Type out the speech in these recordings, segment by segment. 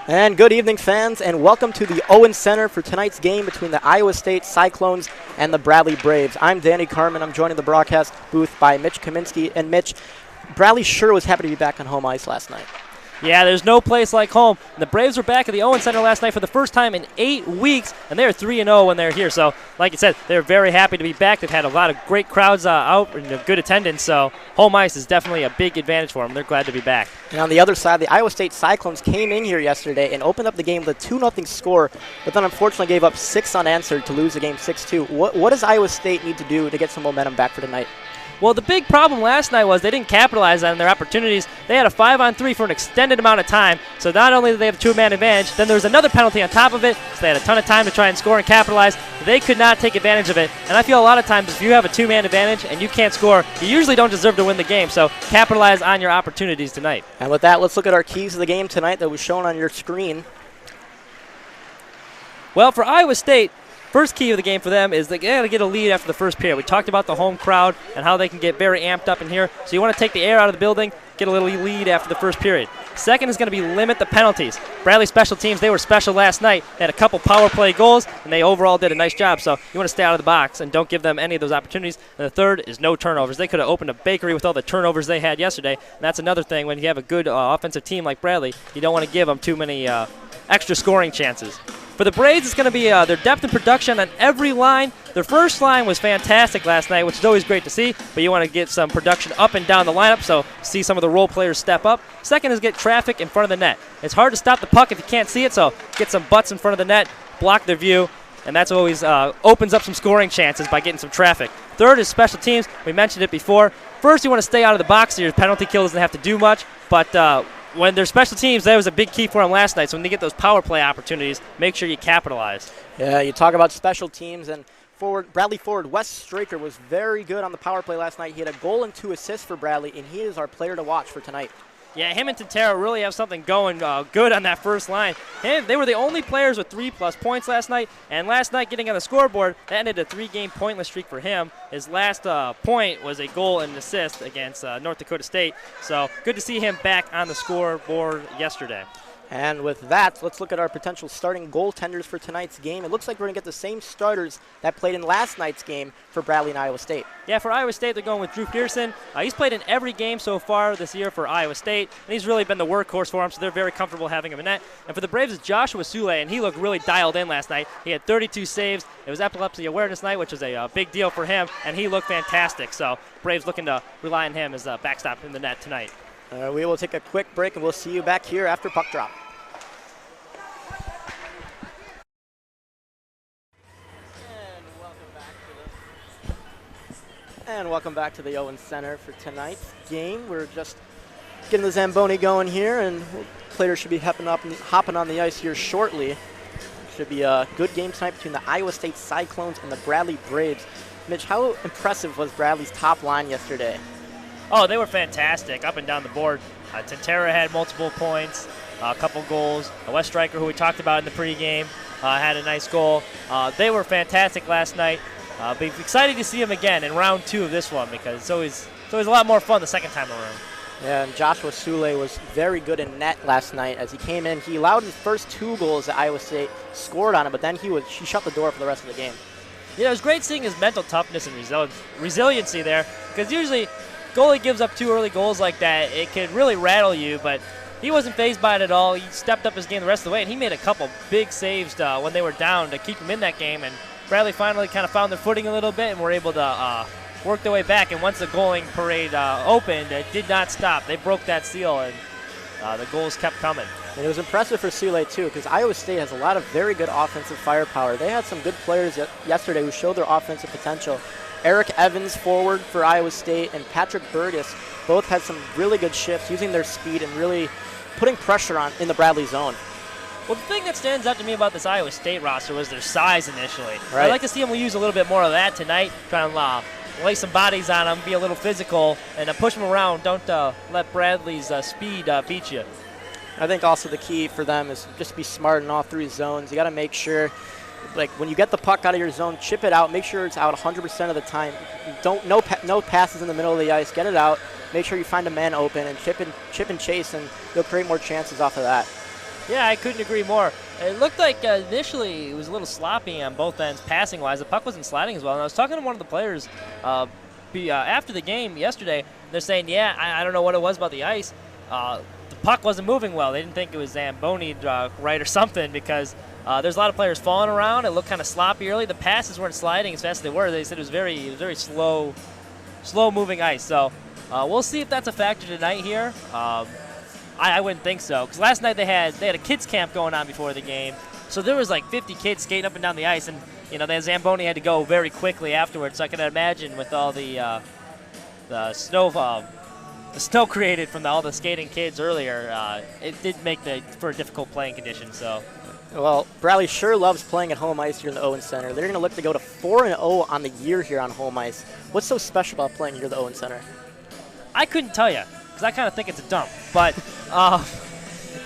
And good evening, fans, and welcome to the Owen Center for tonight's game between the Iowa State Cyclones and the Bradley Braves. I'm Danny Karmin. I'm joining the broadcast booth by Mitch Kaminski. And Mitch, Bradley sure was happy to be back on home ice last night. Yeah, there's no place like home. The Braves were back at the Owen Center last night for the first time in 8 weeks, and they're 3-0 when they're here. So, like you said, they're very happy to be back. They've had a lot of great crowds out and good attendance, so home ice is definitely a big advantage for them. They're glad to be back. And on the other side, the Iowa State Cyclones came in here yesterday and opened up the game with a 2-0 score, but then unfortunately gave up 6 unanswered to lose the game 6-2. What does Iowa State need to do to get some momentum back for tonight? Well, the big problem last night was they didn't capitalize on their opportunities. They had a 5-on-3 for an extended amount of time, so not only did they have a 2-man advantage, then there was another penalty on top of it, so they had a ton of time to try and score and capitalize. They could not take advantage of it, and I feel a lot of times if you have a 2-man advantage and you can't score, you usually don't deserve to win the game, so capitalize on your opportunities tonight. And with that, let's look at our keys to the game tonight that was shown on your screen. Well, for Iowa State, first key of the game for them is they got to get a lead after the first period. We talked about the home crowd and how they can get very amped up in here. So you want to take the air out of the building, get a little lead after the first period. Second is going to be limit the penalties. Bradley special teams, they were special last night. They had a couple power play goals, and they overall did a nice job. So you want to stay out of the box and don't give them any of those opportunities. And the third is no turnovers. They could have opened a bakery with all the turnovers they had yesterday. And that's another thing. When you have a good offensive team like Bradley, you don't want to give them too many extra scoring chances. For the Braves, it's going to be their depth and production on every line. Their first line was fantastic last night, which is always great to see, but you want to get some production up and down the lineup, so see some of the role players step up. Second is get traffic in front of the net. It's hard to stop the puck if you can't see it, so get some butts in front of the net, block their view, and that's always opens up some scoring chances by getting some traffic. Third is special teams. We mentioned it before. First, you want to stay out of the box so your penalty kill doesn't have to do much, but when they're special teams, that was a big key for them last night. So when they get those power play opportunities, make sure you capitalize. Yeah, you talk about special teams, and Bradley forward Wes Straker was very good on the power play last night. He had a goal and 2 assists for Bradley, and he is our player to watch for tonight. Yeah, him and Tantera really have something going good on that first line. They were the only players with 3+ points last night, and last night getting on the scoreboard, that ended a 3-game pointless streak for him. His last point was a goal and an assist against North Dakota State, so good to see him back on the scoreboard yesterday. And with that, let's look at our potential starting goaltenders for tonight's game. It looks like we're going to get the same starters that played in last night's game for Bradley and Iowa State. Yeah, for Iowa State, they're going with Drew Pearson. He's played in every game so far this year for Iowa State, and he's really been the workhorse for them, so they're very comfortable having him in net. And for the Braves, it's Joshua Sule, and he looked really dialed in last night. He had 32 saves. It was Epilepsy Awareness Night, which is a big deal for him, and he looked fantastic. So Braves looking to rely on him as a backstop in the net tonight. We will take a quick break, and we'll see you back here after puck drop. And welcome back to the Owen Center for tonight's game. We're just getting the Zamboni going here, and players should be hopping on the ice here shortly. Should be a good game tonight between the Iowa State Cyclones and the Bradley Braves. Mitch, how impressive was Bradley's top line yesterday? Oh, they were fantastic up and down the board. Tantera had multiple points, a couple goals. Wes Straker, who we talked about in the pregame, had a nice goal. They were fantastic last night. Be excited to see him again in round 2 of this one because it's always a lot more fun the second time around. Yeah, and Joshua Sule was very good in net last night as he came in. He allowed his first 2 goals that Iowa State scored on him, but then he shut the door for the rest of the game. Yeah, it was great seeing his mental toughness and resiliency there because usually goalie gives up 2 early goals like that, it can really rattle you, but he wasn't fazed by it at all. He stepped up his game the rest of the way, and he made a couple big saves when they were down to keep him in that game, and Bradley finally kind of found their footing a little bit and were able to work their way back. And once the goaling parade opened, it did not stop. They broke that seal, and the goals kept coming. And it was impressive for Sule, too, because Iowa State has a lot of very good offensive firepower. They had some good players yesterday who showed their offensive potential. Eric Evans, forward for Iowa State, and Patrick Burgess both had some really good shifts, using their speed and really putting pressure on in the Bradley zone. Well, the thing that stands out to me about this Iowa State roster was their size initially. Right. I'd like to see them use a little bit more of that tonight, try and lay some bodies on them, be a little physical, and push them around. Don't let Bradley's speed beat you. I think also the key for them is just be smart in all 3 zones. You got to make sure, like when you get the puck out of your zone, chip it out. Make sure it's out 100% of the time. No passes in the middle of the ice. Get it out. Make sure you find a man open and chip and chase, and you'll create more chances off of that. Yeah, I couldn't agree more. It looked like initially it was a little sloppy on both ends passing-wise. The puck wasn't sliding as well. And I was talking to one of the players after the game yesterday. They're saying, yeah, I don't know what it was about the ice. The puck wasn't moving well. They didn't think it was Zamboni right or something because there's a lot of players falling around. It looked kind of sloppy early. The passes weren't sliding as fast as they were. They said it was very slow-moving ice. So we'll see if that's a factor tonight here. I wouldn't think so, because last night they had a kids camp going on before the game, so there was like 50 kids skating up and down the ice, and the Zamboni had to go very quickly afterwards. So I can imagine with all the snow created from all the skating kids earlier, it did make for a difficult playing condition. So. Well, Bradley sure loves playing at home ice here in the Owen Center. They're going to look to go to 4-0 on the year here on home ice. What's so special about playing here at the Owen Center? I couldn't tell you, because I kind of think it's a dump. But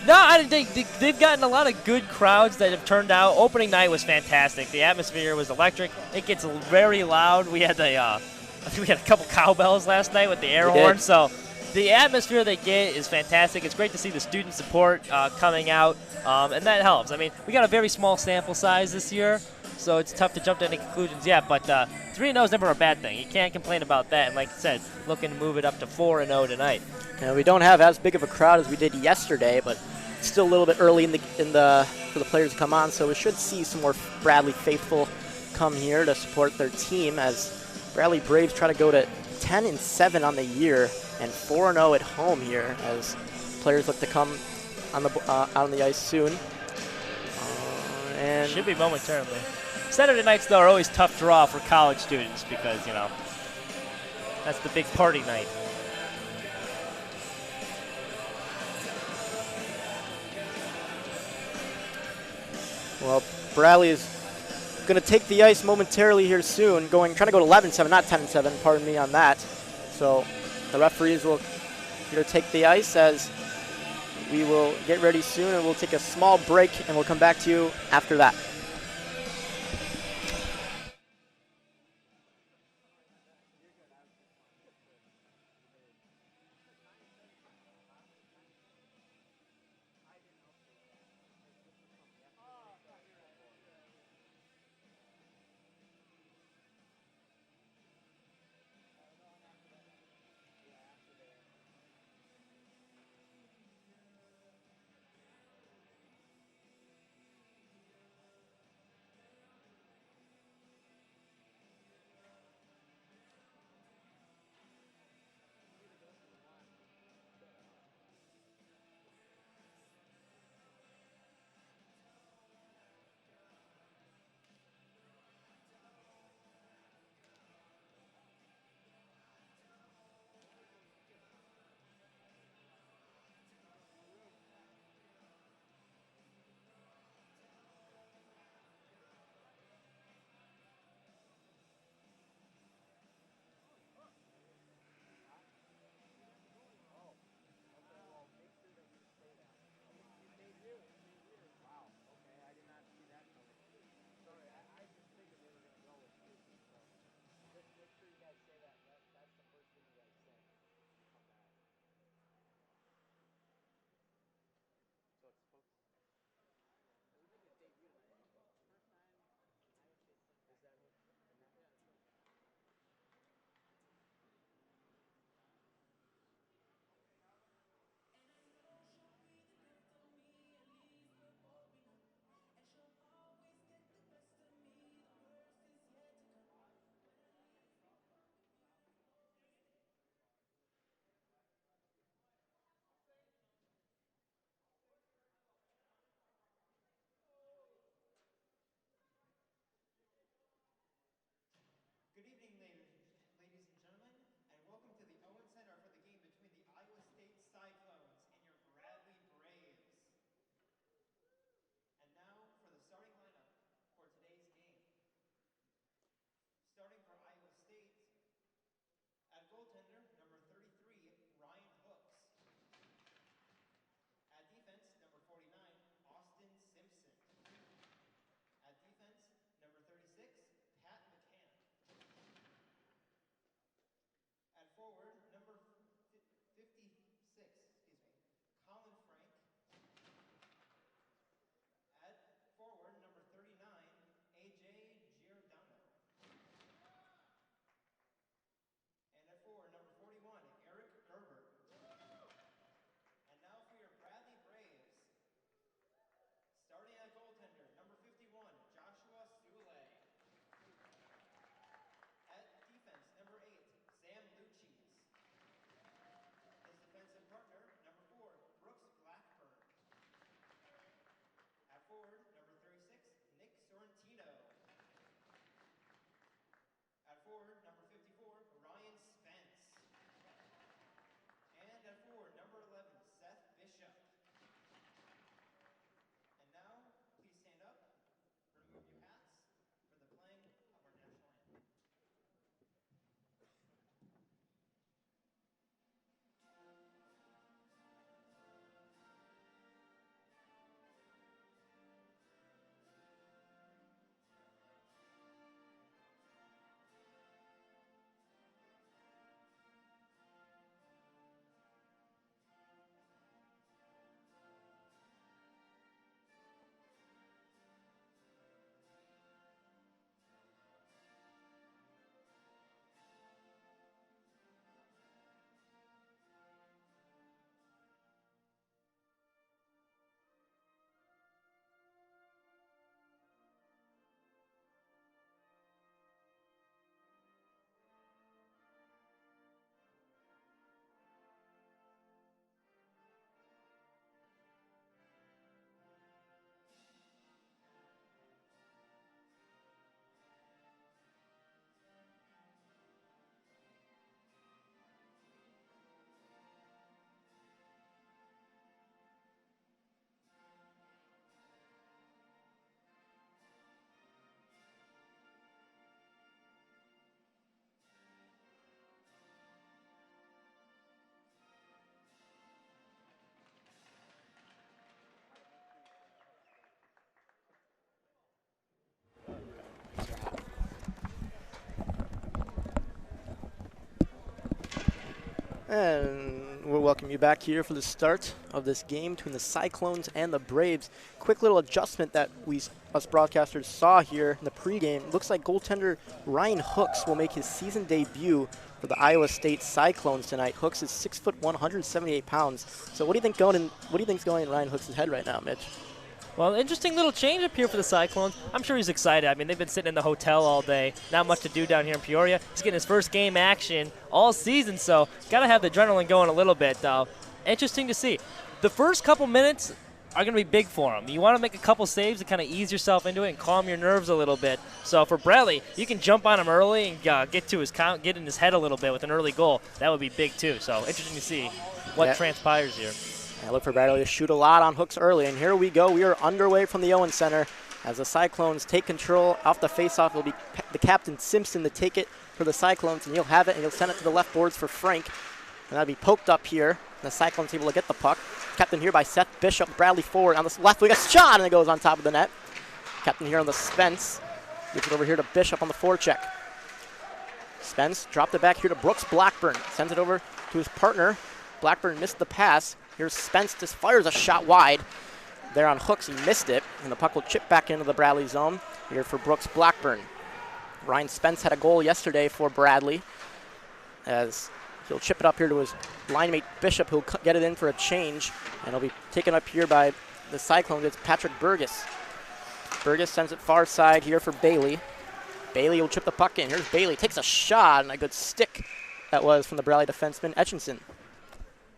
no, I think they've gotten a lot of good crowds that have turned out. Opening night was fantastic. The atmosphere was electric. It gets very loud. We had I think we had a couple cowbells last night with the air horn. So the atmosphere they get is fantastic. It's great to see the student support coming out, and that helps. I mean, we got a very small sample size this year, so it's tough to jump to any conclusions yet. But 3-0 is never a bad thing. You can't complain about that. And like I said, looking to move it up to 4-0 tonight. We don't have as big of a crowd as we did yesterday, but it's still a little bit early for the players to come on. So we should see some more Bradley faithful come here to support their team as Bradley Braves try to go to 10-7 on the year and 4-0 at home here as players look to come on out on the ice soon. And should be momentarily. Saturday nights, though, are always tough draw for college students because, that's the big party night. Well, Bradley is going to take the ice momentarily here soon, trying to go to 11-7, not 10-7, pardon me on that. So the referees will take the ice as we will get ready soon, and we'll take a small break, and we'll come back to you after that. And we'll welcome you back here for the start of this game between the Cyclones and the Braves. Quick little adjustment that us broadcasters saw here in the pregame. Looks like goaltender Ryan Hooks will make his season debut for the Iowa State Cyclones tonight. Hooks is 6'1", 178 pounds. So what do you think going in Ryan Hooks' head right now, Mitch? Well, interesting little change up here for the Cyclones. I'm sure he's excited. I mean, they've been sitting in the hotel all day. Not much to do down here in Peoria. He's getting his first game action all season, so got to have the adrenaline going a little bit. Interesting to see. The first couple minutes are going to be big for him. You want to make a couple saves to kind of ease yourself into it and calm your nerves a little bit. So for Bradley, you can jump on him early and get to his count, get in his head a little bit with an early goal. That would be big too. So interesting to see what transpires here. I look for Bradley to shoot a lot on Hooks early, and here we go. We are underway from the Owen Center as the Cyclones take control off the faceoff. It'll be the captain Simpson to take it for the Cyclones, and he'll have it, and he'll send it to the left boards for Frank, and that'll be poked up here. The Cyclones able to get the puck. Captain here by Seth Bishop. Bradley forward on the left wing, a shot, and it goes on top of the net. Captain here on the Spence. Gives it over here to Bishop on the forecheck. Spence dropped it back here to Brooks Blackburn. Sends it over to his partner. Blackburn missed the pass. Here's Spence, just fires a shot wide. There on Hooks, he missed it, and the puck will chip back into the Bradley zone. Here for Brooks Blackburn. Ryan Spence had a goal yesterday for Bradley, as he'll chip it up here to his line mate Bishop, who'll get it in for a change, and it'll be taken up here by the Cyclones. It's Patrick Burgess. Burgess sends it far side here for Bailey. Bailey will chip the puck in. Here's Bailey, takes a shot, and a good stick that was from the Bradley defenseman, Etchinson.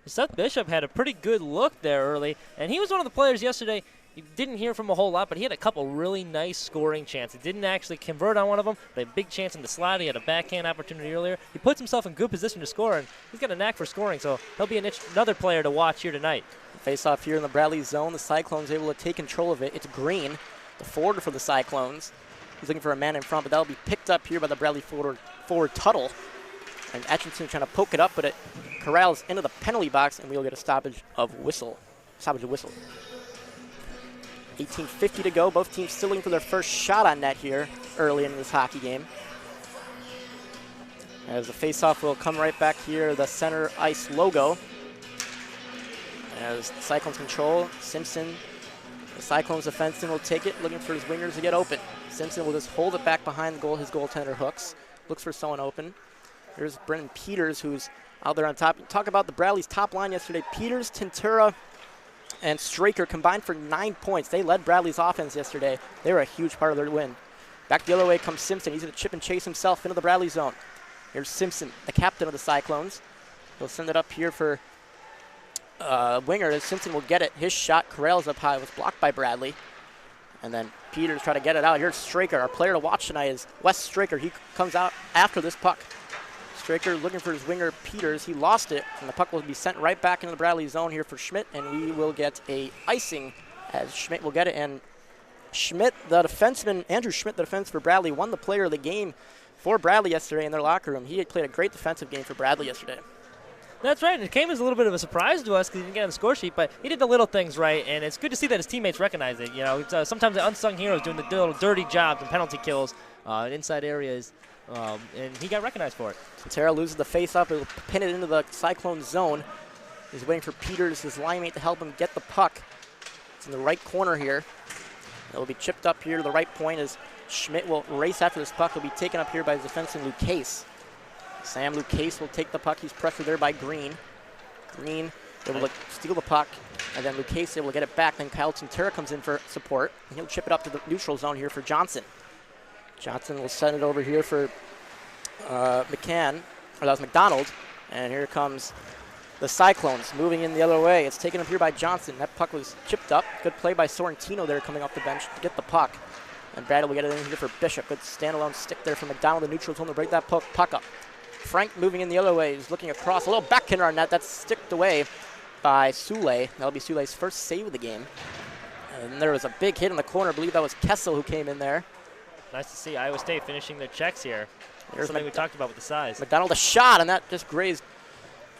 Seth Bishop had a pretty good look there early, and he was one of the players yesterday. You didn't hear from a whole lot, but he had a couple really nice scoring chances. He didn't actually convert on one of them, but a big chance in the slide. He had a backhand opportunity earlier. He puts himself in good position to score, and he's got a knack for scoring, so he'll be another player to watch here tonight. Face off here in the Bradley zone. The Cyclones able to take control of it. It's Green, the forward for the Cyclones. He's looking for a man in front, but that'll be picked up here by the Bradley forward Tuttle. And Etchinson trying to poke it up, but it corrals into the penalty box, and we'll get a stoppage of whistle. 18:50 to go. Both teams still looking for their first shot on net here early in this hockey game. As the faceoff will come right back here, the center ice logo. As the Cyclones control, Simpson, the Cyclones defenseman will take it, looking for his wingers to get open. Simpson will just hold it back behind the goal, his goaltender Hooks. Looks for someone open. Here's Brennan Peters, who's out there on top. Talk about the Bradley's top line yesterday. Peters, Tintura, and Straker combined for 9 points. They led Bradley's offense yesterday. They were a huge part of their win. Back the other way comes Simpson. He's going to chip and chase himself into the Bradley zone. Here's Simpson, the captain of the Cyclones. He'll send it up here for winger. Simpson will get it. His shot corrals up high. It was blocked by Bradley. And then Peters try to get it out. Here's Straker. Our player to watch tonight is Wes Straker. He comes out after this puck. Straker looking for his winger Peters. He lost it, and the puck will be sent right back into the Bradley zone here for Schmidt, and we will get a icing as Schmidt will get it. And Schmidt, the defenseman, Andrew Schmidt, the defense for Bradley, won the player of the game for Bradley yesterday in their locker room. He had played a great defensive game for Bradley yesterday. That's right, and it came as a little bit of a surprise to us because he didn't get on the score sheet, but he did the little things right, and it's good to see that his teammates recognize it. You know, it's, sometimes the unsung heroes doing the little dirty jobs and penalty kills in inside areas, and he got recognized for it. Tara loses the face-up. He'll pin it into the Cyclone zone. He's waiting for Peters, his line mate, to help him get the puck. It's in the right corner here. It'll be chipped up here to the right point as Schmidt will race after this puck. It'll be taken up here by his defenseman, Lucas. Sam Lucas will take the puck. He's pressured there by Green. Green able to steal the puck, and then Lucas able to get it back. Then Kyle Tintera comes in for support, and he'll chip it up to the neutral zone here for Johnson. Johnson will send it over here for McCann, or that was McDonald, and here comes the Cyclones moving in the other way. It's taken up here by Johnson. That puck was chipped up. Good play by Sorrentino there coming off the bench to get the puck. And Bradley will get it in here for Bishop. Good standalone stick there from McDonald, the neutral zone, to break that puck up. Frank moving in the other way. He's looking across. A little backhander on net. That's sticked away by Sule. That'll be Sule's first save of the game. And there was a big hit in the corner. I believe that was Kessel who came in there. Nice to see Iowa State finishing their checks here. There's something we talked about with the size. McDonald a shot, and that just grazed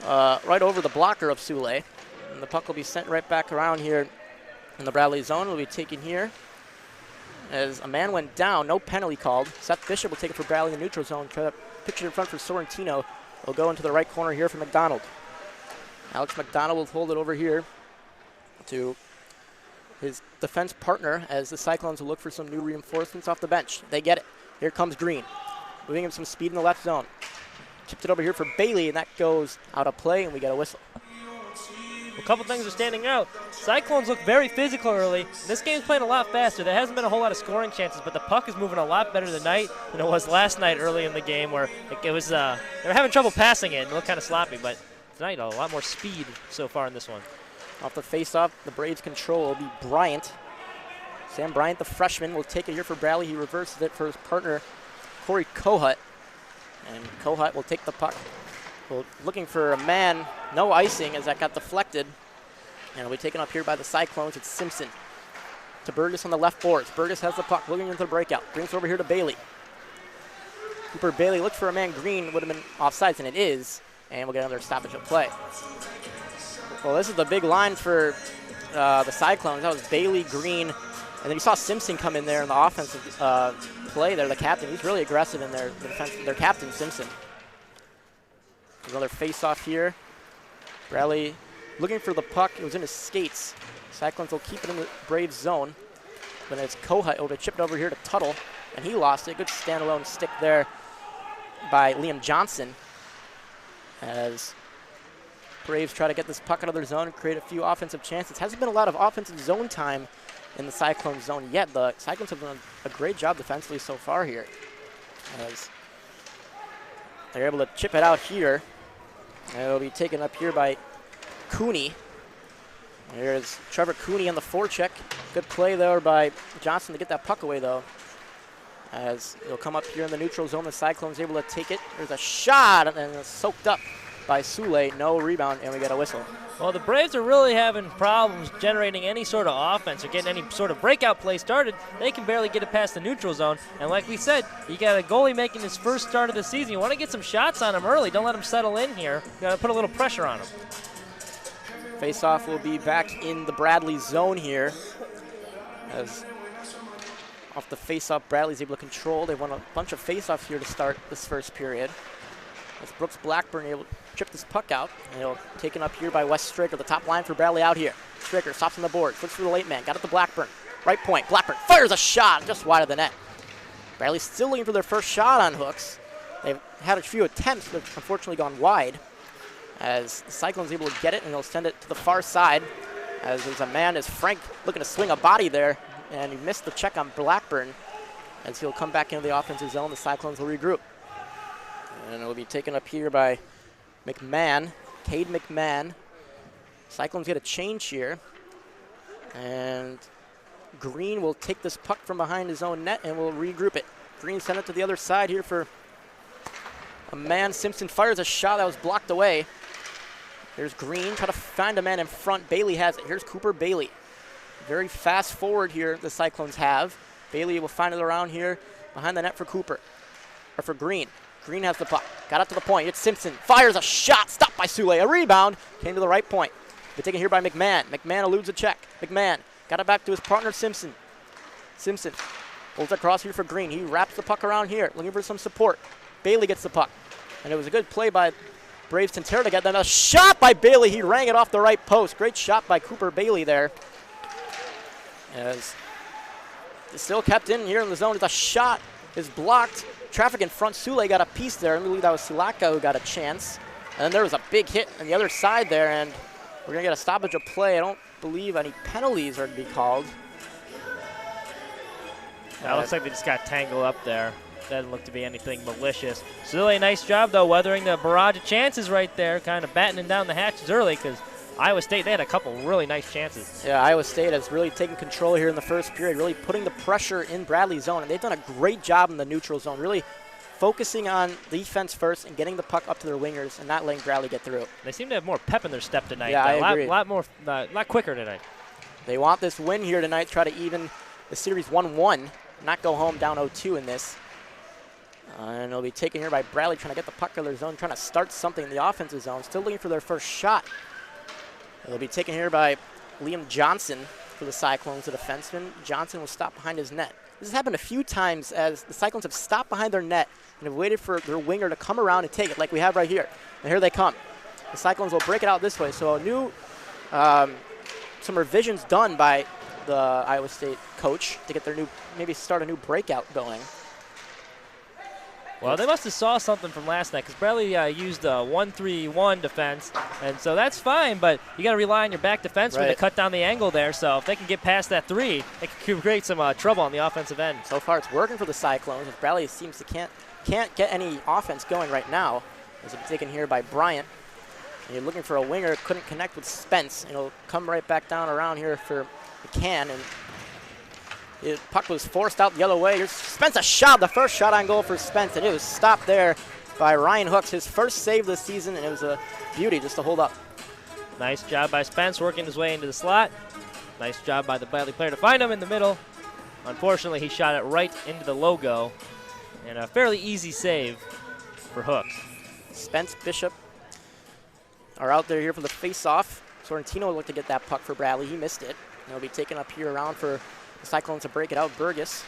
right over the blocker of Sule. And the puck will be sent right back around here in the Bradley zone. Will be taken here as a man went down. No penalty called. Seth Bishop will take it for Bradley in the neutral zone. Try to pitch it in front for Sorrentino. Will go into the right corner here for McDonald. Alex McDonald will hold it over here to his defense partner as the Cyclones will look for some new reinforcements off the bench. They get it. Here comes Green, moving him some speed in the left zone. Chipped it over here for Bailey, and that goes out of play, and we get a whistle. A couple things are standing out. Cyclones look very physical early. This game's playing a lot faster. There hasn't been a whole lot of scoring chances, but the puck is moving a lot better tonight than it was last night early in the game, where it was they were having trouble passing it and it looked kind of sloppy, but tonight a lot more speed so far in this one. Off the face-off, the Braves' control will be Bryant. Sam Bryant, the freshman, will take it here for Bradley. He reverses it for his partner, Corey Kohut. And Kohut will take the puck. Well, looking for a man, no icing as that got deflected. And it'll be taken up here by the Cyclones. It's Simpson to Burgess on the left boards. Burgess has the puck, looking into the breakout. Brings it over here to Bailey. Cooper Bailey looked for a man. Green would have been offsides, and it is. And we'll get another stoppage of play. Well, this is the big line for the Cyclones. That was Bailey, Green, and then you saw Simpson come in there in the offensive play there, the captain. He's really aggressive in their defense. Their captain, Simpson. Another face-off here. Bradley looking for the puck. It was in his skates. Cyclones will keep it in the Braves zone. But it's Kohut over, chipped over here to Tuttle, and he lost it. Good standalone stick there by Liam Johnson as Braves try to get this puck out of their zone and create a few offensive chances. Hasn't been a lot of offensive zone time in the Cyclone zone yet. The Cyclones have done a great job defensively so far here, as they're able to chip it out here. And it'll be taken up here by Cooney. There's Trevor Cooney on the forecheck. Good play there by Johnson to get that puck away, though. As it'll come up here in the neutral zone, the Cyclones able to take it. There's a shot, and it's soaked up by Sule. No rebound, and we get a whistle. Well, the Braves are really having problems generating any sort of offense or getting any sort of breakout play started. They can barely get it past the neutral zone. And like we said, you got a goalie making his first start of the season. You want to get some shots on him early. Don't let him settle in here. You got to put a little pressure on him. Face-off will be back in the Bradley zone here. As off the face-off, Bradley's able to control. They won a bunch of face-offs here to start this first period. As Brooks Blackburn able to chip this puck out. And he'll taken up here by Wes Straker. The top line for Bradley out here. Straker stops on the board, looks for the late man. Got it to Blackburn. Right point. Blackburn fires a shot just wide of the net. Bradley's still looking for their first shot on hooks. They've had a few attempts, but unfortunately gone wide. As the Cyclones able to get it, and they'll send it to the far side. As there's a man, as Frank looking to swing a body there, and he missed the check on Blackburn. As he'll come back into the offensive zone, the Cyclones will regroup. And it'll be taken up here by McMahon, Cade McMahon. Cyclones get a change here. And Green will take this puck from behind his own net and will regroup it. Green sent it to the other side here for a man. Simpson fires a shot that was blocked away. There's Green, try to find a man in front. Bailey has it. Here's Cooper Bailey. Very fast forward here the Cyclones have. Bailey will find it around here behind the net for Cooper, or for Green. Green has the puck. Got it to the point. It's Simpson. Fires a shot. Stopped by Sule. A rebound. Came to the right point. They're taken here by McMahon. McMahon eludes a check. McMahon got it back to his partner, Simpson. Simpson pulls across here for Green. He wraps the puck around here, looking for some support. Bailey gets the puck. And it was a good play by Braves Tintero to get that. A shot by Bailey. He rang it off the right post. Great shot by Cooper Bailey there. As it's still kept in here in the zone. The shot is blocked. Traffic in front. Sule got a piece there. I believe that was Silaka who got a chance. And then there was a big hit on the other side there, and we're going to get a stoppage of play. I don't believe any penalties are to be called. That looks like they just got tangled up there. Doesn't look to be anything malicious. Sule, nice job, though, weathering the barrage of chances right there, kind of battening down the hatches early, because Iowa State, they had a couple really nice chances. Yeah, Iowa State has really taken control here in the first period, really putting the pressure in Bradley's zone, and they've done a great job in the neutral zone, really focusing on defense first and getting the puck up to their wingers and not letting Bradley get through. They seem to have more pep in their step tonight. Yeah, I agree. A lot quicker tonight. They want this win here tonight, try to even the series 1-1, not go home down 0-2 in this. And it'll be taken here by Bradley, trying to get the puck out of their zone, trying to start something in the offensive zone, still looking for their first shot. It'll be taken here by Liam Johnson for the Cyclones, the defenseman. Johnson will stop behind his net. This has happened a few times as the Cyclones have stopped behind their net and have waited for their winger to come around and take it like we have right here. And here they come. the Cyclones will break it out this way. So a new, some revisions done by the Iowa State coach to get their new, maybe start a new breakout going. Well, they must have saw something from last night because Bradley used a 1-3-1 defense, and so that's fine, but you got to rely on your back defenseman to cut down the angle there. So if they can get past that 3, it can create some trouble on the offensive end. So far it's working for the Cyclones, as Bradley seems to can't get any offense going right now. As it's taken here by Bryant. And you're looking for a winger, couldn't connect with Spence, and he'll come right back down around here for McCann, and the puck was forced out the other way. Here's Spence, a shot, the first shot on goal for Spence, and it was stopped there by Ryan Hooks, his first save this season, and it was a beauty just to hold up. Nice job by Spence working his way into the slot. Nice job by the Bradley player to find him in the middle. Unfortunately, he shot it right into the logo, and a fairly easy save for Hooks. Spence, Bishop are out there here for the face-off. Sorrentino looked to get that puck for Bradley. He missed it. And it'll be taken up here around for the Cyclones to break it out. Burgess.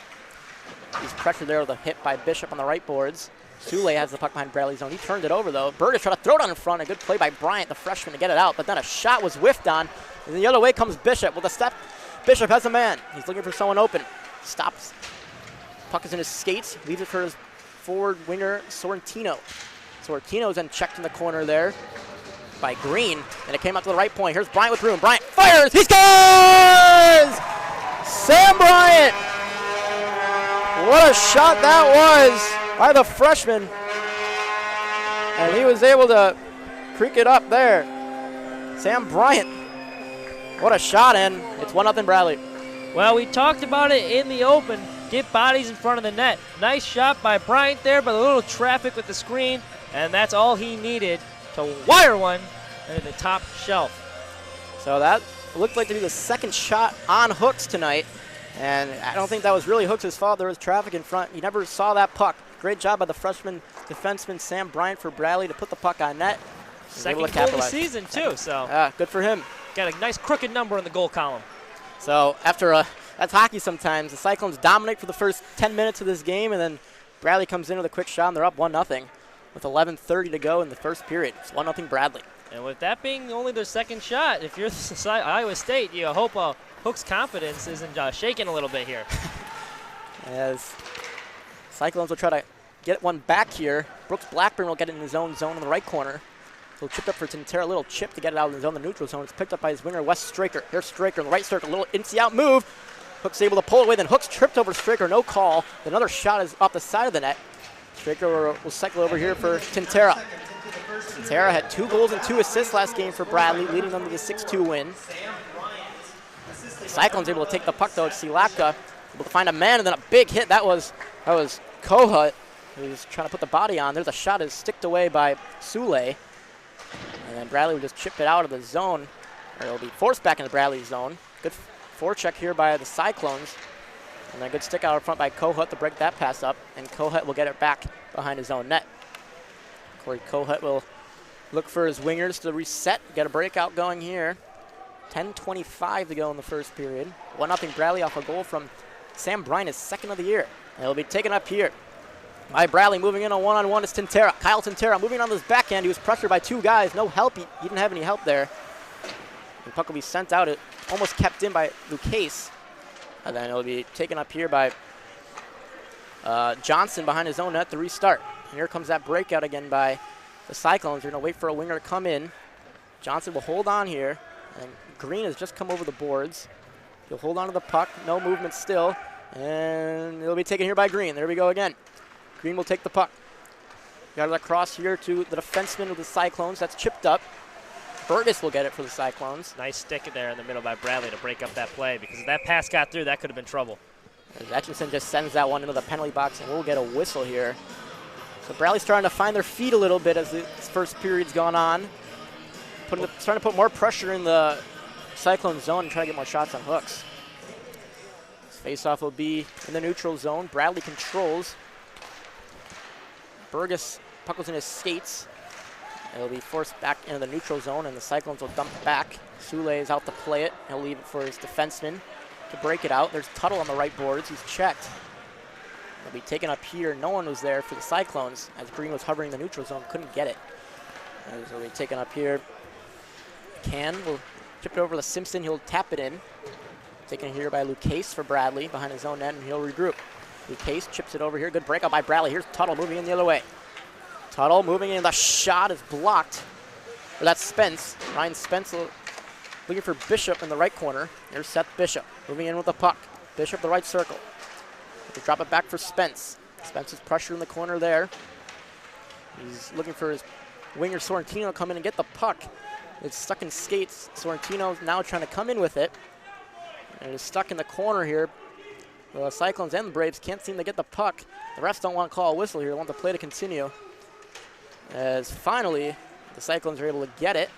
He's pressured there with a hit by Bishop on the right boards. Sule has the puck behind Bradley's zone. He turned it over, though. Burgess tried to throw it on in front. A good play by Bryant, the freshman, to get it out. But then a shot was whiffed on. And the other way comes Bishop with a step. Bishop has a man. He's looking for someone open. Stops. Puck is in his skates. Leaves it for his forward winger, Sorrentino. Sorrentino's then checked in the corner there by Green. And it came out to the right point. Here's Bryant with room. Bryant fires. He scores! Sam Bryant! What a shot that was by the freshman. And he was able to creak it up there. Sam Bryant. What a shot, and it's 1-0 Bradley. Well, we talked about it in the open. Get bodies in front of the net. Nice shot by Bryant there, but a little traffic with the screen, and that's all he needed to wire one into the top shelf. So that looked like to be the second shot on Hooks tonight, and I don't think that was really Hooks' fault. There was traffic in front. He never saw that puck. Great job by the freshman defenseman Sam Bryant for Bradley to put the puck on net. Second goal of the season, too. So good for him. Got a nice crooked number in the goal column. So after that's hockey sometimes. The Cyclones dominate for the first 10 minutes of this game, and then Bradley comes in with a quick shot, and they're up 1-0 with 11:30 to go in the first period. It's 1-0 Bradley. And with that being only their second shot, if you're Iowa State, you hope Hook's confidence isn't shaking a little bit here. As Cyclones will try to get one back here. Brooks Blackburn will get it in his own zone in the right corner. So chipped up for Tintera, a little chip to get it out of the zone, the neutral zone. It's picked up by his winger, Wes Straker. Here's Straker in the right circle, a little in-out move. Hook's able to pull away, then Hook's tripped over Straker, no call. Another shot is off the side of the net. Straker will cycle over here for Tintera. Tintera had 2 goals and 2 assists last game for Bradley, leading them to the 6-2 win. The Cyclones able to take the puck, though. It's Silaka able to find a man, and then a big hit. That was Kohut, who's trying to put the body on. There's a shot is sticked away by Sule. And then Bradley will just chip it out of the zone, or it'll be forced back into Bradley's zone. Good forecheck here by the Cyclones. And then a good stick out in front by Kohut to break that pass up, and Kohut will get it back behind his own net. Corey Kohut will look for his wingers to reset, get a breakout going here. 10:25 to go in the first period. 1-0 Bradley off a goal from Sam Bryant, his second of the year. And it'll be taken up here by Bradley. Moving in on one-on-one is Tintera. Kyle Tintera moving on this backhand. He was pressured by 2 guys. No help. He didn't have any help there. The puck will be sent out. It almost kept in by Lucchese. And then it'll be taken up here by Johnson behind his own net to restart. And here comes that breakout again by the Cyclones. They're going to wait for a winger to come in. Johnson will hold on here. And Green has just come over the boards. He'll hold on to the puck. No movement still. And it'll be taken here by Green. There we go again. Green will take the puck. Got it across here to the defenseman of the Cyclones. That's chipped up. Burgess will get it for the Cyclones. Nice stick there in the middle by Bradley to break up that play, because if that pass got through, that could have been trouble. Atchison just sends that one into the penalty box, and we'll get a whistle here. So Bradley's trying to find their feet a little bit as this first period's gone on. Starting to put more pressure in the Cyclone zone and try to get more shots on Hooks. This face-off will be in the neutral zone. Bradley controls. Burgess puck was in his skates. It'll be forced back into the neutral zone, and the Cyclones will dump it back. Sule is out to play it. He'll leave it for his defenseman to break it out. There's Tuttle on the right boards. He's checked. It'll be taken up here. No one was there for the Cyclones as Green was hovering the neutral zone, couldn't get it. As will be taken up here. Will chip it over to Simpson. He'll tap it in. Taken here by Lucas for Bradley behind his own net, and he'll regroup. Lucas chips it over here. Good breakout by Bradley. Here's Tuttle moving in the other way. Tuttle moving in. The shot is blocked. Or that's Spence. Ryan Spence looking for Bishop in the right corner. Here's Seth Bishop moving in with the puck. Bishop the right circle. They drop it back for Spence. Spence is pressure in the corner there. He's looking for his winger Sorrentino to come in and get the puck. It's stuck in skates. Sorrentino now trying to come in with it. And it is stuck in the corner here. The Cyclones and the Braves can't seem to get the puck. The refs don't want to call a whistle here. They want the play to continue. As finally, the Cyclones are able to get it.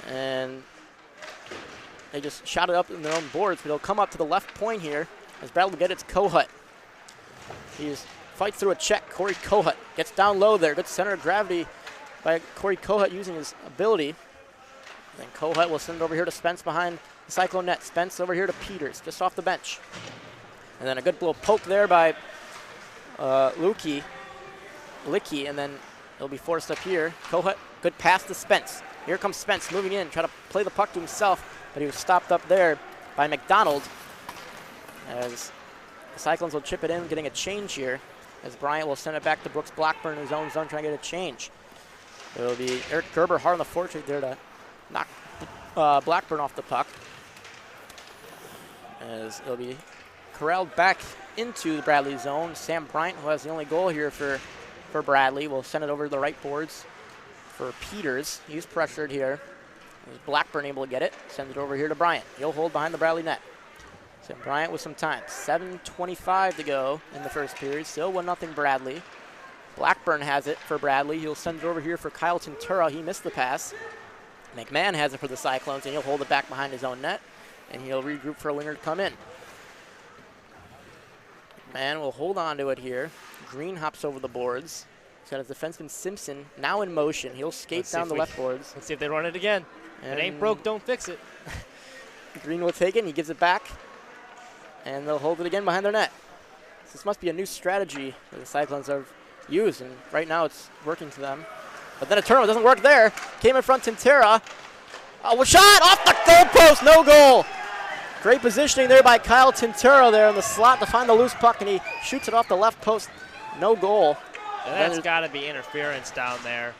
And they just shot it up in their own boards, but it'll come up to the left point here as Bradley will get it to Kohut. He fights through a check. Corey Kohut gets down low there. Good center of gravity by Corey Kohut using his ability. Then Kohut will send it over here to Spence behind the Cyclone net. Spence over here to Peters, just off the bench. And then a good little poke there by Licky, and then it'll be forced up here. Kohut, good pass to Spence. Here comes Spence moving in, try to play the puck to himself, but he was stopped up there by McDonald. As the Cyclones will chip it in, getting a change here, as Bryant will send it back to Brooks Blackburn in his own zone, trying to get a change. It'll be Eric Gerber hard on the forecheck there to knock Blackburn off the puck. As it'll be corralled back into the Bradley zone. Sam Bryant, who has the only goal here for Bradley, will send it over to the right boards for Peters. He's pressured here. Is Blackburn able to get it? Sends it over here to Bryant. He'll hold behind the Bradley net. Sam Bryant with some time. 7:25 to go in the first period. Still 1-0 Bradley. Blackburn has it for Bradley. He'll send it over here for Kyle Tintura. He missed the pass. McMahon has it for the Cyclones, and he'll hold it back behind his own net, and he'll regroup for a winger to come in. McMahon will hold on to it here. Green hops over the boards. He's got his defenseman Simpson now in motion. He'll skate down the left boards. Let's see if they run it again. If it ain't broke, don't fix it. Green will take it, and he gives it back, and they'll hold it again behind their net. So this must be a new strategy that the Cyclones have used, and right now it's working for them. But then a turnover doesn't work there. Came in front, Tintera. Oh, shot off the goal post, no goal. Great positioning there by Kyle Tintera there in the slot to find the loose puck, and he shoots it off the left post, no goal. And that's got to be interference down there.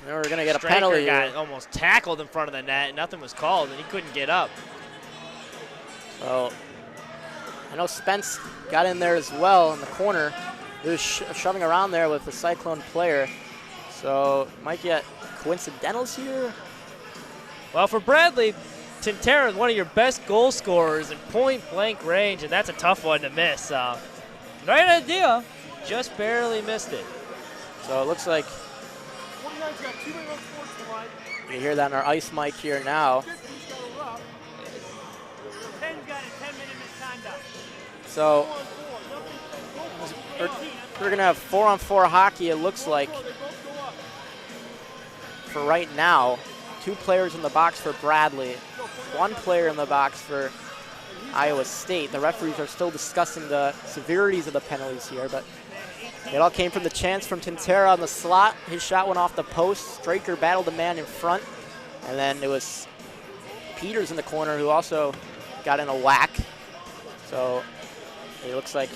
And we're going to get a penalty here. Got almost tackled in front of the net. Nothing was called, and he couldn't get up. So I know Spence got in there as well in the corner. He was shoving around there with the Cyclone player. So might get coincidentals here. Well, for Bradley, Tintera is one of your best goal scorers in point-blank range, and that's a tough one to miss. Right idea, just barely missed it. So it looks like you hear that on our ice mic here now. So we're going to have 4-on-4 hockey, it looks like, for right now. 2 players in the box for Bradley, 1 player in the box for Iowa State. The referees are still discussing the severities of the penalties here, but it all came from the chance from Tintera on the slot. His shot went off the post. Straker battled the man in front, and then it was Peters in the corner who also got in a whack. So it looks like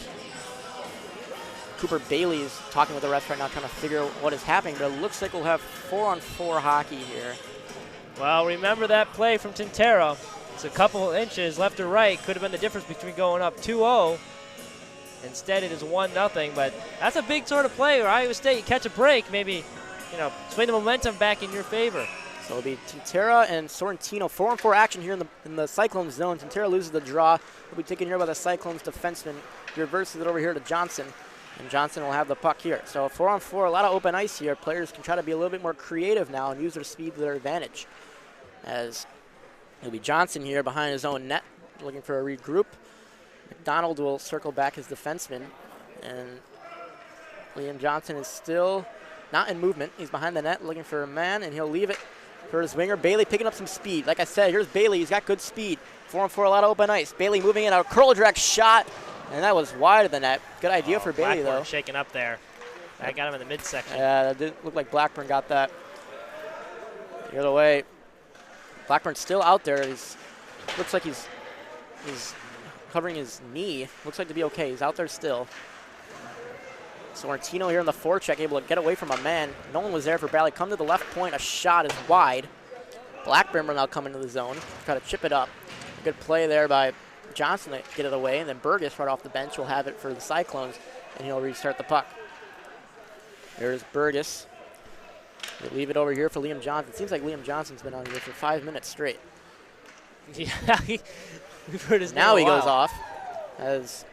Cooper Bailey is talking with the refs right now, trying to figure out what is happening, but it looks like we'll have 4-on-4 hockey here. Well, remember that play from Tintera. It's a couple inches left or right. Could have been the difference between going up 2-0. Instead, it is 1-0. But that's a big sort of play where Iowa State, you catch a break, maybe, swing the momentum back in your favor. So it'll be Tintera and Sorrentino. 4-on-4 action here in the Cyclone zone. Tintera loses the draw. Will be taken here by the Cyclones defenseman. He reverses it over here to Johnson. And Johnson will have the puck here. So 4-on-4, a lot of open ice here. Players can try to be a little bit more creative now and use their speed to their advantage. As it'll be Johnson here behind his own net, looking for a regroup. McDonald will circle back his defenseman. And Liam Johnson is still not in movement. He's behind the net looking for a man, and he'll leave it for his winger. Bailey picking up some speed. Like I said, here's Bailey. He's got good speed. 4-on-4, a lot of open ice. Bailey moving in, a curl drag shot. And that was wide of the net. Good idea for Bailey, though. Shaking up there. That got him in the midsection. Yeah, that didn't look like Blackburn got that. The other way, Blackburn's still out there. Looks like he's covering his knee. Looks like to be okay. He's out there still. Sorrentino here in the forecheck, able to get away from a man. No one was there for Bradley. Come to the left point. A shot is wide. Blackburn will now come into the zone. Try to chip it up. A good play there by Johnson to get it away. And then Burgess right off the bench will have it for the Cyclones. And he'll restart the puck. There's Burgess. They leave it over here for Liam Johnson. Seems like Liam Johnson's been on here for 5 minutes straight. Yeah, we've heard his name. Now he goes off as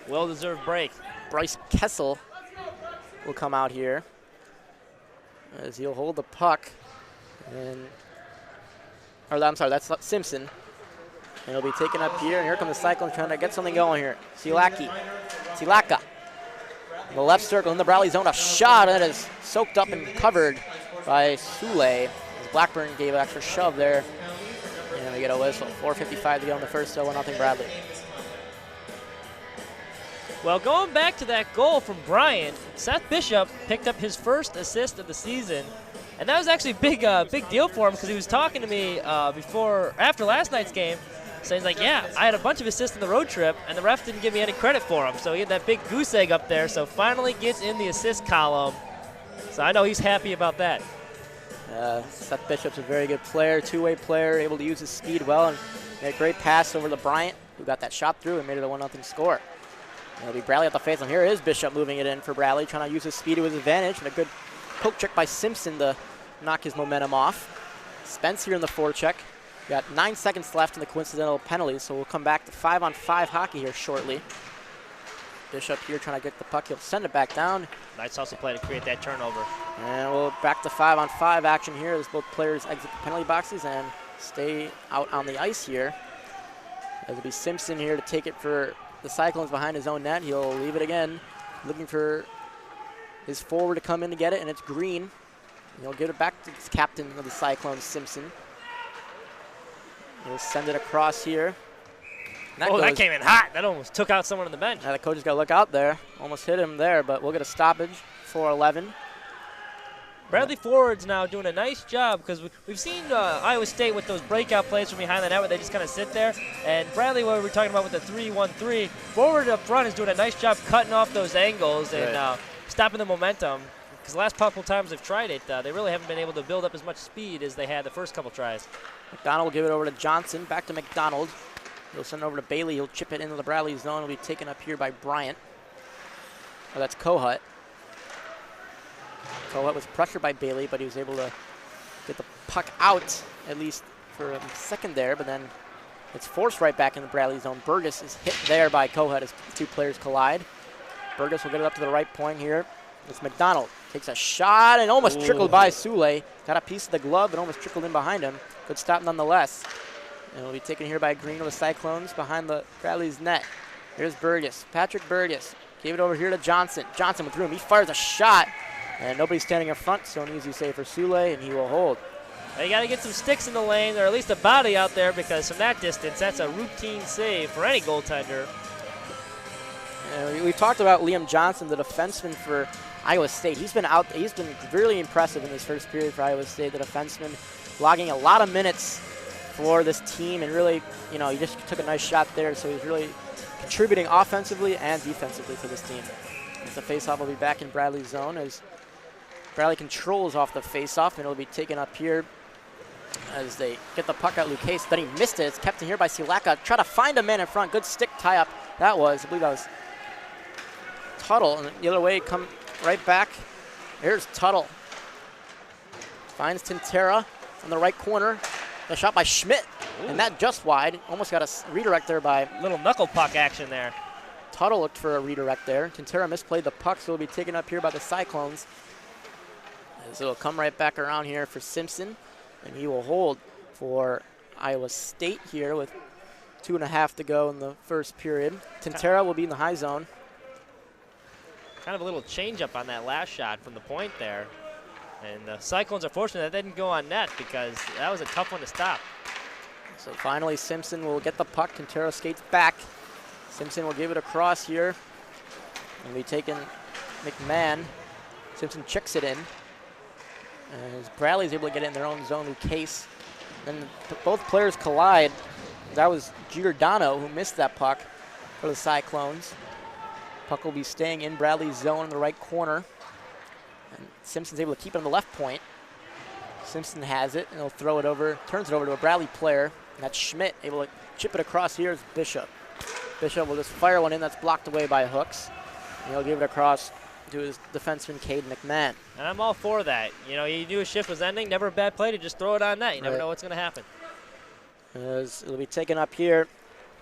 well-deserved break. Bryce Kessel will come out here as he'll hold the puck. I'm sorry, that's Simpson. And it'll be taken up here, and here come the Cyclones trying to get something going here. Silaka. In the left circle in the Bradley zone, a shot that is soaked up and covered by Sule. As Blackburn gave an extra shove there. And we get a whistle. 4:55 to go in the first, so 1-0 Bradley. Well, going back to that goal from Bryant, Seth Bishop picked up his first assist of the season. And that was actually a big deal for him because he was talking to me after last night's game, saying like, yeah, I had a bunch of assists in the road trip, and the ref didn't give me any credit for him. So he had that big goose egg up there, so finally gets in the assist column. So I know he's happy about that. Seth Bishop's a very good player, two-way player, able to use his speed well, and made a great pass over to Bryant, who got that shot through and made it a 1-0 score. It'll be Bradley at the face, and here is Bishop moving it in for Bradley, trying to use his speed to his advantage, and a good poke check by Simpson to knock his momentum off. Spence here in the forecheck. Got 9 seconds left in the coincidental penalties, so we'll come back to 5-on-5 hockey here shortly. Bishop here trying to get the puck. He'll send it back down. Nice hustle play to create that turnover. And we'll back to 5-on-5 action here as both players exit the penalty boxes and stay out on the ice here. It'll be Simpson here to take it for the Cyclones behind his own net. He'll leave it again, looking for his forward to come in to get it, and it's Green. He'll give it back to the captain of the Cyclones, Simpson. He'll send it across here. That came in hot. That almost took out someone on the bench. Now the coach has got to look out there. Almost hit him there, but we'll get a stoppage. 4-11. Bradley forwards now doing a nice job because we've seen Iowa State with those breakout plays from behind the net where they just kind of sit there. And Bradley, what we were talking about with the 3-1-3, forward up front is doing a nice job cutting off those angles and stopping the momentum. Because the last couple times they've tried it, they really haven't been able to build up as much speed as they had the first couple tries. McDonald will give it over to Johnson. Back to McDonald. He'll send it over to Bailey. He'll chip it into the Bradley zone. It'll be taken up here by Bryant. Oh, that's Kohut. Kohut was pressured by Bailey, but he was able to get the puck out, at least for a second there, but then it's forced right back in the Bradley zone. Burgess is hit there by Kohut as the two players collide. Burgess will get it up to the right point here. It's McDonald. Takes a shot and almost trickled by Sule. Got a piece of the glove and almost trickled in behind him. Good stop nonetheless. And it'll be taken here by Green of the Cyclones behind the Bradley's net. Here's Burgess. Patrick Burgess gave it over here to Johnson. Johnson with room. He fires a shot. And nobody's standing in front, so an easy save for Sule, and he will hold. You got to get some sticks in the lane, or at least a body out there, because from that distance, that's a routine save for any goaltender. We've talked about Liam Johnson, the defenseman for Iowa State. He's been really impressive in this first period for Iowa State, the defenseman, logging a lot of minutes for this team, and really, he just took a nice shot there, so he's really contributing offensively and defensively for this team. As the faceoff will be back in Bradley's zone as Bradley controls off the faceoff, and it'll be taken up here as they get the puck out. Lucas, then he missed it. It's kept in here by Silaka. Try to find a man in front. Good stick tie-up. I believe that was Tuttle, and the other way, come right back. Here's Tuttle. Finds Tintera on the right corner. A shot by Schmidt, and that just wide. Almost got a redirect there by... Little knuckle puck action there. Tuttle looked for a redirect there. Tintera misplayed the puck, so it'll be taken up here by the Cyclones. So it'll come right back around here for Simpson, and he will hold for Iowa State here with 2.5 to go in the first period. Tintera will be in the high zone. Kind of a little change-up on that last shot from the point there. And the Cyclones are fortunate that didn't go on net because that was a tough one to stop. So finally Simpson will get the puck. Tintera skates back. Simpson will give it across here. And be taken McMahon. Simpson checks it in. As Bradley's able to get it in their own zone with Case. Then both players collide. That was Giordano who missed that puck for the Cyclones. Puck will be staying in Bradley's zone in the right corner. And Simpson's able to keep it on the left point. Simpson has it, and he'll throw it over, turns it over to a Bradley player. And that's Schmidt, able to chip it across. Here's Bishop. Bishop will just fire one in that's blocked away by Hooks. And he'll give it across to his defenseman, Cade McMahon. And I'm all for that. You know, you knew a shift was ending, never a bad play to just throw it on net. You never know what's going to happen. As it'll be taken up here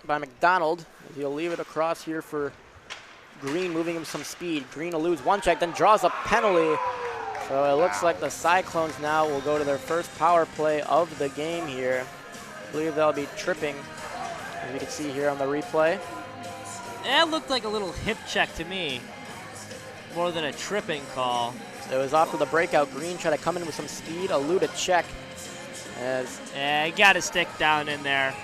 by McDonald. He'll leave it across here for Green, moving him some speed. Green will lose one check, then draws a penalty. So it looks like the Cyclones now will go to their first power play of the game here. I believe they'll be tripping, as you can see here on the replay. That looked like a little hip check to me, more than a tripping call. So it was off of the breakout. Green tried to come in with some speed, elude a check. He got his stick down in there.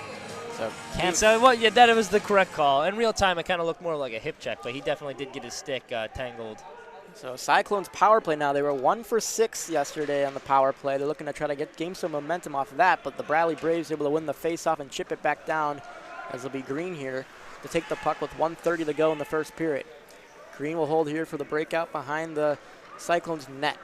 That was the correct call. In real time, it kind of looked more like a hip check, but he definitely did get his stick tangled. So Cyclones power play now. They were 1 for 6 yesterday on the power play. They're looking to try to gain some momentum off of that, but the Bradley Braves able to win the faceoff and chip it back down, as it'll be Green here to take the puck with 1:30 to go in the first period. Green will hold here for the breakout behind the Cyclones net.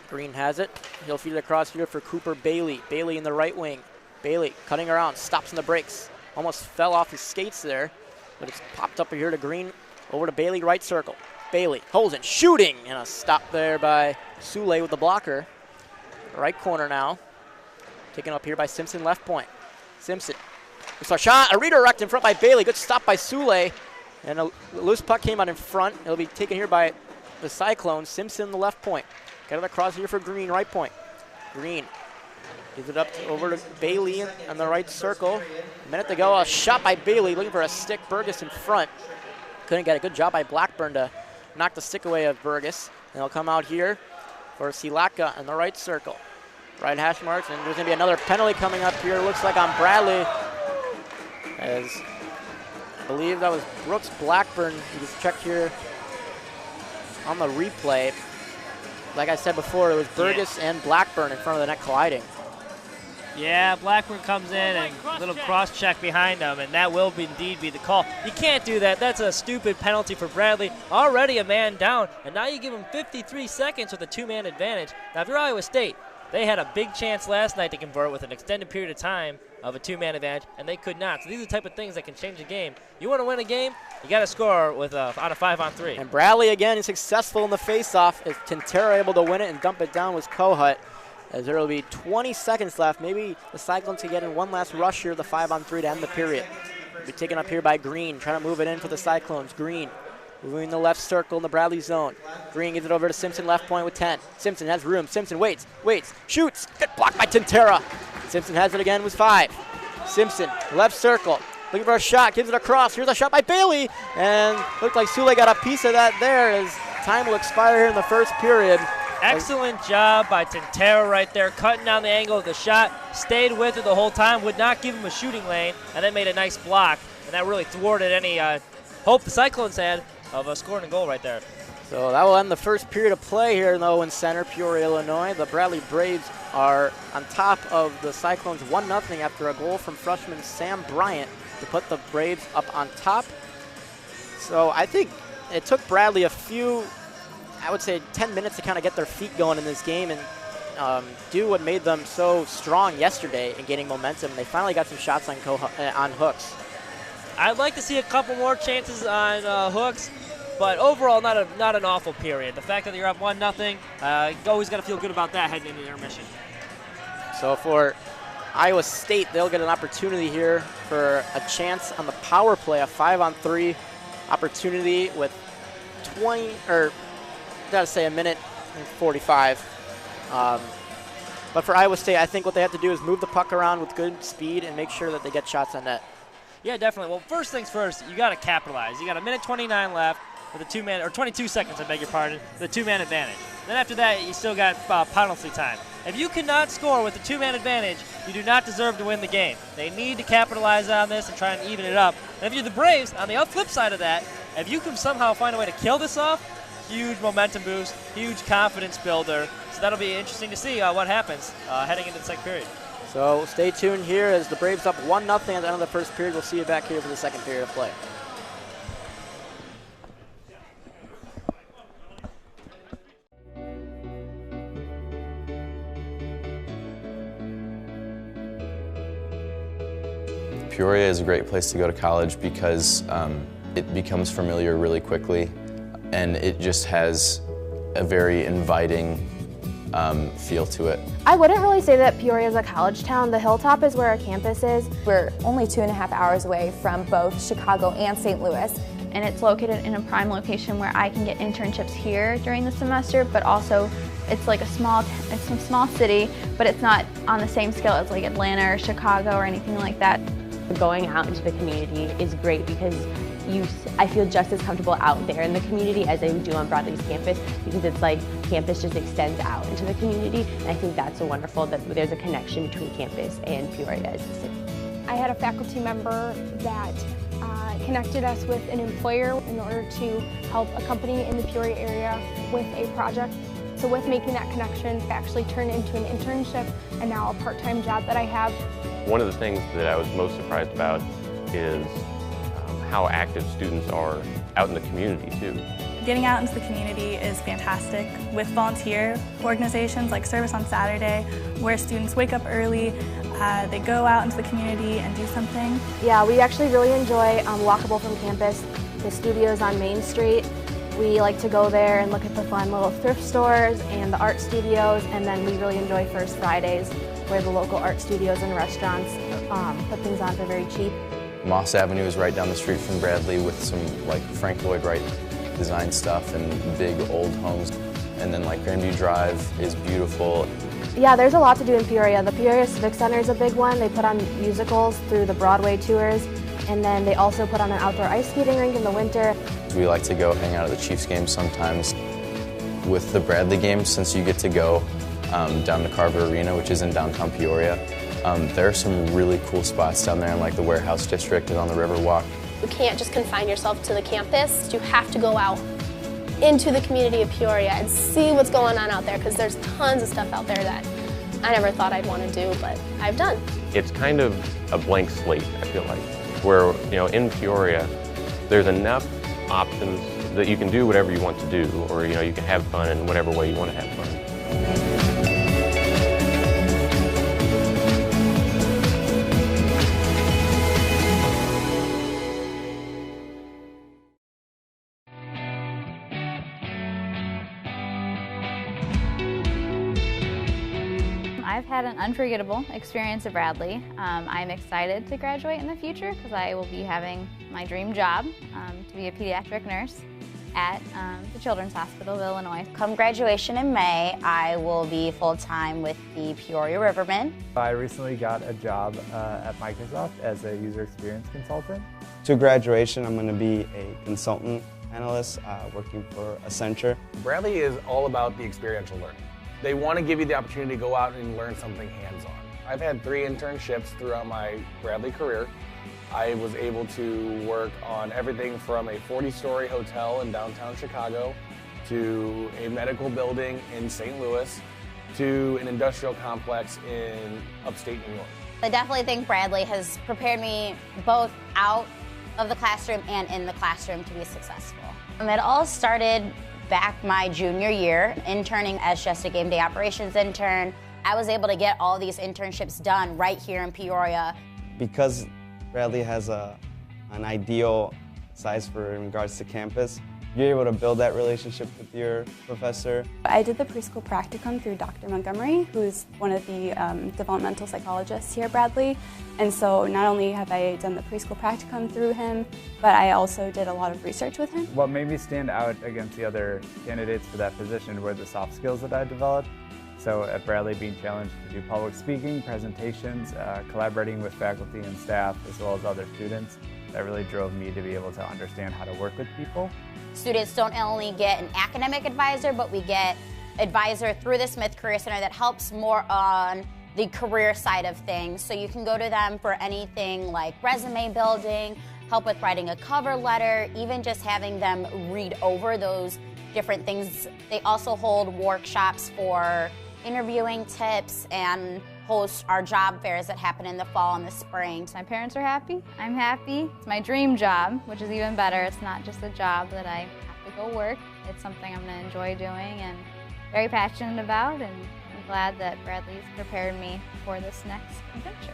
Green has it. He'll feed it across here for Cooper Bailey. Bailey in the right wing. Bailey cutting around, stops in the brakes. Almost fell off his skates there, but it's popped up here to Green. Over to Bailey, right circle. Bailey holds it, shooting, and a stop there by Sule with the blocker. Right corner now. Taken up here by Simpson, left point. Simpson. It's a shot, a redirect in front by Bailey. Good stop by Sule. And a loose puck came out in front. It'll be taken here by the Cyclones. Simpson, the left point. Got it across here for Green, right point. Green gives it up over to Bailey on the right circle. A minute to go, a shot by Bailey, looking for a stick. Burgess in front. Couldn't get a good job by Blackburn to knock the stick away of Burgess. And they'll come out here for Silaka in the right circle. Right hash marks, and there's going to be another penalty coming up here. Looks like on Bradley, as I believe that was Brooks Blackburn. You just check here on the replay. Like I said before, it was Burgess and Blackburn in front of the net colliding. Yeah, Blackburn comes in and a little cross-check behind him, and that will indeed be the call. You can't do that. That's a stupid penalty for Bradley. Already a man down, and now you give him 53 seconds with a two-man advantage. Now, if you're Iowa State, they had a big chance last night to convert with an extended period of time of a two-man advantage, and they could not. So these are the type of things that can change a game. You want to win a game, you got to score with on a 5-on-3. And Bradley again is successful in the face-off. Is Quintero able to win it and dump it down with Kohut? As there will be 20 seconds left. Maybe the Cyclones can get in one last rush here, the 5-on-3 to end the period. It'll be taken up here by Green, trying to move it in for the Cyclones. Green moving the left circle in the Bradley zone. Green gives it over to Simpson, left point with 10. Simpson has room. Simpson waits, shoots. Good block by Quintero. Simpson has it again with 5. Simpson, left circle, looking for a shot, gives it across. Here's a shot by Bailey, and looked like Sule got a piece of that there as time will expire here in the first period. Excellent job by Quintero right there, cutting down the angle of the shot, stayed with it the whole time, would not give him a shooting lane, and then made a nice block, and that really thwarted any hope the Cyclones had of scoring a goal right there. So that will end the first period of play here in the Owens Center, Peoria, Illinois. The Bradley Braves are on top of the Cyclones 1-0 after a goal from freshman Sam Bryant to put the Braves up on top. So I think it took Bradley a few, I would say 10 minutes to kind of get their feet going in this game and do what made them so strong yesterday in gaining momentum. They finally got some shots on Hooks. I'd like to see a couple more chances on Hooks, but overall not an awful period. The fact that you're up 1-0, you always got to feel good about that heading into the intermission. So for Iowa State, they'll get an opportunity here for a chance on the power play, a 5-on-3 opportunity with 20, or gotta say a minute and 45. But for Iowa State, I think what they have to do is move the puck around with good speed and make sure that they get shots on net. Yeah, definitely. Well, first things first, you got to capitalize. You got a minute 29 left with a two-man, or 22 seconds, I beg your pardon, with a two-man advantage. Then after that, you still got penalty time. If you cannot score with a two-man advantage, you do not deserve to win the game. They need to capitalize on this and try and even it up. And if you're the Braves, on the flip side of that, if you can somehow find a way to kill this off, huge momentum boost, huge confidence builder. So that'll be interesting to see what happens heading into the second period. So stay tuned here as the Braves up 1-0 at the end of the first period. We'll see you back here for the second period of play. Peoria is a great place to go to college because it becomes familiar really quickly, and it just has a very inviting feel to it. I wouldn't really say that Peoria is a college town. The Hilltop is where our campus is. We're only 2.5 hours away from both Chicago and St. Louis. And it's located in a prime location where I can get internships here during the semester, but also it's like a small city, but it's not on the same scale as like Atlanta or Chicago or anything like that. Going out into the community is great because I feel just as comfortable out there in the community as I do on Bradley's campus, because it's like campus just extends out into the community, and I think that's so wonderful that there's a connection between campus and Peoria as a city. I had a faculty member that connected us with an employer in order to help a company in the Peoria area with a project. So with making that connection, it actually turned into an internship and now a part-time job that I have. One of the things that I was most surprised about is how active students are out in the community too. Getting out into the community is fantastic with volunteer organizations like Service on Saturday, where students wake up early, they go out into the community and do something. Yeah, we actually really enjoy walkable from campus. The studios on Main Street. We like to go there and look at the fun little thrift stores and the art studios, and then we really enjoy First Fridays, where the local art studios and restaurants put things on for very cheap. Moss Avenue is right down the street from Bradley with some like Frank Lloyd Wright design stuff and big old homes. And then like Grandview Drive is beautiful. Yeah, there's a lot to do in Peoria. The Peoria Civic Center is a big one. They put on musicals through the Broadway tours, and then they also put on an outdoor ice skating rink in the winter. We like to go hang out at the Chiefs games sometimes. With the Bradley games, since you get to go down to Carver Arena, which is in downtown Peoria, there are some really cool spots down there in like the Warehouse District and on the Riverwalk. You can't just confine yourself to the campus. You have to go out into the community of Peoria and see what's going on out there, because there's tons of stuff out there that I never thought I'd want to do, but I've done. It's kind of a blank slate, I feel like, where, you know, in Peoria, there's enough options that you can do whatever you want to do, or, you know, you can have fun in whatever way you want to have fun. I've had an unforgettable experience at Bradley. I'm excited to graduate in the future because I will be having my dream job to be a pediatric nurse at the Children's Hospital of Illinois. Come graduation in May, I will be full-time with the Peoria Rivermen. I recently got a job at Microsoft as a user experience consultant. To graduation, I'm going to be a consultant analyst working for Accenture. Bradley is all about the experiential learning. They want to give you the opportunity to go out and learn something hands-on. I've had 3 internships throughout my Bradley career. I was able to work on everything from a 40-story hotel in downtown Chicago to a medical building in St. Louis to an industrial complex in upstate New York. I definitely think Bradley has prepared me both out of the classroom and in the classroom to be successful. It all started back my junior year, interning as just a game day operations intern. I was able to get all these internships done right here in Peoria. Because Bradley has an ideal size in regards to campus, you're able to build that relationship with your professor. I did the preschool practicum through Dr. Montgomery, who's one of the developmental psychologists here at Bradley. And so not only have I done the preschool practicum through him, but I also did a lot of research with him. What made me stand out against the other candidates for that position were the soft skills that I developed. So at Bradley, being challenged to do public speaking, presentations, collaborating with faculty and staff, as well as other students, that really drove me to be able to understand how to work with people. Students don't only get an academic advisor, but we get advisor through the Smith Career Center that helps more on the career side of things. So you can go to them for anything like resume building, help with writing a cover letter, even just having them read over those different things. They also hold workshops for interviewing tips and host our job fairs that happen in the fall and the spring. My parents are happy. I'm happy. It's my dream job, which is even better. It's not just a job that I have to go work. It's something I'm going to enjoy doing and very passionate about, and I'm glad that Bradley's prepared me for this next adventure.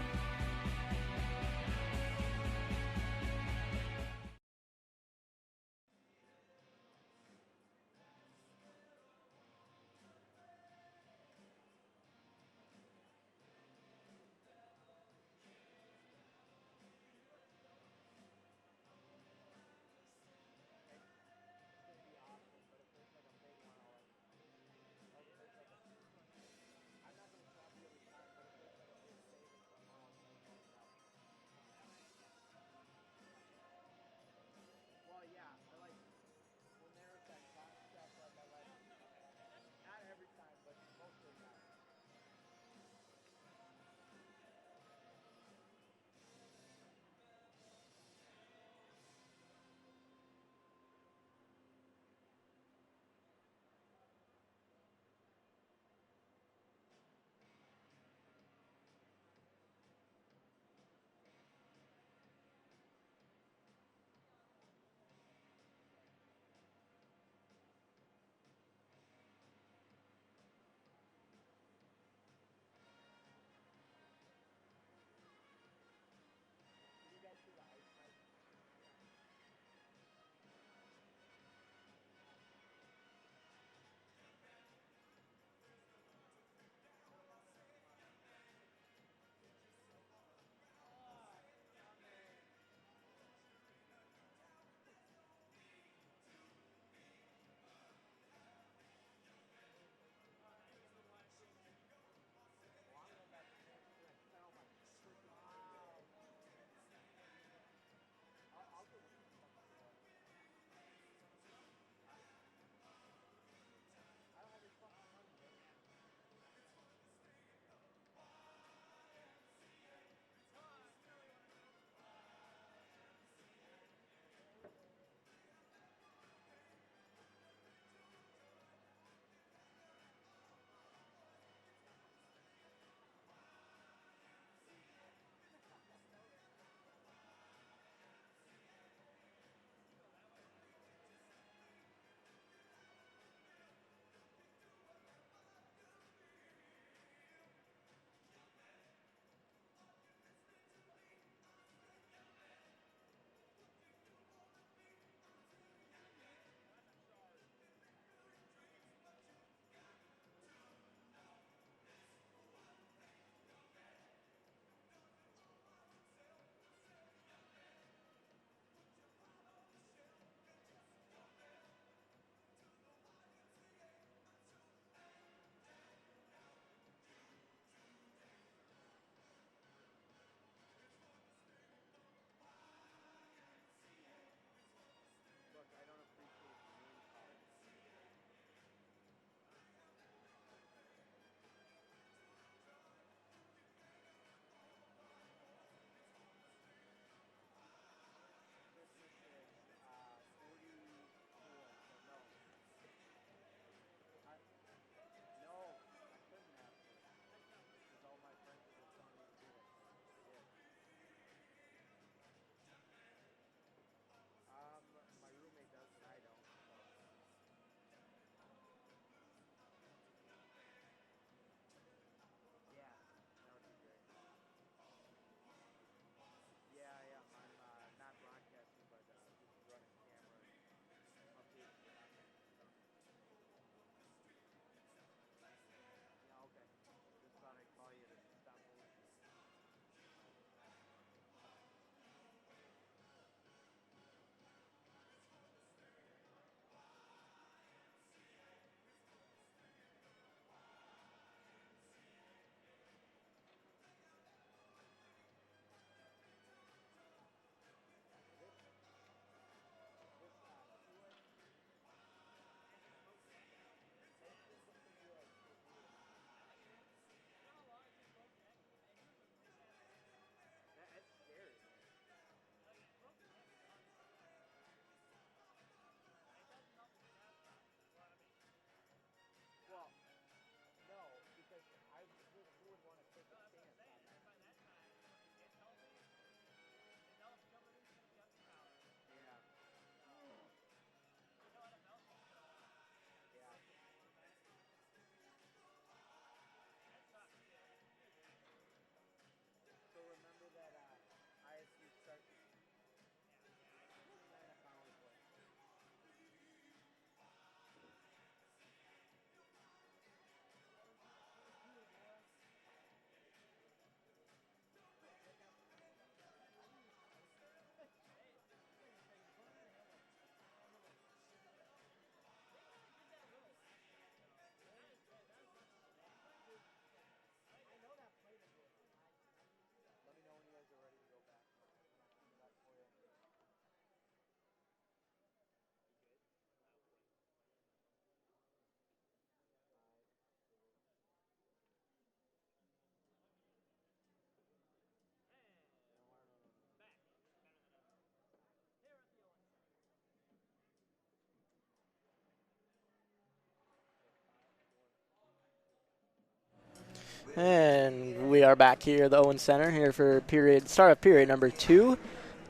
And we are back here at the Owen Center here for start of period number 2.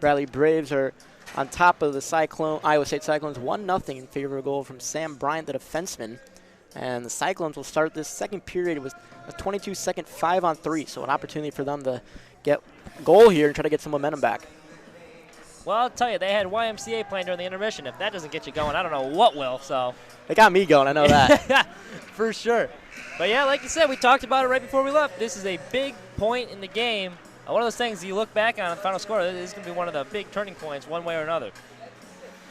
Bradley Braves are on top of the Iowa State Cyclones 1-0 in favor of a goal from Sam Bryant, the defenseman. And the Cyclones will start this second period with a 22-second 5-on-3, so an opportunity for them to get a goal here and try to get some momentum back. Well, I'll tell you, they had YMCA playing during the intermission. If that doesn't get you going, I don't know what will. So they got me going, I know that. For sure. But yeah, like you said, we talked about it right before we left. This is a big point in the game. One of those things you look back on the final score, this is going to be one of the big turning points one way or another.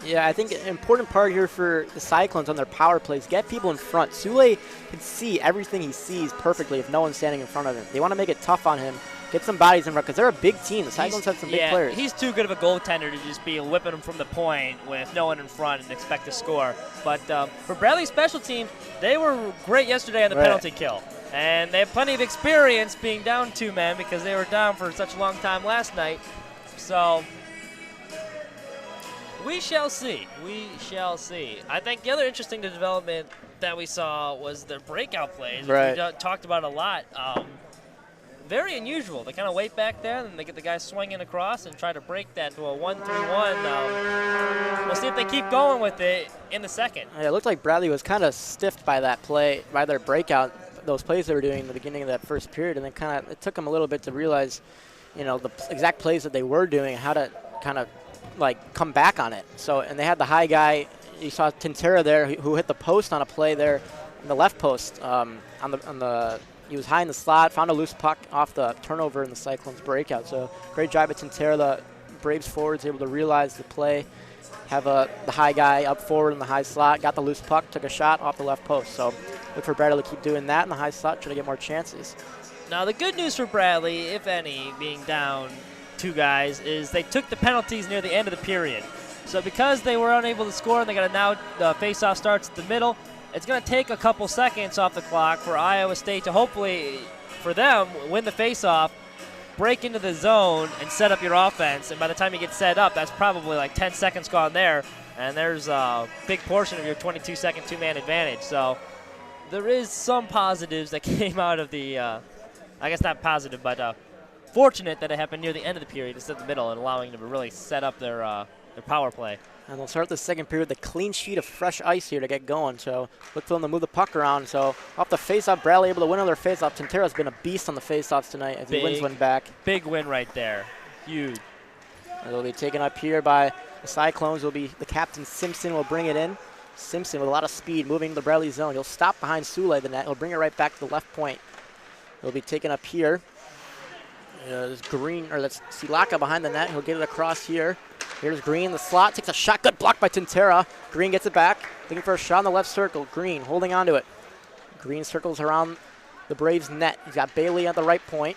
Yeah, I think an important part here for the Cyclones on their power plays, get people in front. Sule can see everything he sees perfectly if no one's standing in front of him. They want to make it tough on him, get some bodies in front, because they're a big team. The Cyclones have some big players. He's too good of a goaltender to just be whipping him from the point with no one in front and expect to score. But for Bradley's special teams, they were great yesterday on the penalty kill. And they have plenty of experience being down 2 men because they were down for such a long time last night. So we shall see. We shall see. I think the other interesting development that we saw was the breakout plays, which we talked about a lot. Very unusual. They kind of wait back there, and they get the guy swinging across and try to break that to a 1-3-1. We'll see if they keep going with it in the second. Yeah, it looked like Bradley was kind of stiffed by that play, by their breakout, those plays they were doing in the beginning of that first period, and then it took them a little bit to realize, the exact plays that they were doing, how to kind of come back on it. So, and they had the high guy. You saw Tintera there who hit the post on a play there in the left post. He was high in the slot, found a loose puck off the turnover in the Cyclones breakout. So great job at Tintera. The Braves forwards able to realize the play, have the high guy up forward in the high slot, got the loose puck, took a shot off the left post. So look for Bradley to keep doing that in the high slot, try to get more chances. Now the good news for Bradley, if any, being down 2 guys, is they took the penalties near the end of the period. So because they were unable to score and they got to now the face-off starts at the middle, it's going to take a couple seconds off the clock for Iowa State to hopefully, for them, win the face-off, break into the zone, and set up your offense. And by the time you get set up, that's probably like 10 seconds gone there, and there's a big portion of your 22-second 2-man advantage. So there is some positives that came out of the, I guess not positive, but fortunate that it happened near the end of the period instead of the middle and allowing them to really set up their power play. And they'll start the second period with a clean sheet of fresh ice here to get going. So look for them to move the puck around. So off the faceoff, Bradley able to win on their faceoff. Tintera's been a beast on the faceoffs tonight as he wins one back. Big win right there. Huge. And they'll be taken up here by the Cyclones. Will be the captain Simpson will bring it in. Simpson with a lot of speed moving to the Bradley zone. He'll stop behind Sule the net. He'll bring it right back to the left point. He'll be taken up here. There's Green, or that's Silaka behind the net. He'll get it across here. Here's Green, the slot, takes a shot, good block by Tintera. Green gets it back, looking for a shot in the left circle. Green holding on to it. Green circles around the Braves' net. He's got Bailey at the right point.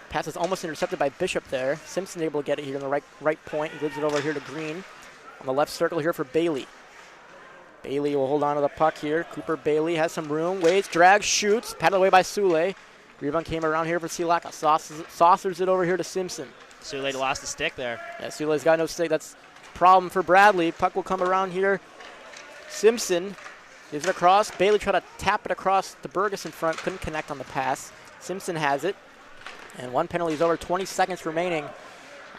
Pass is almost intercepted by Bishop there. Simpson able to get it here in the right point. He gives it over here to Green. On the left circle here for Bailey. Bailey will hold on to the puck here. Cooper Bailey has some room, waits, drags, shoots, patted away by Sule. Rebound came around here for Silaka. Saucers it over here to Simpson. Sule lost the stick there. Yeah, Sule's got no stick. That's a problem for Bradley. Puck will come around here. Simpson gives it across. Bailey tried to tap it across to Burgess in front. Couldn't connect on the pass. Simpson has it. And one penalty is over. 20 seconds remaining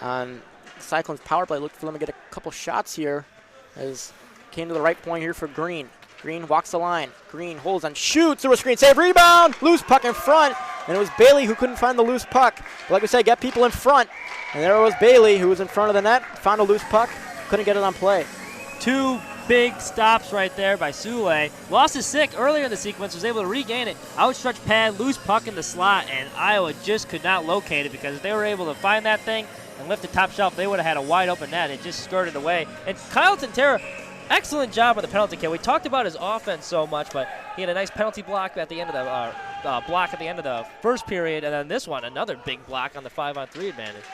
on the Cyclones power play. Look for them to get a couple shots here as came to the right point here for Green. Green walks the line. Green holds and shoots through a screen save. Rebound! Loose puck in front. And it was Bailey who couldn't find the loose puck. But like we said, get people in front. And there was Bailey who was in front of the net. Found a loose puck. Couldn't get it on play. 2 big stops right there by Sule. Lost his stick earlier in the sequence. Was able to regain it. Outstretched pad, loose puck in the slot. And Iowa just could not locate it because if they were able to find that thing and lift the top shelf, they would have had a wide open net. It just skirted away. And Kyle Tintera, excellent job on the penalty kill. We talked about his offense so much, but he had a nice penalty block at the end of the first period, and then this one, another big block on the 5-on-3 advantage.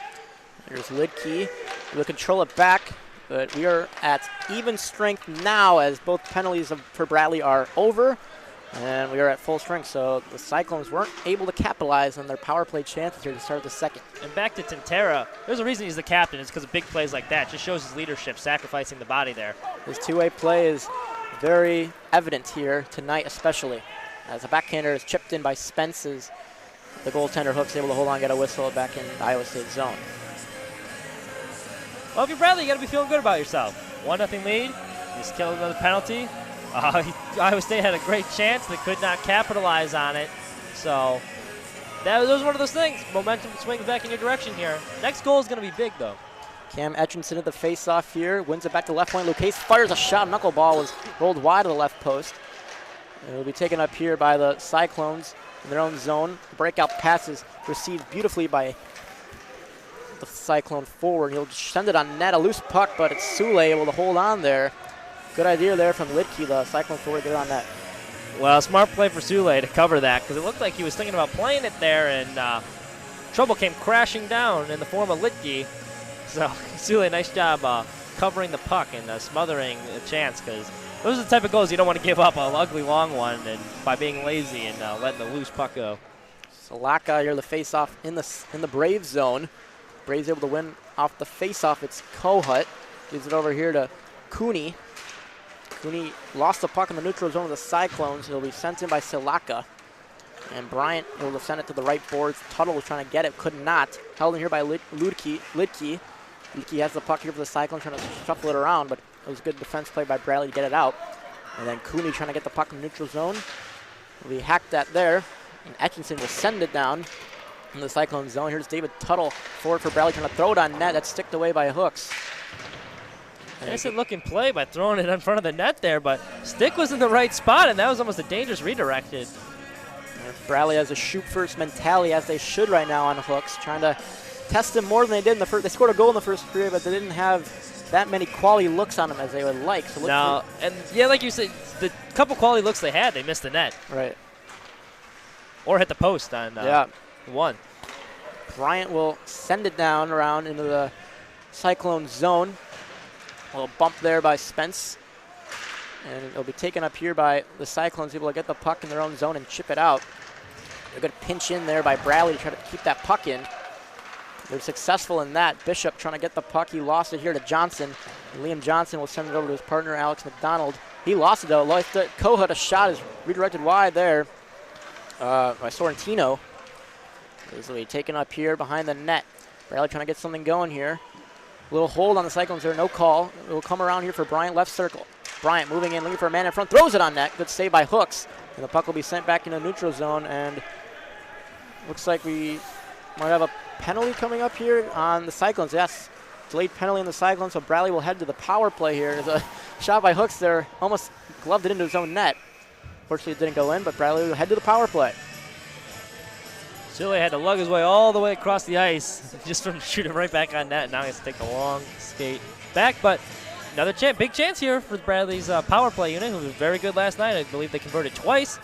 Here's Lidkey. We'll control it back, but we are at even strength now as both penalties for Bradley are over, and we are at full strength. So the Cyclones weren't able to capitalize on their power play chances here to start the second. And back to Tintera, there's a reason he's the captain. It's because of big plays like that. Just shows his leadership, sacrificing the body there. His two-way play is very evident here tonight, especially as a backhander is chipped in by Spence's The goaltender Hook's able to hold on, get a whistle back in the Iowa State zone. Well, if you're Bradley, you got to be feeling good about yourself. 1-0 lead. You just killed another penalty. Iowa State had a great chance. They could not capitalize on it. So that was one of those things. Momentum swings back in your direction here. Next goal is going to be big, though. Cam Etchinson at the face-off here. Wins it back to left point. Lucchese fires a shot. Knuckleball was rolled wide of the left post. And it will be taken up here by the Cyclones in their own zone. Breakout passes received beautifully by the Cyclone forward. He'll send it on net. A loose puck, but it's Sule able to hold on there. Good idea there from Lidke, the Cyclone forward, to get on net. Well, smart play for Sule to cover that because it looked like he was thinking about playing it there, and trouble came crashing down in the form of Lidke. So Sule, nice job covering the puck and smothering a chance, because those are the type of goals you don't want to give up, an ugly long one, and by being lazy and letting the loose puck go. Salaka here, the face-off in the Brave zone. Braves able to win off the face-off. It's Kohut. Gives it over here to Cooney. Cooney lost the puck in the neutral zone of the Cyclones. It'll be sent in by Salaka. And Bryant able to send it to the right boards. Tuttle was trying to get it, could not. Held in here by Lidke. Lidke has the puck here for the Cyclones, trying to shuffle it around, but it was good defense play by Bradley to get it out. And then Cooney trying to get the puck in the neutral zone. We hacked that there. And Etchinson will send it down in the Cyclone zone. Here's David Tuttle forward for Bradley, trying to throw it on net. That's sticked away by Hooks. Decent looking play by throwing it in front of the net there, but stick was in the right spot, and that was almost a dangerous redirected. Bradley has a shoot-first mentality, as they should right now on Hooks, trying to test him more than they did in the first. They scored a goal in the first period, but they didn't have that many quality looks on him as they would like. So no, and yeah, like you said, the couple quality looks they had, they missed the net. Right. Or hit the post on one. Bryant will send it down around into the Cyclone zone. A little bump there by Spence. And it'll be taken up here by the Cyclones, able to get the puck in their own zone and chip it out. A good pinch in there by Bradley to try to keep that puck in. They're successful in that. Bishop trying to get the puck. He lost it here to Johnson. And Liam Johnson will send it over to his partner, Alex McDonald. He lost it, though. Kohut, a shot is redirected wide there by Sorrentino. This will be taken up here behind the net. Bradley trying to get something going here. A little hold on the Cyclones there, no call. It will come around here for Bryant, left circle. Bryant moving in, looking for a man in front, throws it on net. Good save by Hooks. And the puck will be sent back into neutral zone, and looks like we might have a penalty coming up here on the Cyclones. Yes, delayed penalty on the Cyclones, so Bradley will head to the power play here. There's a shot by Hooks there, almost gloved it into his own net. Fortunately, it didn't go in, but Bradley will head to the power play. Sule had to lug his way all the way across the ice just from shooting right back on net. Now he has to take a long skate back, but another big chance here for Bradley's power play unit, who was very good last night. I believe they converted twice.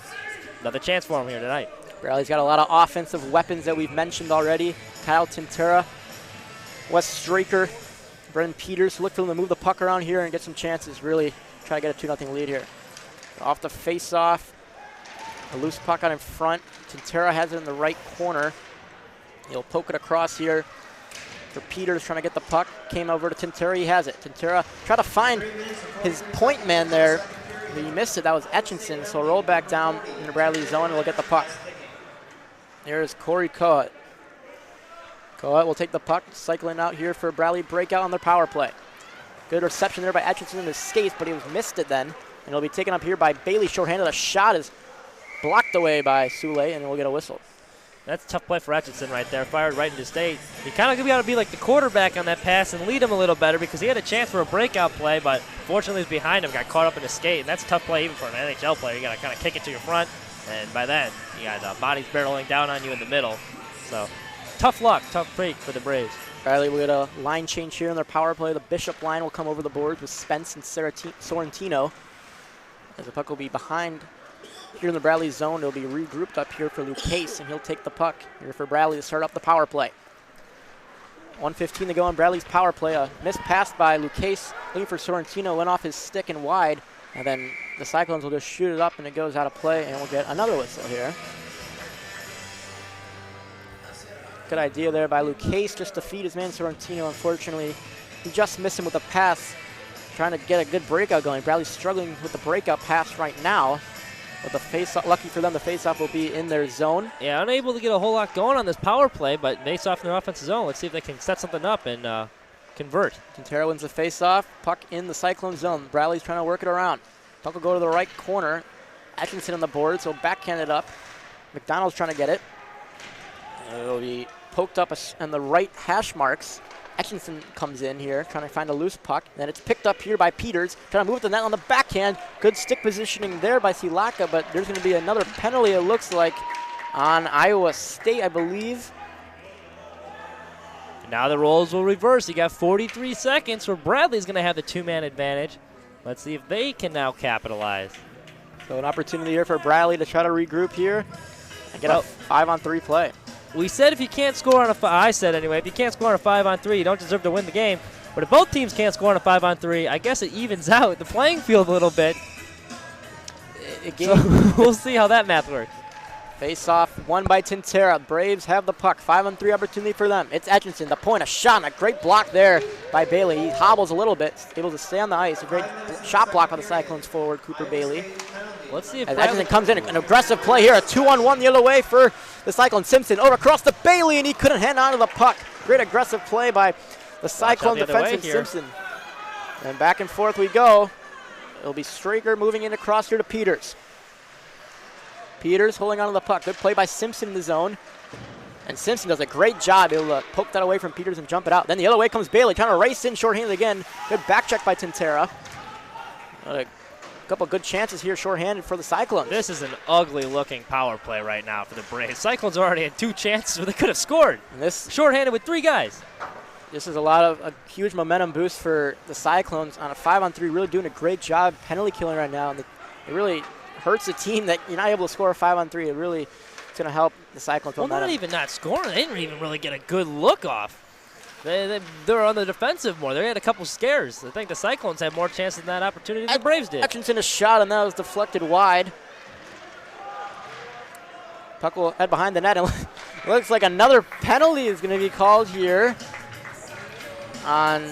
Another chance for him here tonight. Bradley's got a lot of offensive weapons that we've mentioned already. Kyle Tintera, Wes Straker, Brendan Peters. Look for them to move the puck around here and get some chances. Really try to get a 2-0 lead here. Off the face-off. A loose puck out in front. Tintera has it in the right corner. He'll poke it across here for Peters, trying to get the puck. Came over to Tintera. He has it. Tintera tried to find his point man there. He missed it. That was Etchinson. So roll back down into Bradley's zone and we'll get the puck. There's Corey Kohut. Kohut will take the puck, cycling out here for Bradley. Breakout on their power play. Good reception there by Etchinson in his skates, but he missed it then. And it'll be taken up here by Bailey. Shorthanded. A shot is blocked away by Sule, and we'll get a whistle. That's a tough play for Etchinson right there. Fired right into state. He kind of got to be like the quarterback on that pass and lead him a little better, because he had a chance for a breakout play, but fortunately he was behind him, got caught up in his skate, and that's a tough play even for an NHL player. You got to kind of kick it to your front, and by then you got bodies barreling down on you in the middle. So tough luck, tough break for the Braves. Bradley will get a line change here in their power play. The Bishop line will come over the boards with Spence and Sorrentino. As the puck will be behind here in the Bradley zone, it'll be regrouped up here for Lucchese, and he'll take the puck here for Bradley to start up the power play. 1:15 to go on Bradley's power play. A missed pass by Lucchese, looking for Sorrentino, went off his stick and wide, and then the Cyclones will just shoot it up and it goes out of play, and we'll get another whistle here. Good idea there by Lucchese, just to feed his man Sorrentino. Unfortunately, he just missed him with a pass, trying to get a good breakout going. Bradley's struggling with the breakout pass right now. But the face-off, lucky for them, the face-off will be in their zone. Yeah, unable to get a whole lot going on this power play, but face-off in their offensive zone. Let's see if they can set something up and convert. Quintero wins the face-off. Puck in the Cyclone zone. Bradley's trying to work it around. Puck will go to the right corner. Atkinson on the board, so backhand it up. McDonald's trying to get it. It'll be poked up on the right hash marks. Atkinson comes in here, trying to find a loose puck. Then it's picked up here by Peters, trying to move the net on the backhand. Good stick positioning there by Silaka, but there's going to be another penalty, it looks like, on Iowa State, I believe. Now the roles will reverse. You got 43 seconds where Bradley's going to have the two-man advantage. Let's see if they can now capitalize. So an opportunity here for Bradley to try to regroup here and get a 5-on-3 play. We said if you can't score on a I said anyway, if you can't score on a 5-on-3, you don't deserve to win the game. But if both teams can't score on a 5-on-3, I guess it evens out the playing field a little bit. So we'll see how that math works. Face-off won by Tintera. Braves have the puck. 5-on-3 opportunity for them. It's Atkinson. The point, a shot, and a great block there by Bailey. He hobbles a little bit, able to stay on the ice. A great shot block on the Cyclones forward, Cooper Bailey. Let's see if as Atkinson comes in, an aggressive play here. A 2-on-1 the other way for the Cyclone. Simpson over across the Bailey, and he couldn't hang on to the puck. Great aggressive play by the Cyclone defenseman Simpson. And back and forth we go. It'll be Straker moving in across here to Peters. Peters holding on to the puck. Good play by Simpson in the zone. And Simpson does a great job. He'll poke that away from Peters and jump it out. Then the other way comes Bailey, trying to race in shorthanded again. Good back check by Tintera. A couple good chances here shorthanded for the Cyclones. This is an ugly-looking power play right now for the Braves. Cyclones already had 2 chances where they could have scored. And this shorthanded with 3 guys. This is a huge momentum boost for the Cyclones on a 5-on-3. Really doing a great job penalty killing right now. And it really hurts a team that you're not able to score a 5-on-3. It really is going to help the Cyclones. Well, not even not scoring. They didn't even really get a good look off. They were on the defensive more. They had a couple scares. I think the Cyclones had more chances in that opportunity than the Braves did. Atkinson a shot, and that was deflected wide. Puck will head behind the net. And looks like another penalty is going to be called here on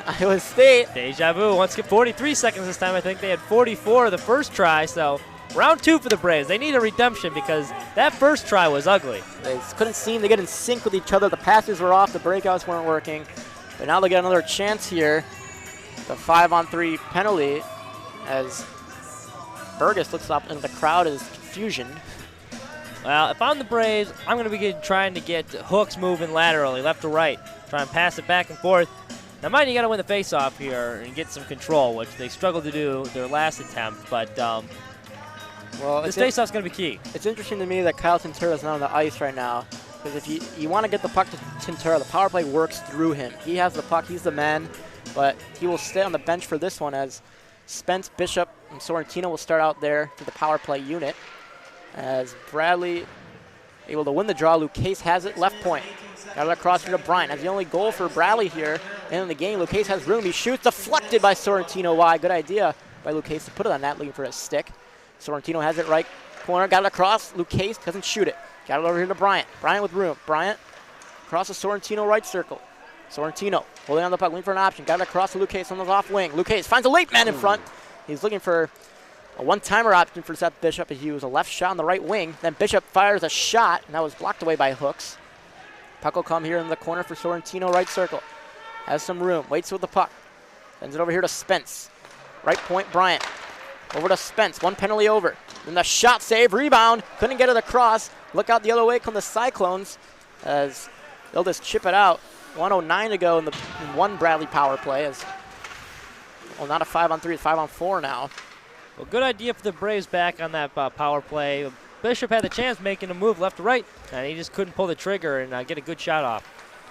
Iowa State. Deja vu. Once get 43 seconds this time. I think they had 44 the first try. So round 2 for the Braves. They need a redemption because that first try was ugly. They couldn't seem to get in sync with each other. The passes were off. The breakouts weren't working. But now they get another chance here. The 5-on-3 penalty as Burgess looks up in the crowd is confusion. Well, if I'm the Braves, I'm going to be trying to get hooks moving laterally, left to right. Try and pass it back and forth. Now, mind you, got to win the face-off here and get some control, which they struggled to do their last attempt. But well, this face-off's going to be key. It's interesting to me that Kyle Tintera is not on the ice right now. Because if you want to get the puck to Tintera, the power play works through him. He has the puck. He's the man. But he will stay on the bench for this one as Spence, Bishop, and Sorrentino will start out there for the power play unit. As Bradley able to win the draw. Luke Case has it, left point. Got it across here to Bryant. That's the only goal for Bradley here in the game. Luke Case has room. He shoots, deflected by Sorrentino wide. Good idea by Luke Case to put it on that, looking for a stick. Sorrentino has it right corner, got it across. Luke Case doesn't shoot it. Got it over here to Bryant. Bryant with room. Bryant across the Sorrentino right circle. Sorrentino holding on the puck, looking for an option. Got it across to Luke Case on the off wing. Luke Case finds a late man in front. He's looking for a one-timer option for Seth Bishop. He was a left shot on the right wing. Then Bishop fires a shot, and that was blocked away by Hooks. Puck will come here in the corner for Sorrentino, right circle. Has some room, waits with the puck. Sends it over here to Spence. Right point, Bryant. Over to Spence, 1 penalty over. Then the shot save, rebound, couldn't get it across. Look out the other way come the Cyclones as they'll just chip it out. 1:09 to go in 1 Bradley power play. Well, not a 5-on-3, it's 5-on-4 now. Well, good idea for the Braves back on that power play. Bishop had the chance making a move left to right, and he just couldn't pull the trigger and get a good shot off.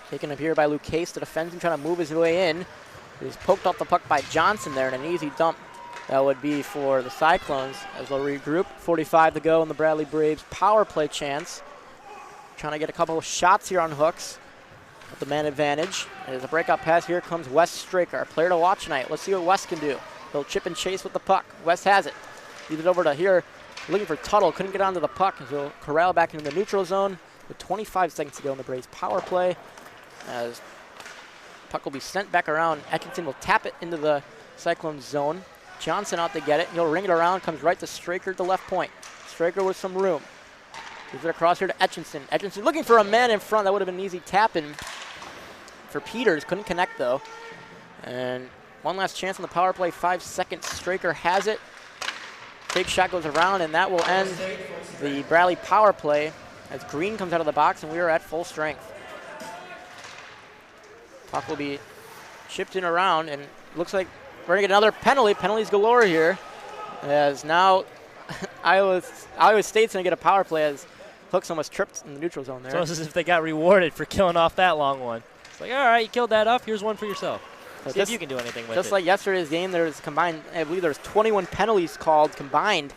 Taken up here by Luke Case, the defenseman trying to move his way in. He's poked off the puck by Johnson there, and an easy dump that would be for the Cyclones as they'll regroup. 45 to go in the Bradley Braves power play chance. Trying to get a couple of shots here on Hooks with the man advantage. There's a breakout pass. Here comes Wes Straker, our player to watch tonight. Let's see what Wes can do. He'll chip and chase with the puck. Wes has it. Leaves it over to here. Looking for Tuttle. Couldn't get onto the puck. He'll corral back into the neutral zone with 25 seconds to go in the Braves power play. As puck will be sent back around. Atkinson will tap it into the Cyclone zone. Johnson out to get it. He'll ring it around, comes right to Straker at the left point. Straker with some room. Gives it across here to Etchinson. Etchinson looking for a man in front. That would have been an easy tap-in for Peters. Couldn't connect, though. And one last chance on the power play. 5 seconds. Straker has it. Big shot goes around, and that will end the Bradley power play as Green comes out of the box, and we are at full strength. Puck will be chipped in around, and looks like we're going to get another penalty. Penalties galore here, as now Iowa State's going to get a power play as Hooks almost tripped in the neutral zone there. So it's as if they got rewarded for killing off that long one. It's like, all right, you killed that off. Here's one for yourself. So see if you can do anything with it. Just like yesterday's game, there was combined, I believe there was 21 penalties called combined.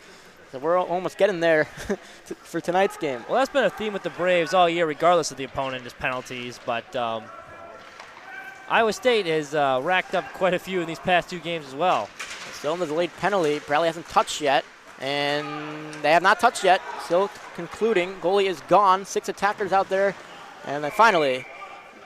So we're almost getting there for tonight's game. Well, that's been a theme with the Braves all year, regardless of the opponent, is penalties. But Iowa State has racked up quite a few in these past 2 games as well. Still in the delayed penalty. Bradley hasn't touched yet, and they have not touched yet. Still concluding. Goalie is gone. 6 attackers out there, and then finally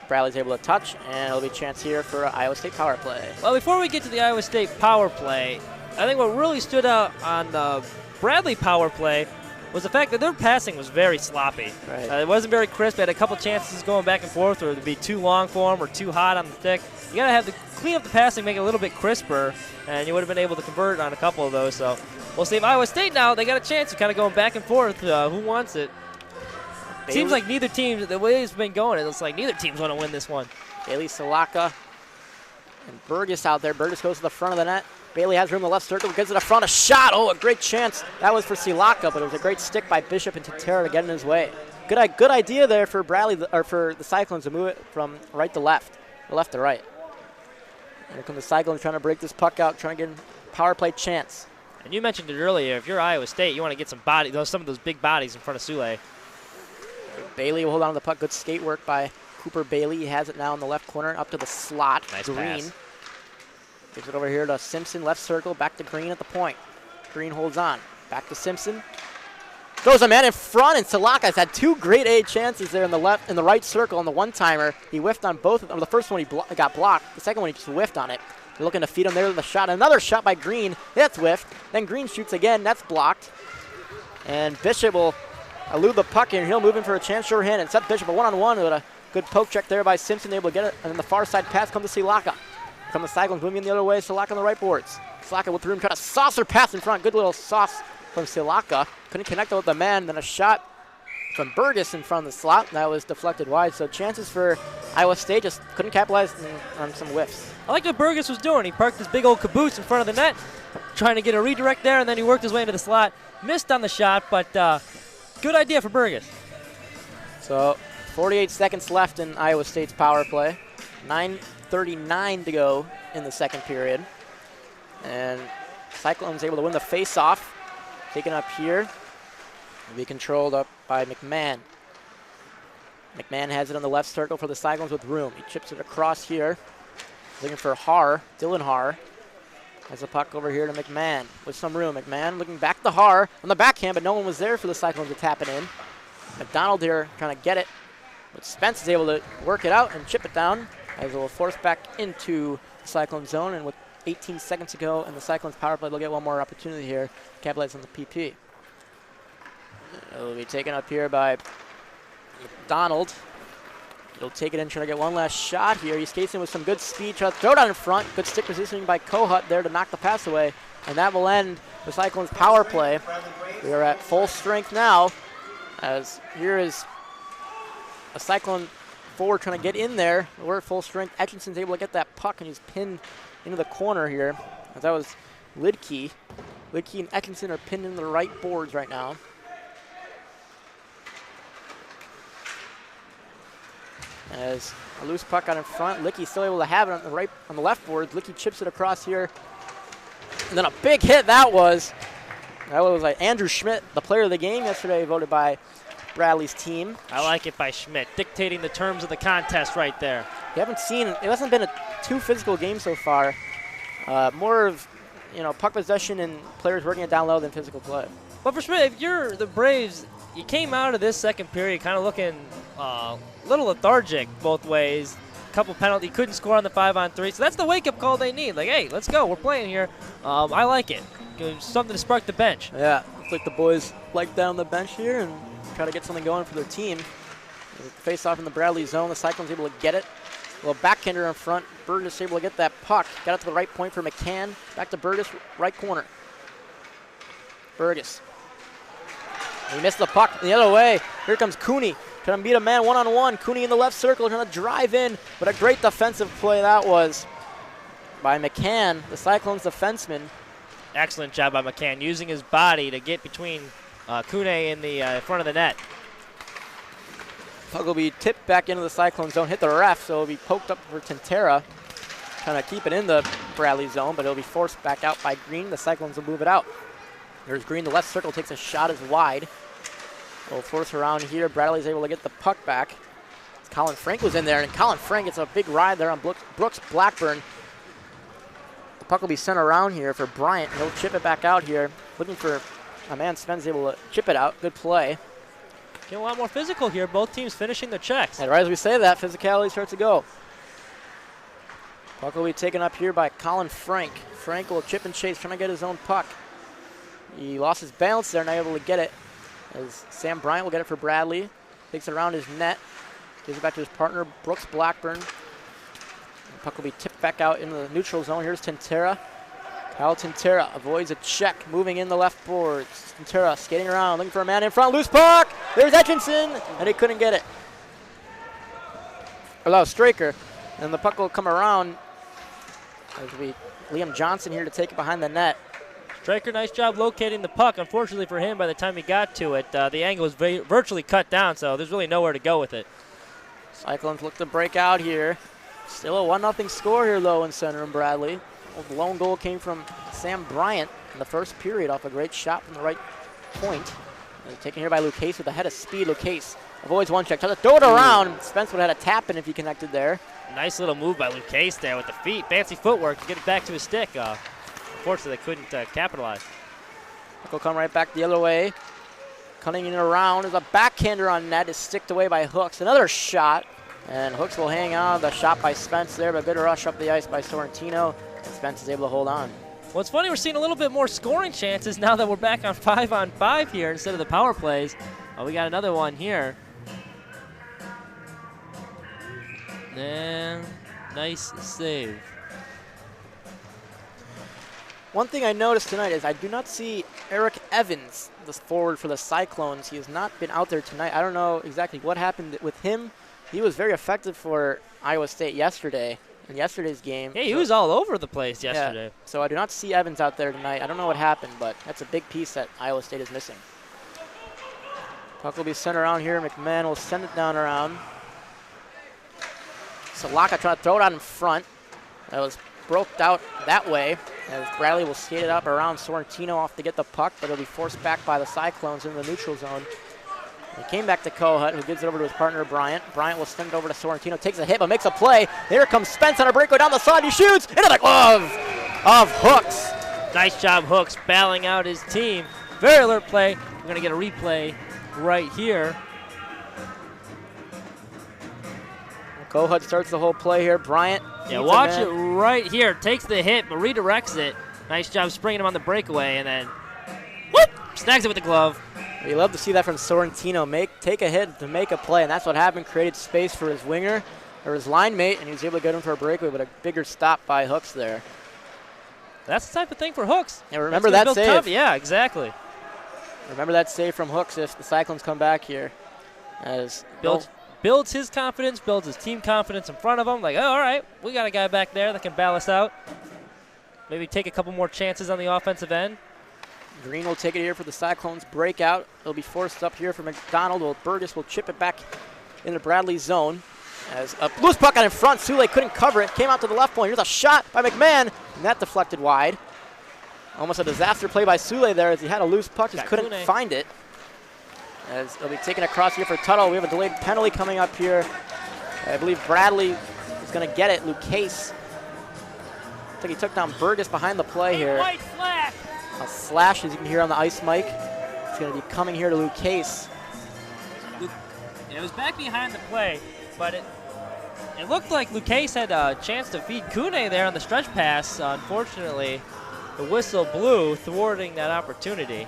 Bradley's able to touch, and it'll be a chance here for Iowa State power play. Well, before we get to the Iowa State power play, I think what really stood out on the Bradley power play was the fact that their passing was very sloppy. Right. It wasn't very crisp. They had a couple chances going back and forth, or it'd be too long for them or too hot on the stick. You got to have to clean up the passing, make it a little bit crisper, and you would have been able to convert on a couple of those. So we'll see if Iowa State now, they got a chance of kind of going back and forth. Who wants it? Seems like neither team, the way it's been going, it's like neither team's going to win this one. Bailey Salaka and Burgess out there. Burgess goes to the front of the net. Bailey has room in the left circle, gets to the front, a shot. Oh, a great chance. That was for Silaka, but it was a great stick by Bishop and Tatera to get in his way. Good idea there for Bradley, or for the Cyclones to move it from right to left, or left to right. And here come the Cyclones trying to break this puck out, trying to get a power play chance. And you mentioned it earlier, if you're Iowa State, you want to get some of those big bodies in front of Sule. Bailey will hold on to the puck. Good skate work by Cooper Bailey. He has it now in the left corner, up to the slot. Nice Green. pass. Gives it over here to Simpson, left circle, back to Green at the point. Green holds on. Back to Simpson. Throws a man in front, and Salaka's had 2 grade A chances there in the right circle on the one-timer. He whiffed on both of them. The first one he got blocked. The second one he just whiffed on it. They're looking to feed him there with a shot. Another shot by Green. That's whiffed. Then Green shoots again. That's blocked. And Bishop will elude the puck, and he'll move in for a chance shorthand and set Bishop a one-on-one with a good poke check there by Simpson, able to get it. And then the far side pass comes to Silaka. From the Cyclones moving the other way, Silaka on the right boards. Silaka with room, try to saucer pass in front. Good little sauce from Silaka. Couldn't connect it with the man. Then a shot from Burgess in front of the slot. That was deflected wide. So chances for Iowa State, just couldn't capitalize on some whiffs. I like what Burgess was doing. He parked his big old caboose in front of the net, trying to get a redirect there, and then he worked his way into the slot. Missed on the shot, but good idea for Burgess. So 48 seconds left in Iowa State's power play. 9:39 to go in the second period. And Cyclones able to win the face-off. Taken up here. Will be controlled up by McMahon. McMahon has it on the left circle for the Cyclones with room. He chips it across here. Looking for Haar, Dylan Haar. Has a puck over here to McMahon with some room. McMahon looking back to Haar on the backhand, but no one was there for the Cyclones to tap it in. McDonald here trying to get it, but Spence is able to work it out and chip it down as it will force back into the Cyclone zone. And with 18 seconds to go in the Cyclones power play, they'll get one more opportunity here. Capitalize on the PP. It will be taken up here by McDonald. He'll take it in, trying to get one last shot here. He skates in with some good speed, trying to throw it out in front. Good stick positioning by Kohut there to knock the pass away. And that will end the Cyclones power play. We are at full strength now, as here is a Cyclone forward trying to get in there. We're at full strength. Etchinson's able to get that puck, and he's pinned into the corner here. As that was Lidke. Lidke and Etchinson are pinned in the right boards right now. As a loose puck out in front, Lickey's still able to have it on the left board. Lickey chips it across here. And then a big hit that was. That was like Andrew Schmidt, the player of the game yesterday, voted by Bradley's team. I like it by Schmidt, dictating the terms of the contest right there. You haven't seen, it hasn't been a too physical game so far. More of, puck possession and players working it down low than physical play. But for Schmidt, if you're the Braves, you came out of this second period kind of looking a little lethargic both ways. couple penalties. He couldn't score on the 5-on-3. So that's the wake-up call they need. Like, hey, let's go. We're playing here. I like it. Something to spark the bench. Yeah, looks like the boys like down the bench here and try to get something going for their team. Face off in the Bradley zone. The Cyclones able to get it. A little backhander in front. Burgess able to get that puck. Got it to the right point for McCann. Back to Burgess, right corner. Burgess. He missed the puck the other way. Here comes Cooney. Trying to beat a man one-on-one. Cooney in the left circle trying to drive in. But a great defensive play that was by McCann, the Cyclones defenseman. Excellent job by McCann, using his body to get between Cooney in the front of the net. Puck will be tipped back into the Cyclone zone, hit the ref, so it'll be poked up for Tintera. Trying to keep it in the Bradley zone, but it'll be forced back out by Green. The Cyclones will move it out. There's Green, the left circle, takes a shot as wide. We'll force around here. Bradley's able to get the puck back. Colin Frank was in there, and Colin Frank gets a big ride there on Brooks Blackburn. The puck will be sent around here for Bryant. He'll chip it back out here. Looking for a man. Sven's able to chip it out. Good play. Getting a lot more physical here. Both teams finishing their checks. And right as we say that, physicality starts to go. Puck will be taken up here by Colin Frank. Frank will chip and chase, trying to get his own puck. He lost his balance there, not able to get it. As Sam Bryant will get it for Bradley. Takes it around his net. Gives it back to his partner, Brooks Blackburn. The puck will be tipped back out into the neutral zone. Here's Tintera. Kyle Tintera avoids a check, moving in the left boards. Tintera skating around, looking for a man in front. Loose puck! There's Etchinson, and he couldn't get it. Allow Straker, and the puck will come around. As we Liam Johnson here to take it behind the net. Straker, nice job locating the puck. Unfortunately for him, by the time he got to it, the angle was virtually cut down, so there's really nowhere to go with it. Cyclones look to break out here. Still a 1-0 score here, though, in center and Bradley. The lone goal came from Sam Bryant in the first period off a great shot from the right point. Taken here by Lucchese with a head of speed. Lucchese avoids one check, tries to throw it around. Spence would have had a tap in if he connected there. Nice little move by Lucchese there with the feet. Fancy footwork to get it back to his stick. Unfortunately, they couldn't capitalize. Will come right back the other way. Cutting it around. There's a backhander on net. Is sticked away by Hooks. Another shot. And Hooks will hang on. The shot by Spence there, but good rush up the ice by Sorrentino. And Spence is able to hold on. Well, it's funny, we're seeing a little bit more scoring chances now that we're back on 5-on-5 here instead of the power plays. We got another one here. And nice save. One thing I noticed tonight is I do not see Eric Evans, the forward for the Cyclones. He has not been out there tonight. I don't know exactly what happened with him. He was very effective for Iowa State yesterday, in yesterday's game. Yeah, he was all over the place yesterday. Yeah, so I do not see Evans out there tonight. I don't know what happened, but that's a big piece that Iowa State is missing. Puck will be sent around here. McMahon will send it down around. Salaka trying to throw it out in front. That was broke out that way, as Bradley will skate it up around Sorrentino off to get the puck, but it'll be forced back by the Cyclones in the neutral zone. He came back to Kohut, who gives it over to his partner, Bryant. Bryant will send it over to Sorrentino, takes a hit, but makes a play. Here comes Spence on a breakaway down the side. He shoots into the glove of Hooks. Nice job, Hooks, bailing out his team. Very alert play. We're going to get a replay right here. Kohut starts the whole play here. Bryant. Yeah, watch it right here. Takes the hit, but redirects it. Nice job springing him on the breakaway, and then whoop, snags it with the glove. We love to see that from Sorrentino. Take a hit to make a play, and that's what happened. Created space for his winger, or his line mate, and he was able to get him for a breakaway, but a bigger stop by Hooks there. That's the type of thing for Hooks. Yeah, remember that save. Yeah, exactly. Remember that save from Hooks if the Cyclones come back here. As builds his confidence, builds his team confidence in front of him. Like, oh, all right, we got a guy back there that can bail us out. Maybe take a couple more chances on the offensive end. Green will take it here for the Cyclones breakout. It'll be forced up here for McDonald. Well, Burgess will chip it back into Bradley's zone. As a loose puck out in front, Sule couldn't cover it. Came out to the left point. Here's a shot by McMahon, and that deflected wide. Almost a disaster play by Sule there as he had a loose puck, just couldn't find it. As it'll be taken across here for Tuttle. We have a delayed penalty coming up here. I believe Bradley is going to get it. Lucchese. I think he took down Burgess behind the play here. A slash, as you can hear on the ice mic. It's going to be coming here to Lucchese. It was back behind the play, but it It looked like Lucchese had a chance to feed Kune there on the stretch pass. Unfortunately, the whistle blew, thwarting that opportunity.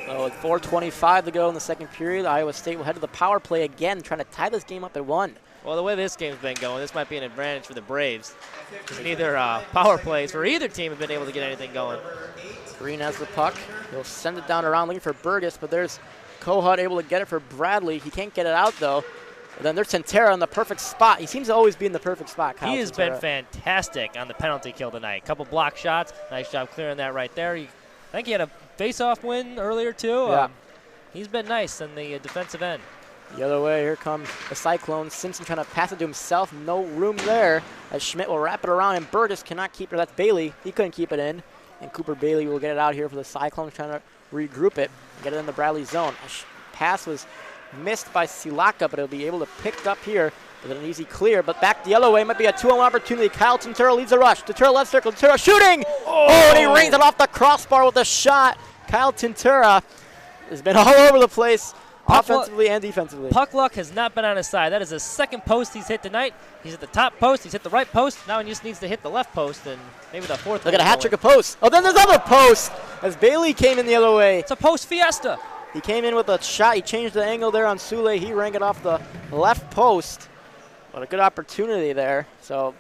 So with 4:25 to go in the second period, Iowa State will head to the power play again, trying to tie this game up at 1. Well, the way this game's been going, this might be an advantage for the Braves. Neither power plays for either team have been able to get anything going. Green has the puck. He'll send it down around looking for Burgess, but there's Kohut able to get it for Bradley. He can't get it out, though. But then there's Tentera in the perfect spot. He seems to always be in the perfect spot, Kyle He has Tentera. been fantastic on the penalty kill tonight. Couple block shots. Nice job clearing that right there. I think he had a face-off win earlier, too. Yeah. He's been nice in the defensive end. The other way, here come the Cyclones. Simpson trying to pass it to himself. No room there as Schmidt will wrap it around, and Burgess cannot keep it. That's Bailey. He couldn't keep it in. And Cooper Bailey will get it out here for the Cyclones, trying to regroup it and get it in the Bradley zone. Pass was missed by Silaka, but he'll be able to pick up here with an easy clear. But back the other way might be a 2-on-1 opportunity. Kyle Tentera leads the rush. Tentera left circle. Tentera shooting! Oh, and he rings it off the crossbar with a shot. Kyle Tentera has been all over the place, offensively and defensively. Puck luck has not been on his side. That is the second post he's hit tonight. He's at the top post. He's hit the right post. Now he just needs to hit the left post and maybe the fourth. Look at a hat trick of posts. Oh, then there's another post as Bailey came in the other way. It's a post fiesta. He came in with a shot. He changed the angle there on Sule. He rang it off the left post. But a good opportunity there. So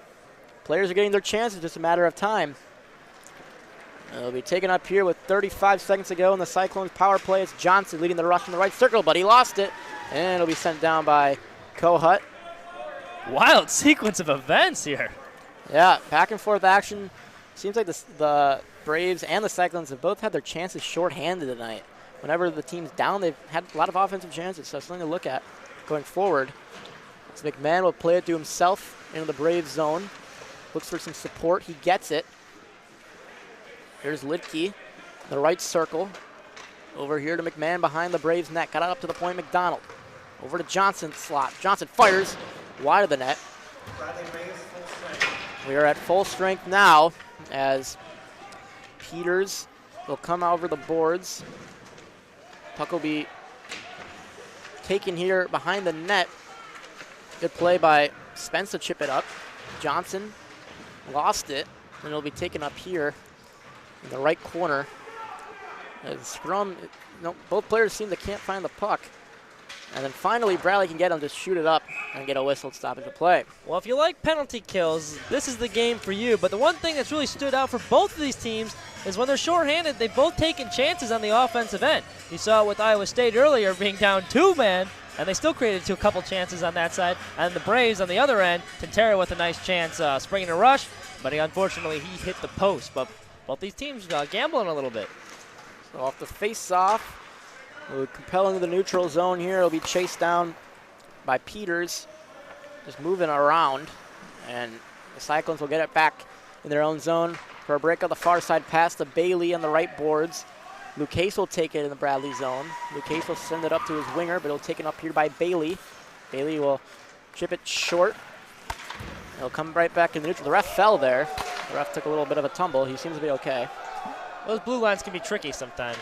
players are getting their chances, just a matter of time. It'll be taken up here with 35 seconds to go in the Cyclones power play. It's Johnson leading the rush in the right circle, but he lost it. And it'll be sent down by Kohut. Wild sequence of events here. Yeah, back and forth action. Seems like the Braves and the Cyclones have both had their chances shorthanded tonight. Whenever the team's down, they've had a lot of offensive chances, so something to look at going forward. So McMahon will play it to himself into the Braves zone. Looks for some support. He gets it. Here's Lidke, the right circle. Over here to McMahon behind the Braves net. Got it up to the point, McDonald. Over to Johnson slot. Johnson fires wide of the net. We are at full strength now as Peters will come over the boards. Puck will be taken here behind the net. Good play by Spence to chip it up. Johnson lost it, and it'll be taken up here in the right corner. Scrum, both players seem they can't find the puck. And then finally, Bradley can get him to shoot it up and get a whistle stoppage of play. Well, if you like penalty kills, this is the game for you. But the one thing that's really stood out for both of these teams is when they're shorthanded, they've both taken chances on the offensive end. You saw it with Iowa State earlier being down 2-man, and they still created a couple chances on that side. And the Braves on the other end, Tentera with a nice chance springing a rush, but unfortunately he hit the post. But both these teams gambling a little bit. So off the face-off, we'll compel into the neutral zone here. It'll be chased down by Peters, just moving around. And the Cyclones will get it back in their own zone for a break on the far side pass to Bailey on the right boards. Lucchese will take it in the Bradley zone. Lucchese will send it up to his winger, but it'll take it up here by Bailey. Bailey will chip it short. It'll come right back in the neutral. The ref fell there. The ref took a little bit of a tumble. He seems to be okay. Those blue lines can be tricky sometimes.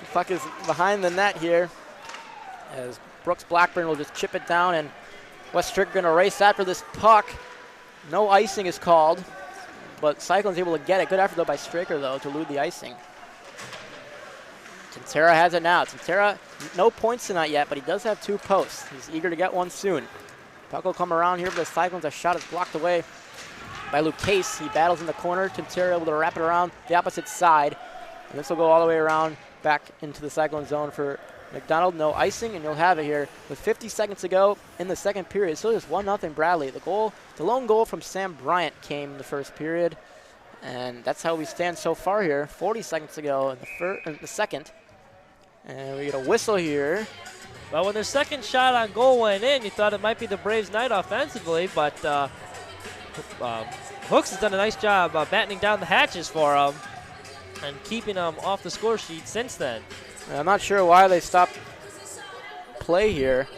The puck is behind the net here as Brooks Blackburn will just chip it down, and West Stricker going to race after this puck. No icing is called, but Cyclone's able to get it. Good effort, though, by Stricker, though, to elude the icing. Tentera has it now. Tentera, no points tonight yet, but he does have 2 posts. He's eager to get one soon. Puck will come around here for the Cyclones. A shot is blocked away by Lucchese. He battles in the corner. Tentera able to wrap it around the opposite side. And this will go all the way around back into the Cyclone zone for McDonald. No icing, and you'll have it here with 50 seconds to go in the second period. So just 1-0 Bradley. The lone goal from Sam Bryant came in the first period. And that's how we stand so far here. 40 seconds to go in the second. And we get a whistle here. Well, when their second shot on goal went in, you thought it might be the Braves' night offensively, but Hooks has done a nice job battening down the hatches for them and keeping them off the score sheet since then. I'm not sure why they stopped play here.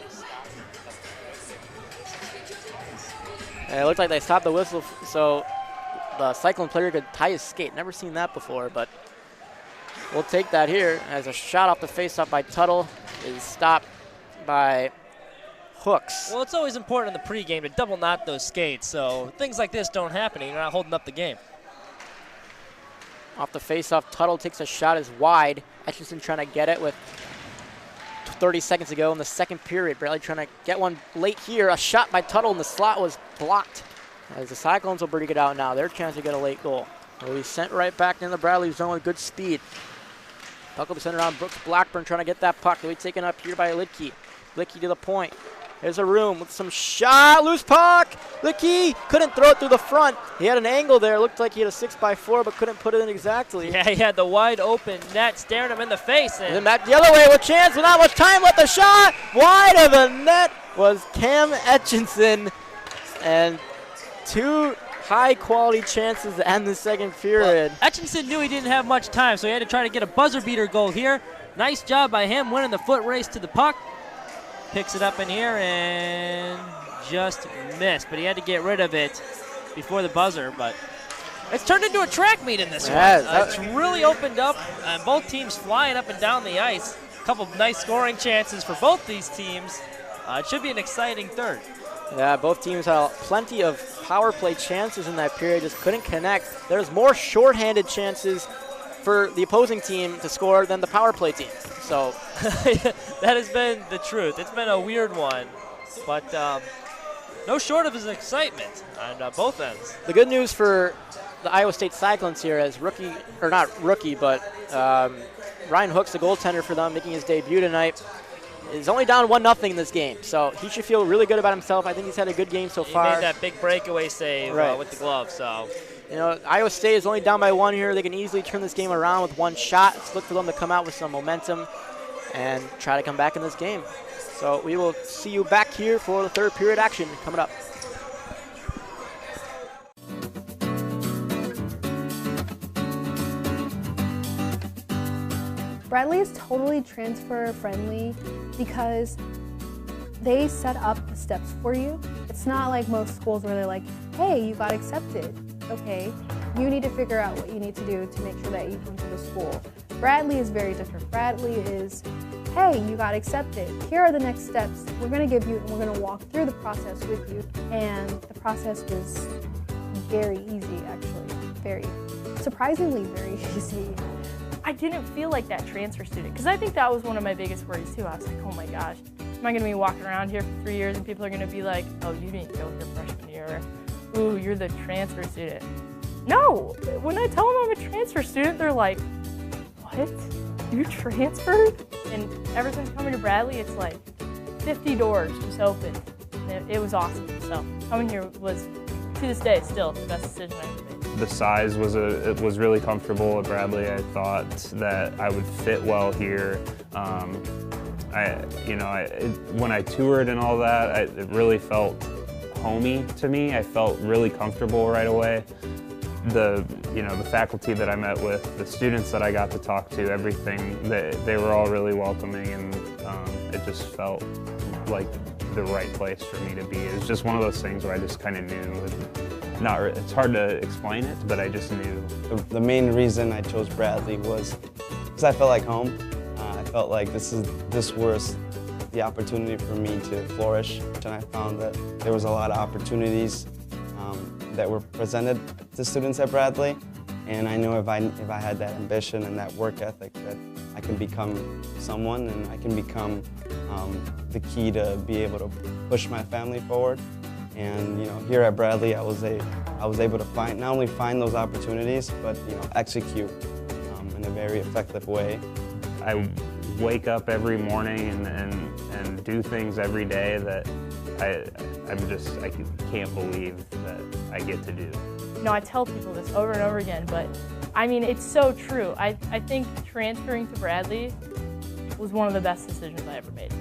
And it looked like they stopped the whistle so the Cyclone player could tie his skate. Never seen that before, but we'll take that here as a shot off the face-off by Tuttle is stopped by hooks. Well, it's always important in the pregame to double knot those skates, so things like this don't happen and you're not holding up the game. Off the face-off, Tuttle takes a shot as wide. Etchison trying to get it with 30 seconds to go in the second period. Bradley trying to get one late here. A shot by Tuttle, and the slot was blocked. As the Cyclones will bring it out now. Their chance to get a late goal. Will be sent right back into the Bradley zone with good speed. Puck will be sent around. Brooks Blackburn trying to get that puck. They'll be taken up here by Lidke. Lidke to the point. There's a room with some shot. Loose puck. Lidke couldn't throw it through the front. He had an angle there. Looked like he had a 6x4, but couldn't put it in exactly. Yeah, he had the wide open net staring him in the face. And then back the other way with chance. With not much time left. The shot wide of the net was Cam Etchinson. And two high-quality chances to end the second period. Well, Etchinson knew he didn't have much time, so he had to try to get a buzzer-beater goal here. Nice job by him winning the foot race to the puck. Picks it up in here and just missed, but he had to get rid of it before the buzzer. But it's turned into a track meet in this one. It's really opened up, and both teams flying up and down the ice. A couple of nice scoring chances for both these teams. It should be an exciting third. Yeah, both teams had plenty of power play chances in that period, just couldn't connect. There's more shorthanded chances for the opposing team to score than the power play team. So that has been the truth. It's been a weird one, but no short of his excitement on both ends. The good news for the Iowa State Cyclones here as rookie, or not rookie, but Ryan Hooks, the goaltender for them, making his debut tonight, is only down 1-0 in this game. So he should feel really good about himself. I think he's had a good game so far. He made that big breakaway save with the glove, so. You know, Iowa State is only down by 1 here. They can easily turn this game around with one shot. Let's look for them to come out with some momentum and try to come back in this game. So we will see you back here for the third period action coming up. Bradley is totally transfer friendly because they set up the steps for you. It's not like most schools where they're like, hey, you got accepted. Okay, you need to figure out what you need to do to make sure that you come to the school. Bradley is very different. Bradley is, hey, you got accepted. Here are the next steps we're gonna give you, and we're gonna walk through the process with you. And the process was very easy, actually. Very, surprisingly very easy. I didn't feel like that transfer student, because I think that was one of my biggest worries too. I was like, oh my gosh, am I gonna be walking around here for 3 years and people are gonna be like, oh, you didn't go here freshman year. Ooh, you're the transfer student. No, when I tell them I'm a transfer student, they're like, what? You transferred? And ever since coming to Bradley, it's like 50 doors just opened. And it was awesome. So coming here was, to this day, still the best decision I ever made. The size was really comfortable at Bradley. I thought that I would fit well here. When I toured and all that, it really felt homey to me. I felt really comfortable right away. The faculty that I met with, the students that I got to talk to, everything, they were all really welcoming, and it just felt like the right place for me to be. It was just one of those things where I just kind of knew. It's hard to explain it, but I just knew. The main reason I chose Bradley was because I felt like home. I felt like this was the opportunity for me to flourish, and I found that there was a lot of opportunities that were presented to students at Bradley, and I knew if I had that ambition and that work ethic that I can become someone, and I can become the key to be able to push my family forward. And here at Bradley, I was able to not only find those opportunities, but execute in a very effective way. I wake up every morning and do things every day that I can't believe that I get to do. I tell people this over and over again, but I mean, it's so true. I think transferring to Bradley was one of the best decisions I ever made.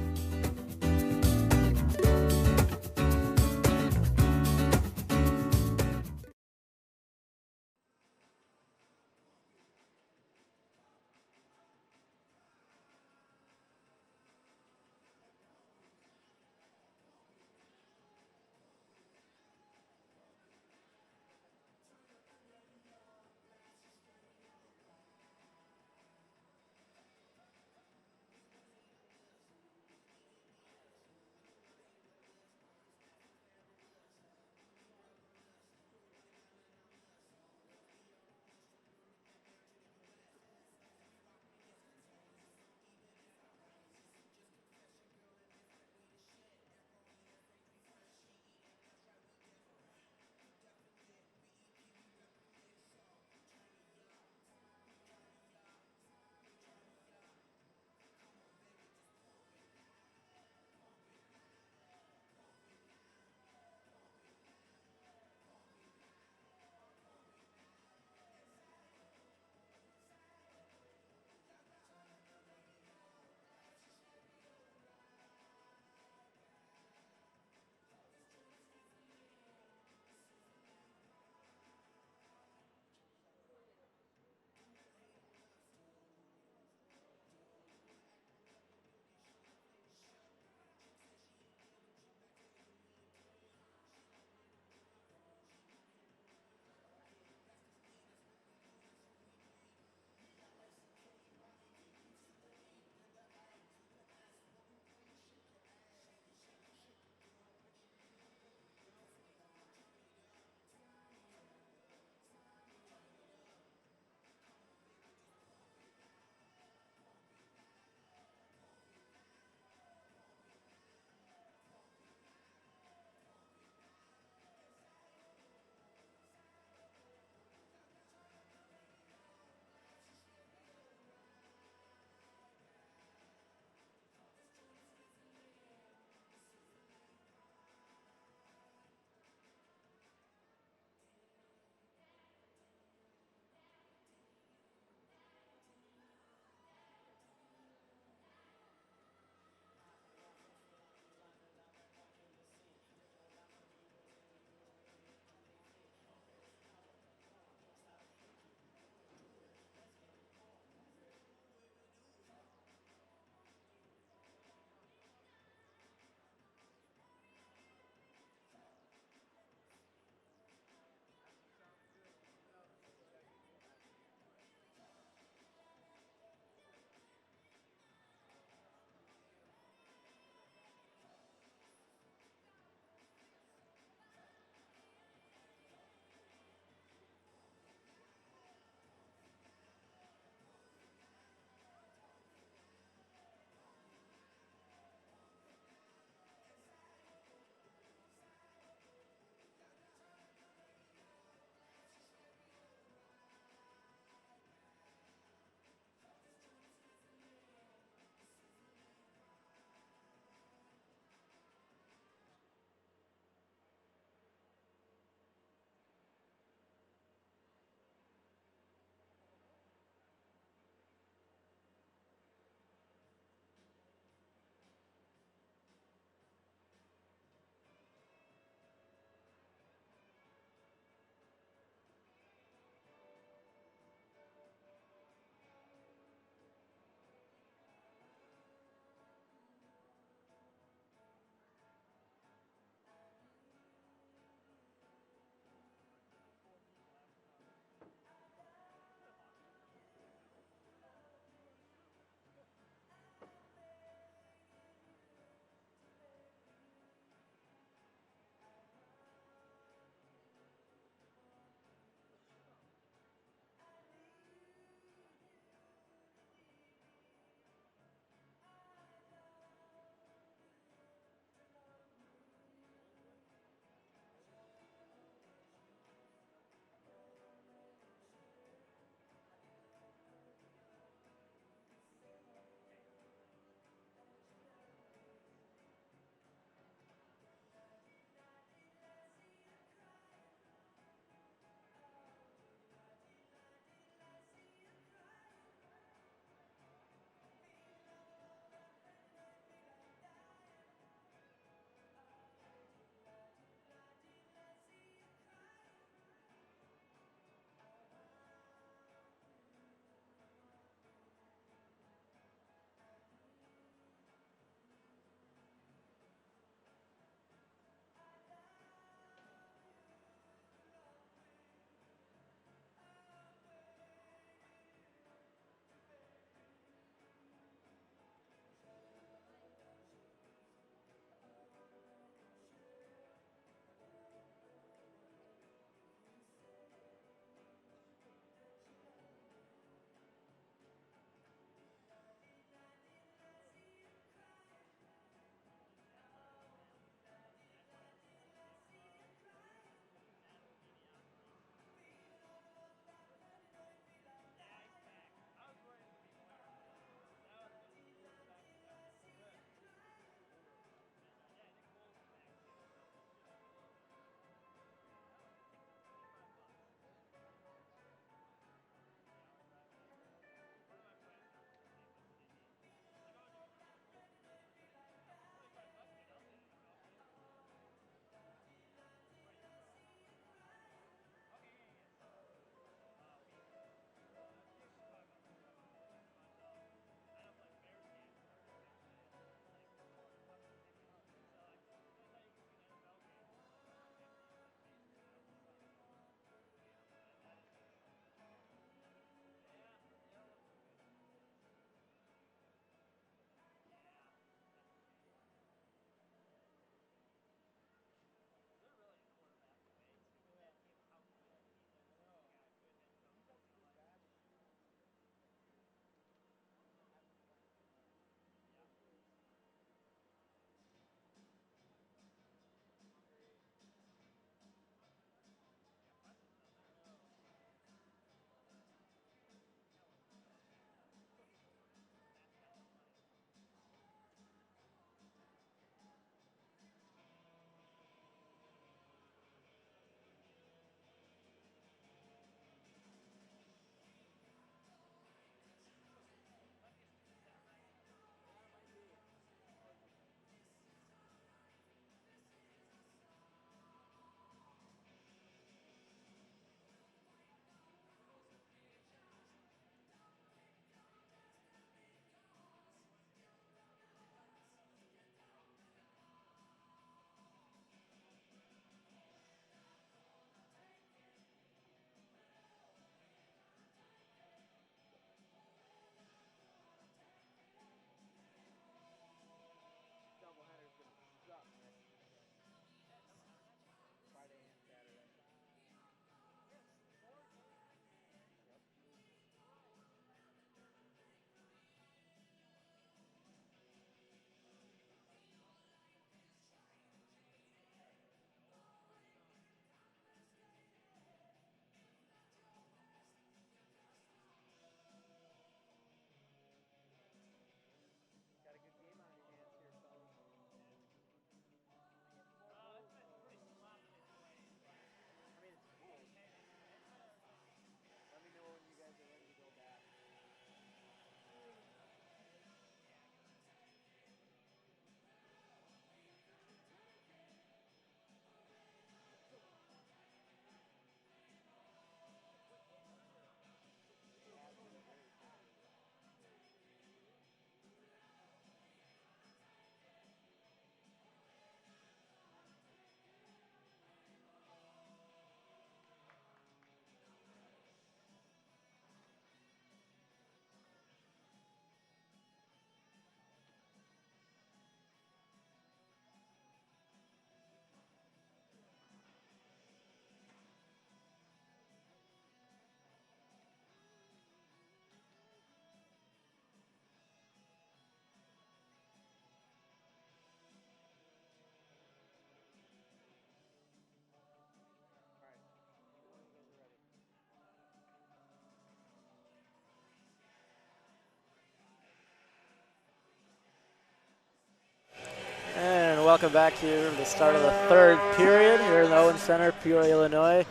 welcome back to the start of the third period here in the Owen Center, Peoria, Illinois.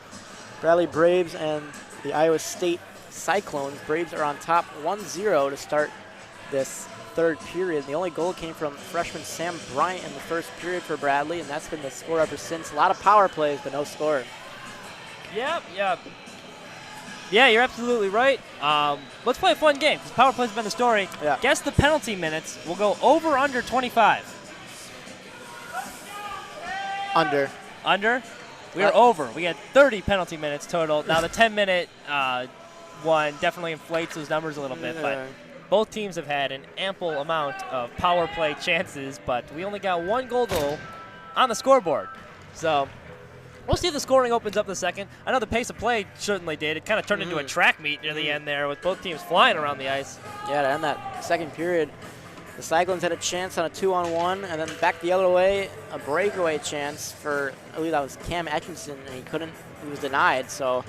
Bradley Braves and the Iowa State Cyclones. Braves are on top 1-0 to start this third period. The only goal came from freshman Sam Bryant in the first period for Bradley, and that's been the score ever since. A lot of power plays, but no score. Yep. Yeah, you're absolutely right. Let's play a fun game, because power play's been the story. Yeah. Guess the penalty minutes. We'll go over, under 25. Under. Under? We are over. We had 30 penalty minutes total. Now the 10-minute one definitely inflates those numbers a little bit, but both teams have had an ample amount of power play chances, but we only got one goal on the scoreboard. So we'll see if the scoring opens up in a second. I know the pace of play certainly did. It kind of turned into a track meet near the end there with both teams flying around the ice. Yeah, to end that second period, the Cyclones had a chance on a 2-on-1, and then back the other way, a breakaway chance for, I believe that was Cam Atkinson, and he was denied. So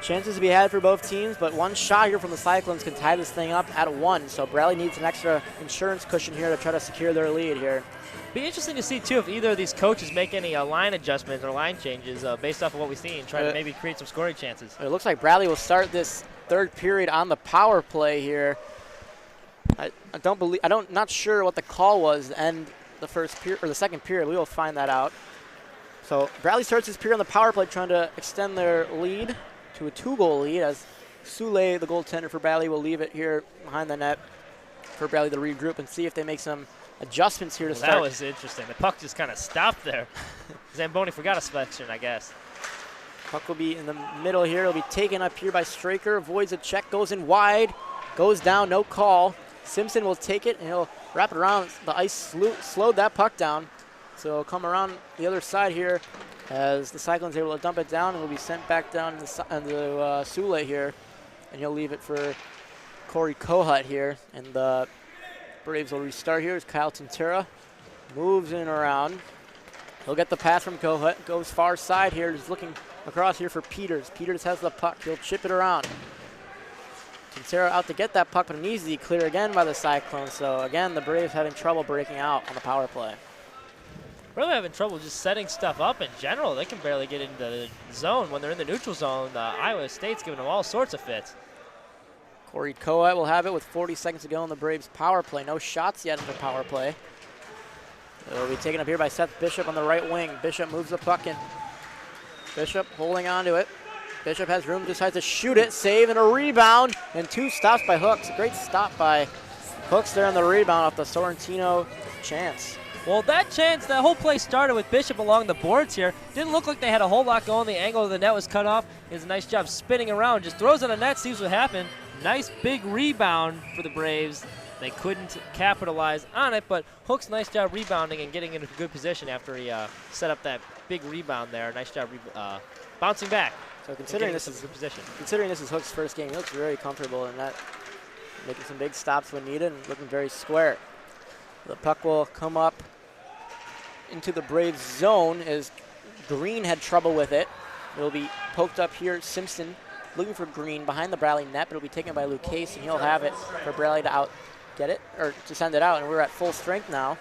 chances to be had for both teams, but one shot here from the Cyclones can tie this thing up at 1. So Bradley needs an extra insurance cushion here to try to secure their lead here. Be interesting to see, too, if either of these coaches make any line adjustments or line changes based off of what we've seen, try to maybe create some scoring chances. It looks like Bradley will start this third period on the power play here. Not sure what the call was to end the first period or the second period. We will find that out. So Bradley starts his period on the power play, trying to extend their lead to a 2-goal lead, as Sule, the goaltender for Bradley, will leave it here behind the net for Bradley to regroup and see if they make some adjustments here to start. That was interesting. The puck just kind of stopped there. Zamboni forgot a selection, I guess. Puck will be in the middle here. It'll be taken up here by Straker. Avoids a check, goes in wide, goes down, no call. Simpson will take it, and he'll wrap it around. The ice slowed that puck down. So it'll come around the other side here as the Cyclones are able to dump it down, and will be sent back down to Sule here. And he'll leave it for Corey Kohut here. And the Braves will restart here as Kyle Tintera moves in and around. He'll get the pass from Kohut, goes far side here, just looking across here for Peters. Peters has the puck, he'll chip it around. Tintera out to get that puck, but an easy clear again by the Cyclones. So again, the Braves having trouble breaking out on the power play. Really having trouble just setting stuff up in general. They can barely get into the zone. When they're in the neutral zone, Iowa State's giving them all sorts of fits. Corey Kohut will have it with 40 seconds to go on the Braves power play. No shots yet in the power play. It will be taken up here by Seth Bishop on the right wing. Bishop moves the puck in. Bishop holding on to it. Bishop has room, decides to shoot it, save, and a rebound, and 2 stops by Hooks. A great stop by Hooks there on the rebound off the Sorrentino chance. Well, that chance, that whole play started with Bishop along the boards here. Didn't look like they had a whole lot going. The angle of the net was cut off. He does a nice job spinning around, just throws it on the net, sees what happened. Nice big rebound for the Braves. They couldn't capitalize on it, but Hooks, nice job rebounding and getting into a good position after he set up that big rebound there. Nice job bouncing back. So considering this is Hooks' first game, he looks very comfortable in that, making some big stops when needed and looking very square. The puck will come up into the Braves zone as Green had trouble with it. It'll be poked up here. Simpson looking for Green behind the Bradley net, but it'll be taken by Lucchese, and he'll have it for Bradley to get it, or to send it out. And we're at full strength now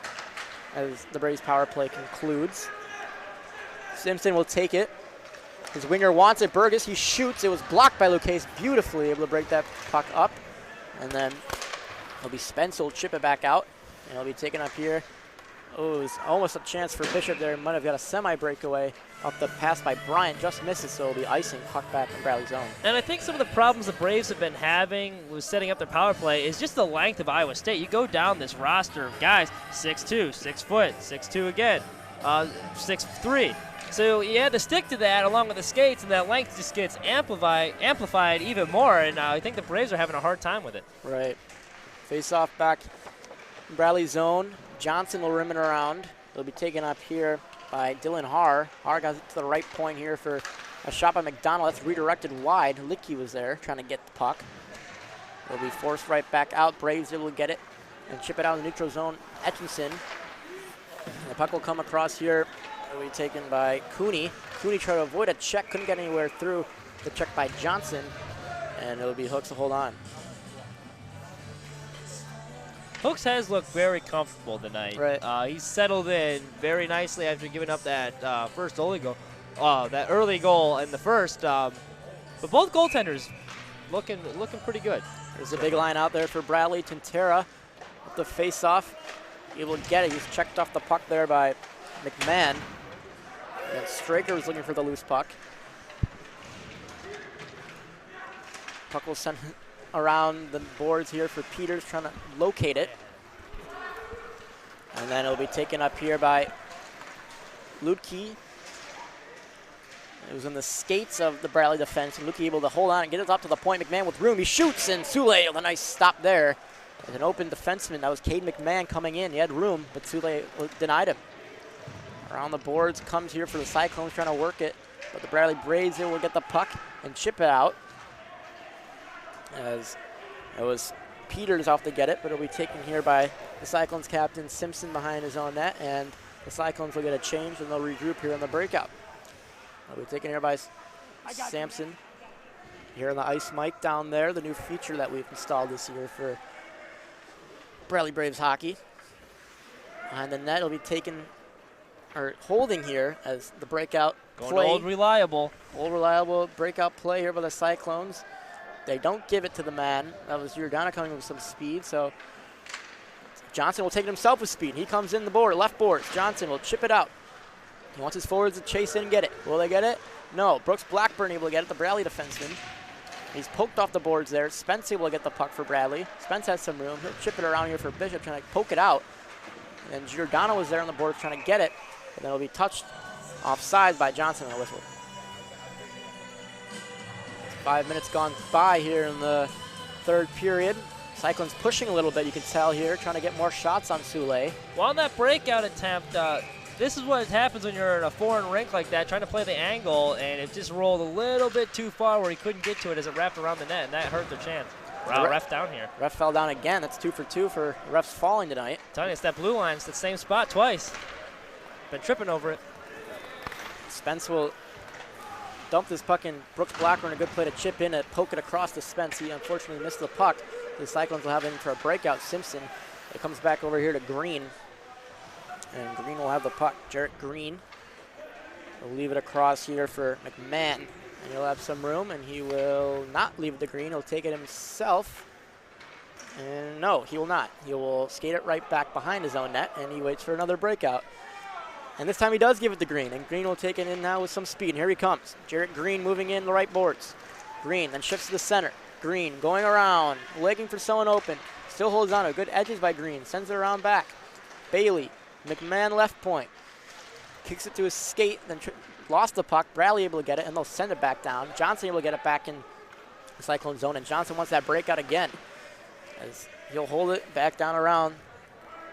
as the Braves power play concludes. Simpson will take it. His winger wants it. Burgess, he shoots. It was blocked by Lucchese, beautifully able to break that puck up. And then it'll be Spence who'll chip it back out. And it'll be taken up here. Oh, it was almost a chance for Bishop there. Might have got a semi-breakaway off the pass by Bryant. Just misses, so it'll be icing puck back in Bradley's zone. And I think some of the problems the Braves have been having with setting up their power play is just the length of Iowa State. You go down this roster of guys, 6'2", 6 foot, 6'2" again, 6'3". So you had to stick to that along with the skates, and that length just gets amplified even more, and I think the Braves are having a hard time with it. Right. Face-off back in Bradley's zone. Johnson will rim it around. It'll be taken up here by Dylan Haar. Haar got to the right point here for a shot by McDonald. That's redirected wide. Licky was there trying to get the puck. It'll be forced right back out. Braves able to get it and chip it out in the neutral zone. Etchinson. And the puck will come across here. It'll be taken by Cooney. Cooney tried to avoid a check, couldn't get anywhere through the check by Johnson, and it'll be Hooks to hold on. Hooks has looked very comfortable tonight. Right. He's settled in very nicely after giving up that that early goal in the first. But both goaltenders looking pretty good. There's a big line out there for Bradley. Tintera with the face-off. Able to get it. He's checked off the puck there by McMahon. And Straker was looking for the loose puck. Puck will send around the boards here for Peters, trying to locate it. And then it'll be taken up here by Lutke. It was in the skates of the Bradley defense. And Lutke able to hold on and get it up to the point. McMahon with room. He shoots, and Sule with a nice stop there. There's an open defenseman. That was Cade McMahon coming in. He had room, but Sule denied him. Around the boards, comes here for the Cyclones, trying to work it. But the Bradley Braves able to get the puck and chip it out. As it was Peters off to get it, but it'll be taken here by the Cyclones captain Simpson behind his own net, and the Cyclones will get a change and they'll regroup here in the breakout. It'll be taken here by Sampson. Here on the ice mic down there, the new feature that we've installed this year for Bradley Braves hockey. Behind the net, it'll be taken, or holding here as the breakout Going play. to Old Reliable. Old Reliable breakout play here by the Cyclones. They don't give it to the man. That was Giordano coming with some speed, so Johnson will take it himself with speed. He comes in the board, left boards. Johnson will chip it out. He wants his forwards to chase in and get it. Will they get it? No. Brooks Blackburn able to get it, the Bradley defenseman. He's poked off the boards there. Spence able to get the puck for Bradley. Spence has some room. He'll chip it around here for Bishop, trying to poke it out. And Giordano was there on the board trying to get it, and then it'll be touched offside by Johnson on a whistle. 5 minutes gone by here in the third period. Cyclones pushing a little bit, you can tell here, trying to get more shots on Sule. Well, on that breakout attempt, this is what happens when you're in a foreign rink like that, trying to play the angle, and it just rolled a little bit too far where he couldn't get to it as it wrapped around the net, and that hurt their chance. Wow, ref down here. Ref fell down again. That's 2 for 2 for refs falling tonight. I'm telling you, it's that blue line. It's the same spot twice. Been tripping over it. Spence will dump this puck in. Brooks Blackburn, a good play to chip in and poke it across to Spence. He unfortunately missed the puck. The Cyclones will have it in for a breakout. Simpson. It comes back over here to Green. And Green will have the puck. Jarrett Green will leave it across here for McMahon. And he'll have some room, and he will not leave it to Green. He'll take it himself. And no, he will not. He will skate it right back behind his own net, and he waits for another breakout. And this time he does give it to Green, and Green will take it in now with some speed. And here he comes. Jarrett Green moving in the right boards. Green then shifts to the center. Green going around, legging for someone open. Still holds on to good edges by Green. Sends it around back. Bailey, McMahon left point. Kicks it to his skate, then lost the puck. Bradley able to get it, and they'll send it back down. Johnson able to get it back in the Cyclone zone, and Johnson wants that breakout again. As he'll hold it back down around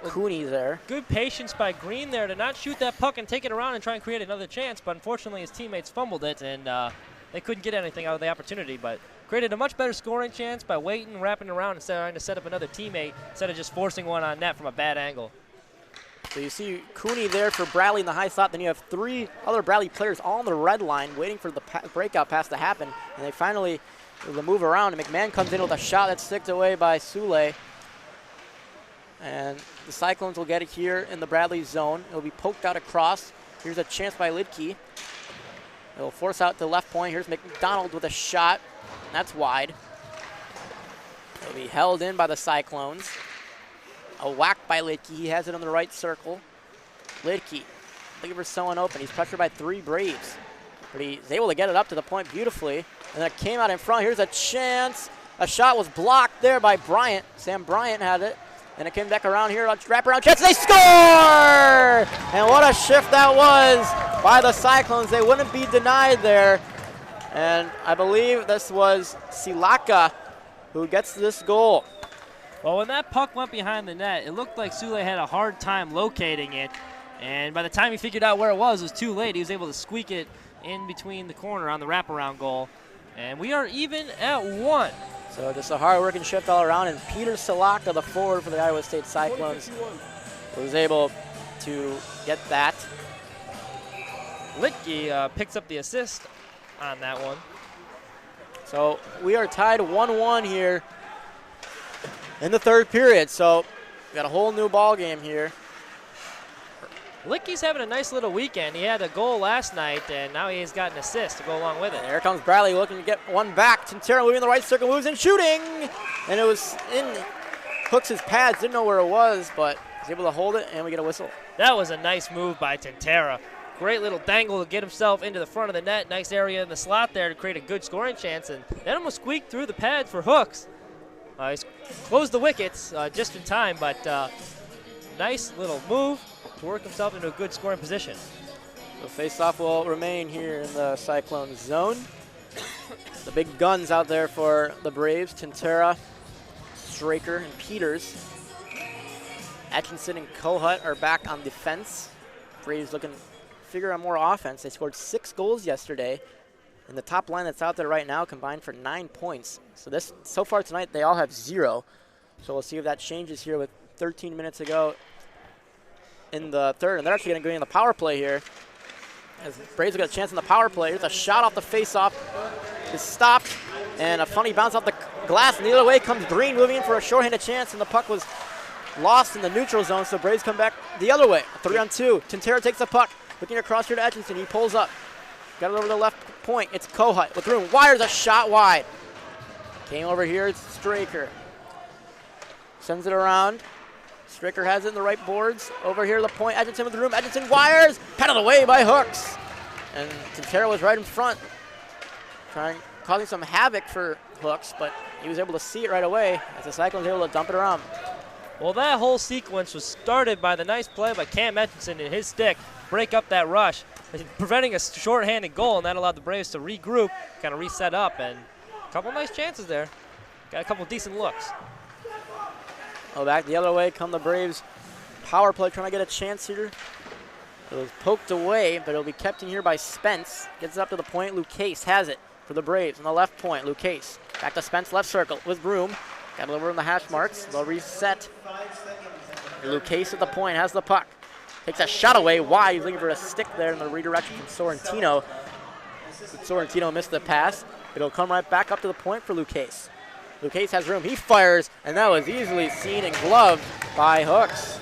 Cooney there. Good patience by Green there to not shoot that puck and take it around and try and create another chance, but unfortunately his teammates fumbled it, and they couldn't get anything out of the opportunity, but created a much better scoring chance by waiting, wrapping around, and trying to set up another teammate instead of just forcing one on net from a bad angle. So you see Cooney there for Bradley in the high slot. Then you have 3 other Bradley players all on the red line waiting for the breakout pass to happen. And they finally will move around. And McMahon comes in with a shot that's sticked away by Sule. And the Cyclones will get it here in the Bradley zone. It'll be poked out across. Here's a chance by Lidke. It'll force out to left point. Here's McDonald with a shot. That's wide. It'll be held in by the Cyclones. A whack by Lidke. He has it on the right circle. Lidke looking for someone open. He's pressured by 3 Braves. But he's able to get it up to the point beautifully. And then it came out in front. Here's a chance. A shot was blocked there by Bryant. Sam Bryant had it. And it came back around here. Wraparound chance. They score! And what a shift that was by the Cyclones. They wouldn't be denied there. And I believe this was Silaka who gets this goal. Well, when that puck went behind the net, it looked like Sule had a hard time locating it. And by the time he figured out where it was too late. He was able to squeak it in between the corner on the wraparound goal. And we are even at 1. So just a hard-working shift all around. And Peter Silaka, the forward for the Iowa State Cyclones, was able to get that. Lidke picks up the assist on that one. So we are tied 1-1 here in the third period. So We got a whole new ball game here. Licky's having a nice little weekend. He had a goal last night, and now he's got an assist to go along with it. Here comes Bradley looking to get one back. Tintero moving in the right circle, moves and shooting. And it was in Hooks' pads, didn't know where it was, but he's able to hold it, and we get a whistle. That was a nice move by Tintera. Great little dangle to get himself into the front of the net. Nice area in the slot there to create a good scoring chance, and then almost squeaked through the pad for Hooks. He's closed the wickets just in time, but nice little move to work himself into a good scoring position. The face-off will remain here in the Cyclone zone. The big guns out there for the Braves, Tintera, Straker, and Peters. Atkinson and Kohut are back on defense. Braves looking to figure out more offense. They scored 6 goals yesterday. And the top line that's out there right now combined for 9 points. So far tonight, they all have 0. So we'll see if that changes here with 13 minutes to go in the third. And they're actually going to go in the power play here. As Braves have got a chance in the power play. Here's a shot off the face-off. It's stopped. And a funny bounce off the glass. And the other way comes Green moving in for a shorthanded chance. And the puck was lost in the neutral zone. So Braves come back the other way. 3-on-2. Tintera takes the puck. Looking across here to Atkinson. He pulls up. Got it over the left point. It's Kohut with room. Wires a shot wide. Came over here. It's Straker. Sends it around. Straker has it in the right boards. Over here to the point. Atkinson with the room. Atkinson wires. Paddled away by Hooks. And Tintera was right in front. Causing some havoc for Hooks, but he was able to see it right away as the Cyclones were able to dump it around. Well, that whole sequence was started by the nice play by Cam Atkinson and his stick. Break up that rush, preventing a short-handed goal, and that allowed the Braves to regroup, kind of reset up, and a couple nice chances there. Got a couple decent looks. Oh, back the other way come the Braves. Power play trying to get a chance here. It was poked away, but it'll be kept in here by Spence. Gets it up to the point. Lucchese has it for the Braves on the left point. Lucchese back to Spence, left circle with Broom. Got it over in the hash marks. They'll reset. Lucchese at the point has the puck. Takes a shot away wide. He's looking for a stick there in the redirection from Sorrentino. Sorrentino missed the pass. It'll come right back up to the point for Lucchese. Lucchese has room. He fires, and that was easily seen and gloved by Hooks.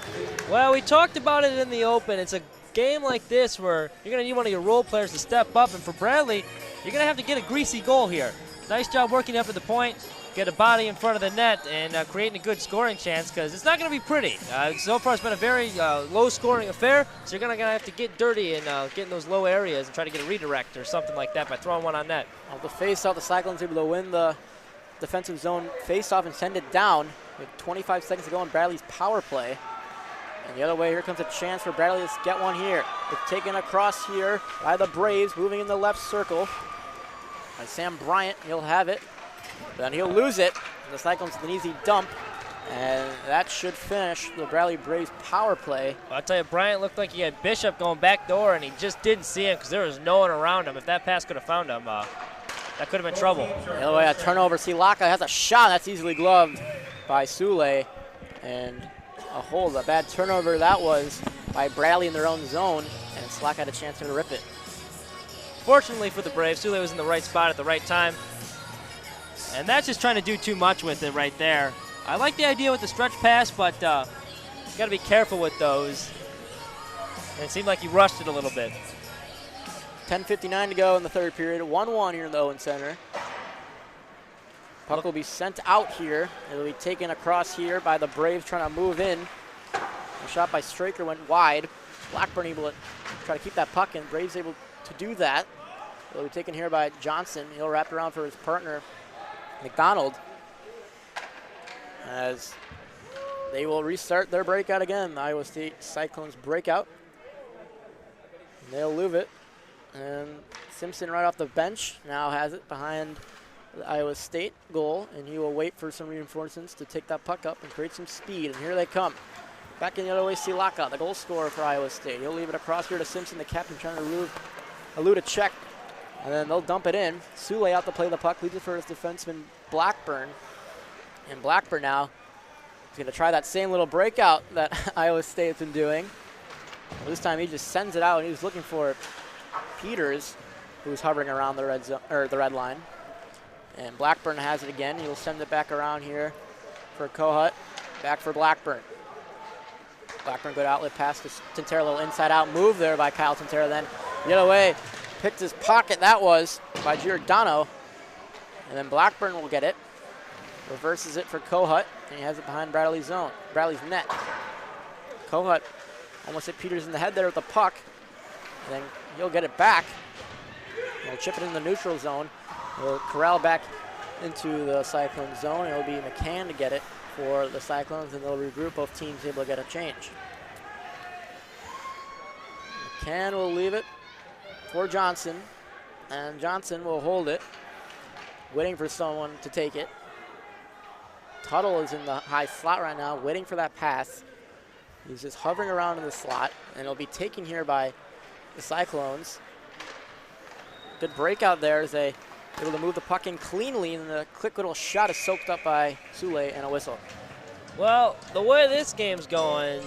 Well, we talked about it in the open. It's a game like this where you're going to need one of your role players to step up, and for Bradley, you're going to have to get a greasy goal here. Nice job working up at the point. Get a body in front of the net and creating a good scoring chance, because it's not going to be pretty. So far it's been a very low-scoring affair, so you're going to have to get dirty and get in those low areas and try to get a redirect or something like that by throwing one on net. Off the face-off, the Cyclones able to win the defensive zone face-off and send it down with 25 seconds to go on Bradley's power play. And the other way, here comes a chance for Bradley to get one here. It's taken across here by the Braves, moving in the left circle by Sam Bryant. He'll have it. But then he'll lose it. And the Cyclones with an easy dump. And that should finish the Bradley Braves power play. Well, I'll tell you, Bryant looked like he had Bishop going back door, and he just didn't see him because there was no one around him. If that pass could have found him, that could have been trouble. The other way, a turnover. Silaka has a shot. That's easily gloved by Sule. And a hold. A bad turnover that was by Bradley in their own zone. And Silaka had a chance to rip it. Fortunately for the Braves, Sule was in the right spot at the right time. And that's just trying to do too much with it right there. I like the idea with the stretch pass, but you got to be careful with those. And it seemed like he rushed it a little bit. 10:59 to go in the third period. 1-1 here in the Owen Center. Puck will be sent out here. It'll be taken across here by the Braves trying to move in. The shot by Straker went wide. Blackburn able to try to keep that puck in. Braves able to do that. It'll be taken here by Johnson. He'll wrap around for his partner, McDonald, as they will restart their breakout again. The Iowa State Cyclones breakout. And they'll move it. And Simpson right off the bench now has it behind the Iowa State goal, and he will wait for some reinforcements to take that puck up and create some speed. And here they come. Back in the other way, Silaka, the goal scorer for Iowa State. He'll leave it across here to Simpson, the captain, trying to elude a check. And then they'll dump it in. Sule out to play the puck, leaves it for his defenseman, Blackburn. And Blackburn now is going to try that same little breakout that Iowa State's been doing. This time he just sends it out, and he was looking for Peters, who's hovering around the red line. And Blackburn has it again. He'll send it back around here for Kohut. Back for Blackburn. Blackburn, good outlet pass to Tintera, a little inside-out move there by Kyle Tintera. Then the other way, picked his pocket, that was, by Giordano. And then Blackburn will get it. Reverses it for Kohut, and he has it behind Bradley's net. Kohut almost hit Peters in the head there with the puck. And then he'll get it back. He'll chip it in the neutral zone. He'll corral back into the Cyclone zone. It'll be McCann to get it for the Cyclones, and they'll regroup, both teams able to get a change. McCann will leave it for Johnson, and Johnson will hold it, waiting for someone to take it. Tuttle is in the high slot right now, waiting for that pass. He's just hovering around in the slot, and it'll be taken here by the Cyclones. Good breakout there as they able to move the puck in cleanly, and the quick little shot is soaked up by Sule and a whistle. Well, the way this game's going,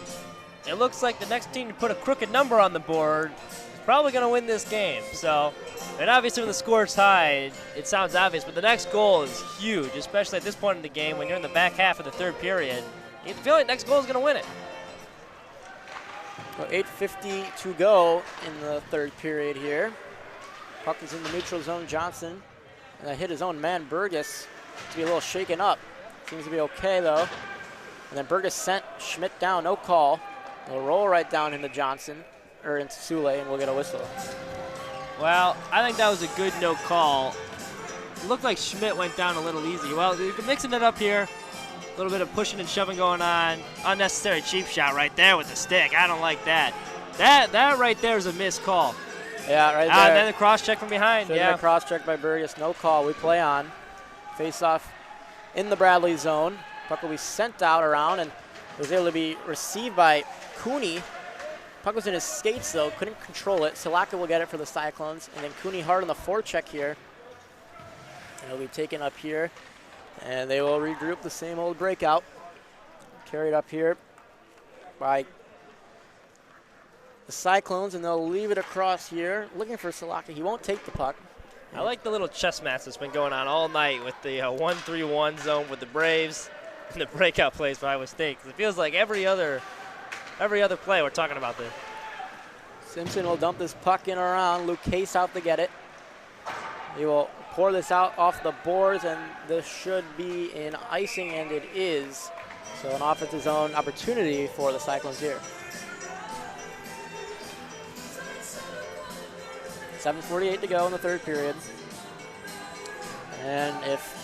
it looks like the next team to put a crooked number on the board is probably going to win this game. So, and obviously when the score's tied, it sounds obvious, but the next goal is huge, especially at this point in the game when you're in the back half of the third period. You feel like next goal is going to win it. Well, 8:50 to go in the third period here. Puck is in the neutral zone. Johnson hit his own man, Burgess, to be a little shaken up. Seems to be okay, though. And then Burgess sent Schmidt down, no call. They'll roll right down into Johnson, or into Sule, and we'll get a whistle. Well, I think that was a good no call. It looked like Schmidt went down a little easy. Well, you're mixing it up here. A little bit of pushing and shoving going on. Unnecessary cheap shot right there with the stick. I don't like that. That right there is a missed call. Yeah, right there. And then the cross check from behind. Should've been a cross check by Burgess. No call. We play on. Face off in the Bradley zone. Puck will be sent out around, and it was able to be received by Cooney. Puck was in his skates, though. Couldn't control it. Salaka will get it for the Cyclones. And then Cooney hard on the forecheck here. And it'll be taken up here. And they will regroup, the same old breakout. Carried up here by the Cyclones, and they'll leave it across here, looking for Salaka. He won't take the puck. I like the little chess match that's been going on all night with the 1-3-1 zone with the Braves and the breakout plays for Iowa State. It feels like every other play we're talking about this. Simpson will dump this puck in around. Luke Case out to get it. He will pour this out off the boards, and this should be in icing, and it is. So an offensive zone opportunity for the Cyclones here. 7:48 to go in the third period. And if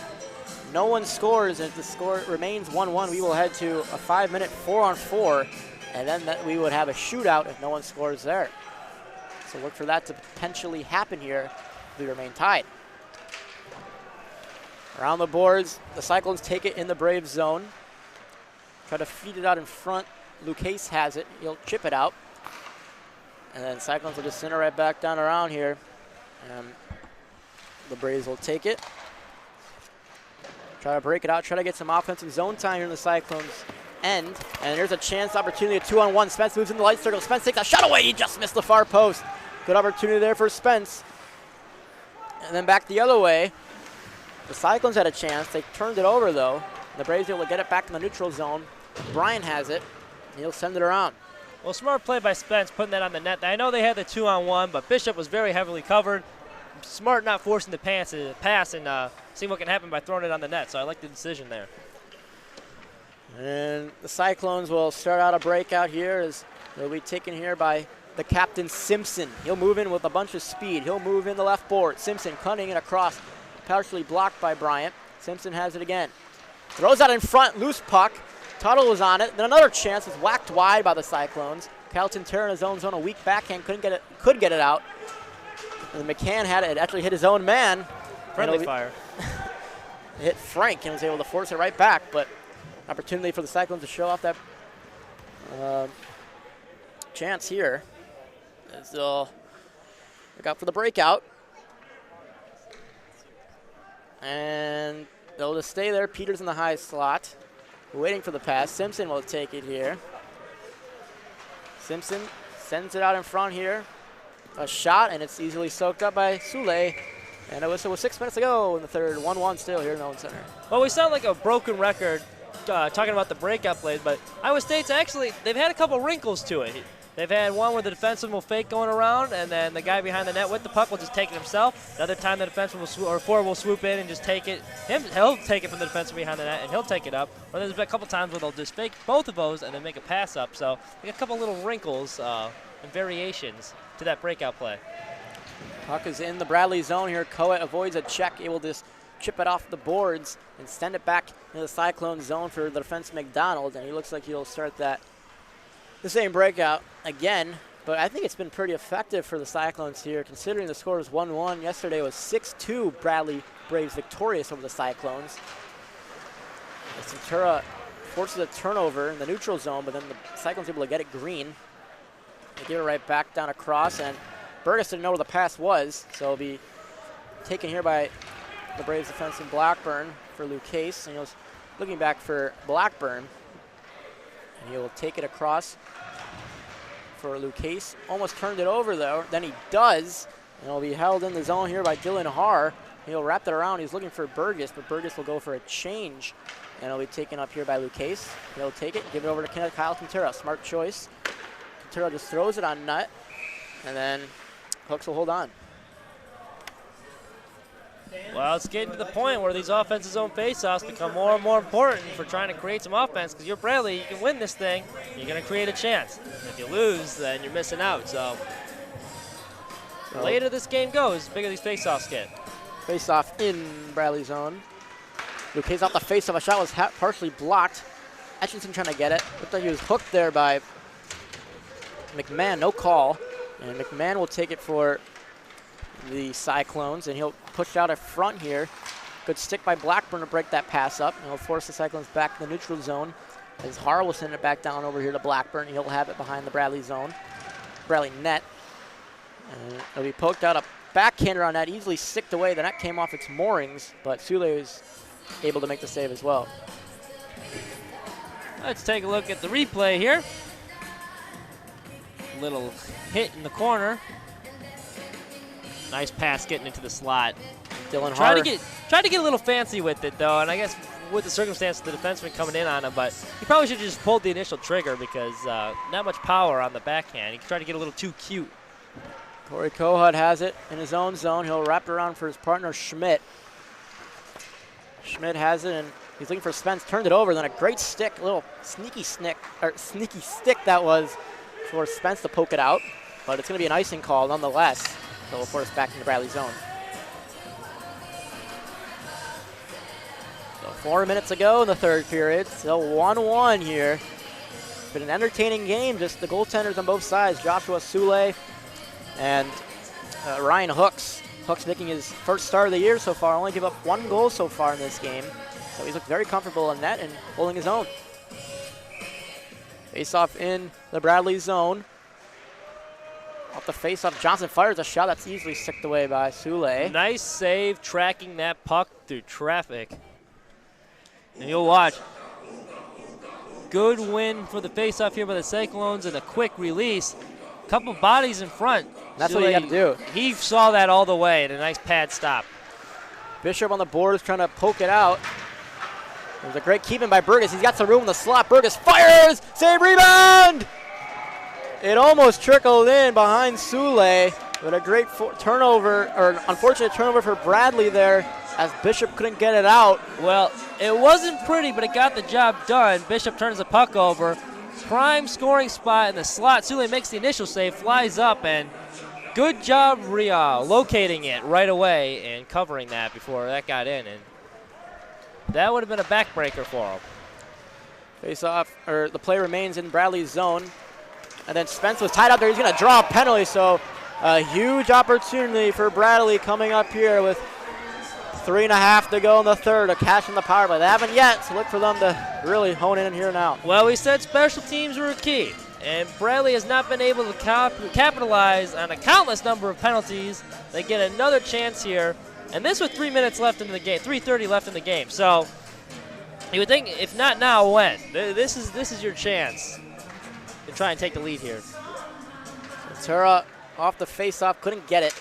no one scores, if the score remains 1-1, we will head to a 5-minute 4-on-4, and then we would have a shootout if no one scores there. So look for that to potentially happen here if we remain tied. Around the boards, the Cyclones take it in the Braves zone. Try to feed it out in front. Lucas has it. He'll chip it out. And then Cyclones will just center right back down around here. And the Braves will take it. Try to break it out. Try to get some offensive zone time here in the Cyclones' end. And there's a chance, opportunity, a 2-on-1. Spence moves in the light circle. Spence takes a shot away. He just missed the far post. Good opportunity there for Spence. And then back the other way. The Cyclones had a chance. They turned it over, though. The Braves able to get it back in the neutral zone. Bryan has it. And he'll send it around. Well, smart play by Spence putting that on the net. I know they had the 2-on-1, but Bishop was very heavily covered. Smart not forcing the pass and seeing what can happen by throwing it on the net. So I like the decision there. And the Cyclones will start out a breakout here as they'll be taken here by the captain, Simpson. He'll move in with a bunch of speed. He'll move in the left board. Simpson cutting it across, partially blocked by Bryant. Simpson has it again. Throws out in front, loose puck. Tuttle was on it. Then another chance was whacked wide by the Cyclones. Carlton Terra in his own zone, a weak backhand, could get it out. And McCann had it. It actually hit his own man. Friendly fire. It hit Frank and was able to force it right back, but opportunity for the Cyclones to show off that chance here. As they'll look out for the breakout. And they'll just stay there. Peters in the high slot, waiting for the pass. Simpson will take it here. Simpson sends it out in front here. A shot, and it's easily soaked up by Sule. And it was 6 minutes to go in the third. 1-1 still here in the Owen Center. Well, we sound like a broken record talking about the breakout plays, but Iowa State's actually, they've had a couple wrinkles to it. They've had one where the defenseman will fake going around, and then the guy behind the net with the puck will just take it himself. Another time the defenseman or forward will swoop in and just take it. He'll take it from the defenseman behind the net, and he'll take it up. Or there's been a couple times where they'll just fake both of those and then make a pass up. So we got a couple little wrinkles and variations to that breakout play. Puck is in the Bradley zone here. Coet avoids a check, able to chip it off the boards and send it back into the Cyclone zone for the defense McDonald, and he looks like he'll start the same breakout again, but I think it's been pretty effective for the Cyclones here, considering the score was 1-1. Yesterday was 6-2. Bradley Braves victorious over the Cyclones. Centura forces a turnover in the neutral zone, but then the Cyclones able to get it green. They give it right back down across, and Burgess didn't know where the pass was, so it'll be taken here by the Braves defenseman Blackburn for Lucas, and he was looking back for Blackburn. And he'll take it across for Lucas. Almost turned it over, though. Then he does. And it'll be held in the zone here by Dylan Haar. He'll wrap it around. He's looking for Burgess, but Burgess will go for a change. And it'll be taken up here by Lucas. He'll take it, give it over to Kyle Quintero. Smart choice. Quintero just throws it on net. And then Hooks will hold on. Well, it's getting to the point where these offensive zone faceoffs become more and more important for trying to create some offense, because you're Bradley, you can win this thing, you're going to create a chance. If you lose, then you're missing out. So the later this game goes, the bigger these faceoffs get. Faceoff in Bradley zone. Lucas off the faceoff. A shot was partially blocked. Etchinson trying to get it. Looked like he was hooked there by McMahon. No call. And McMahon will take it for the Cyclones, and he'll push out a front here. Good stick by Blackburn to break that pass up, and he'll force the Cyclones back in the neutral zone as Har will send it back down over here to Blackburn. He'll have it behind the Bradley zone, Bradley net. And it'll be poked out a backhander on that, easily sticked away. The net came off its moorings, but Sule was able to make the save as well. Let's take a look at the replay here. Little hit in the corner. Nice pass getting into the slot. Dylan Tried Har. to get a little fancy with it, though, and I guess with the circumstances, the defenseman coming in on him, but he probably should have just pulled the initial trigger, because not much power on the backhand. He tried to get a little too cute. Corey Kohut has it in his own zone. He'll wrap it around for his partner Schmidt. Schmidt has it, and he's looking for Spence. Turned it over, then a great stick, a little sneaky stick that was for Spence to poke it out, but it's going to be an icing call nonetheless. So we'll force back into Bradley zone. So 4 minutes ago in the third period. Still 1-1 here. It's been an entertaining game. Just the goaltenders on both sides. Joshua Sule and Ryan Hooks. Hooks making his first start of the year so far. Only give up 1 goal so far in this game. So he's looked very comfortable in net and holding his own. Face off in the Bradley zone. Off the face-off, Johnson fires a shot that's easily sticked away by Sule. Nice save tracking that puck through traffic. And you'll watch. Good win for the face-off here by the Cyclones and a quick release. Couple bodies in front. That's what you got to do. He saw that all the way and a nice pad stop. Bishop on the boards trying to poke it out. There's a great keeping by Burgess. He's got some room in the slot. Burgess fires! Save, rebound! It almost trickled in behind Sule, but a great turnover, or unfortunate turnover for Bradley there, as Bishop couldn't get it out. Well, it wasn't pretty, but it got the job done. Bishop turns the puck over. Prime scoring spot in the slot. Sule makes the initial save, flies up, and good job locating it right away and covering that before that got in. And that would have been a backbreaker for him. Face off, or the play remains in Bradley's zone. And then Spence was tied up there. He's going to draw a penalty, so a huge opportunity for Bradley coming up here with 3.5 to go in the third to cash in the power play. They haven't yet, so look for them to really hone in here now. Well, we said special teams were key, and Bradley has not been able to capitalize on a countless number of penalties. They get another chance here, and this with 3 minutes left in the game, 3:30 left in the game. So you would think, if not now, when? This is your chance to try and take the lead here. Ventura off the face-off, couldn't get it.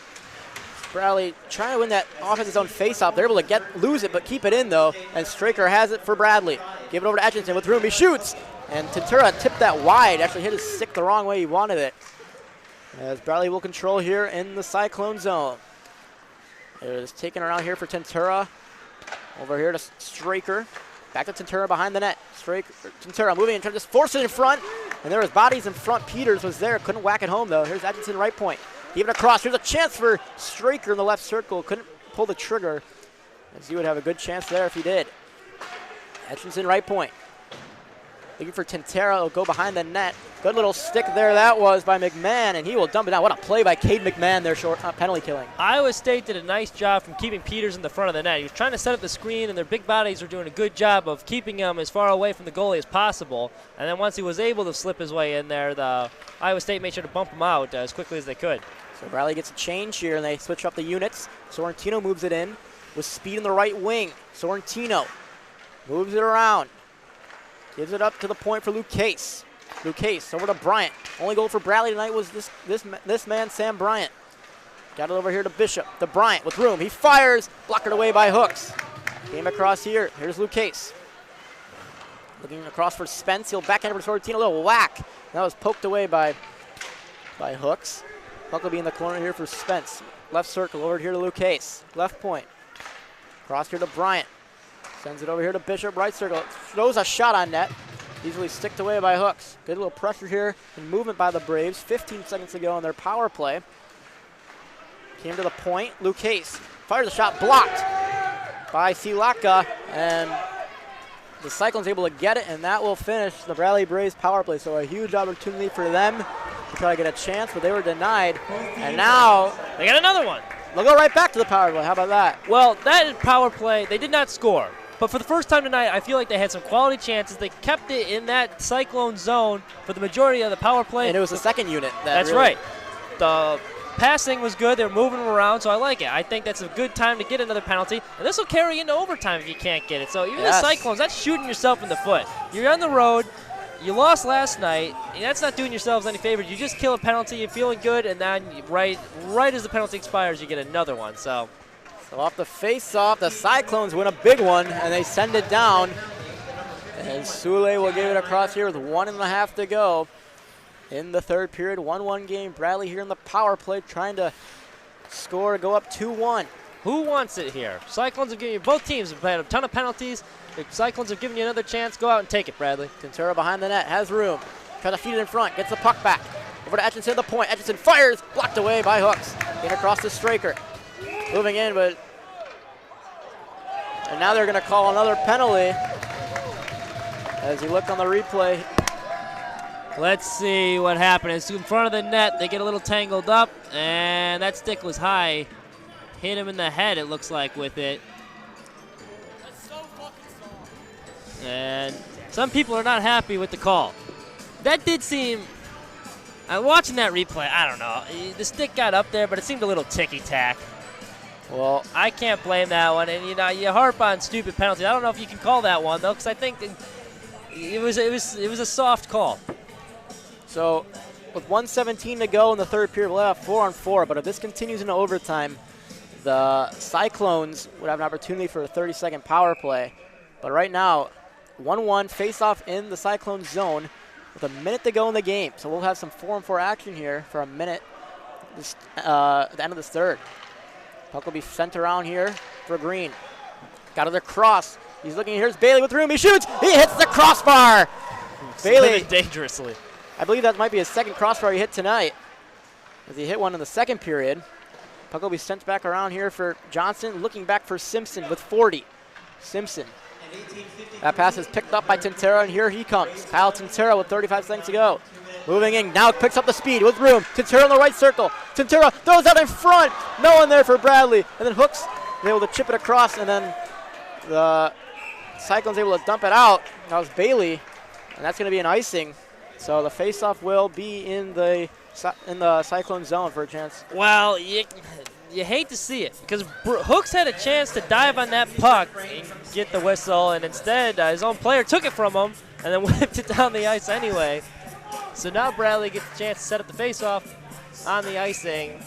Bradley trying to win that offensive zone face-off. They're able to lose it, but keep it in, though. And Straker has it for Bradley. Give it over to Etchington with room. He shoots. And Tintura tipped that wide. Actually hit his stick the wrong way he wanted it. As Bradley will control here in the Cyclone zone. It is taken around here for Tintura. Over here to Straker. Back to Tintura behind the net. Tintura moving and trying to just force it in front. And there was bodies in front. Peters was there. Couldn't whack it home, though. Here's Etchington right point. Even across. Here's a chance for Straker in the left circle. Couldn't pull the trigger. As he would have a good chance there if he did. Etchington right point. Looking for Tintura. He'll go behind the net. Good little stick there that was by McMahon, and he will dump it down. What a play by Cade McMahon there, short penalty killing. Iowa State did a nice job from keeping Peters in the front of the net. He was trying to set up the screen, and their big bodies were doing a good job of keeping him as far away from the goalie as possible. And then once he was able to slip his way in there, the Iowa State made sure to bump him out as quickly as they could. So Bradley gets a change here, and they switch up the units. Sorrentino moves it in with speed in the right wing. Sorrentino moves it around. Gives it up to the point for Luke Case. Luke Case over to Bryant. Only goal for Bradley tonight was this man, Sam Bryant. Got it over here to Bishop. To Bryant with room. He fires. Blocked away by Hooks. Came across here. Here's Luke Case. Looking across for Spence. He'll backhand over to Sorrentino. A little whack. That was poked away by Hooks. Puck will be in the corner here for Spence. Left circle over here to Luke Case. Left point. Cross here to Bryant. Sends it over here to Bishop, right circle. Throws a shot on net. Easily sticked away by Hooks. Good little pressure here and movement by the Braves. 15 seconds to go on their power play. Came to the point. Luke Case fires a shot, blocked by Silaka. And the Cyclones able to get it, and that will finish the Bradley Braves power play. So a huge opportunity for them to try to get a chance, but they were denied. And now they got another one. They'll go right back to the power play. How about that? Well, that power play, they did not score. But for the first time tonight, I feel like they had some quality chances. They kept it in that Cyclone zone for the majority of the power play. And it was the second unit. That's really right. The passing was good. They were moving them around, so I like it. I think that's a good time to get another penalty. And this will carry into overtime if you can't get it. So even the Cyclones, that's shooting yourself in the foot. You're on the road. You lost last night, and that's not doing yourselves any favors. You just kill a penalty, you're feeling good, and then right as the penalty expires, you get another one. So off the face-off, the Cyclones win a big one, and they send it down. And Sule will give it across here with 1.5 to go in the third period. 1-1 game. Bradley here in the power play trying to score, go up 2-1. Who wants it here? Cyclones have given you, both teams have had a ton of penalties. The Cyclones have given you another chance. Go out and take it, Bradley. Tintura behind the net, has room. Tries to feed it in front, gets the puck back. Over to Etchington at the point. Etchington fires, blocked away by Hooks. In across to Straker. Moving in, but... And now they're going to call another penalty. As you look on the replay. Let's see what happened. It's in front of the net. They get a little tangled up, and that stick was high. Hit him in the head, it looks like, with it. And some people are not happy with the call. That did seem, watching that replay, I don't know. The stick got up there, but it seemed a little ticky-tack. Well, I can't blame that one. And, you harp on stupid penalties. I don't know if you can call that one, though, because I think it was a soft call. So, with 1:17 to go in the third period, we'll have 4-on-4. But if this continues into overtime, the Cyclones would have an opportunity for a 30-second power play. But right now, 1-1 face-off in the Cyclone zone with a minute to go in the game. So we'll have some 4-on-4 action here for a minute at the end of this third. Puck will be sent around here for Green. Got another cross. He's looking. Here's Bailey with room. He shoots. He hits the crossbar. Bailey dangerously. I believe that might be his second crossbar he hit tonight, as he hit one in the second period. Puck will be sent back around here for Johnson. Looking back for Simpson with 40. Simpson. That pass is picked up by Tintura, and here he comes. Kyle Tintura with 35 seconds to go. Moving in, now picks up the speed with room. Tintura in the right circle. Tintura throws out in front. No one there for Bradley. And then Hooks is able to chip it across, and then the Cyclones able to dump it out. That was Bailey, and that's going to be an icing. So the faceoff will be in the Cyclone zone for a chance. Well, you hate to see it, because Hooks had a chance to dive on that puck and get the whistle, and instead his own player took it from him and then whipped it down the ice anyway. So now Bradley gets a chance to set up the faceoff on the icing.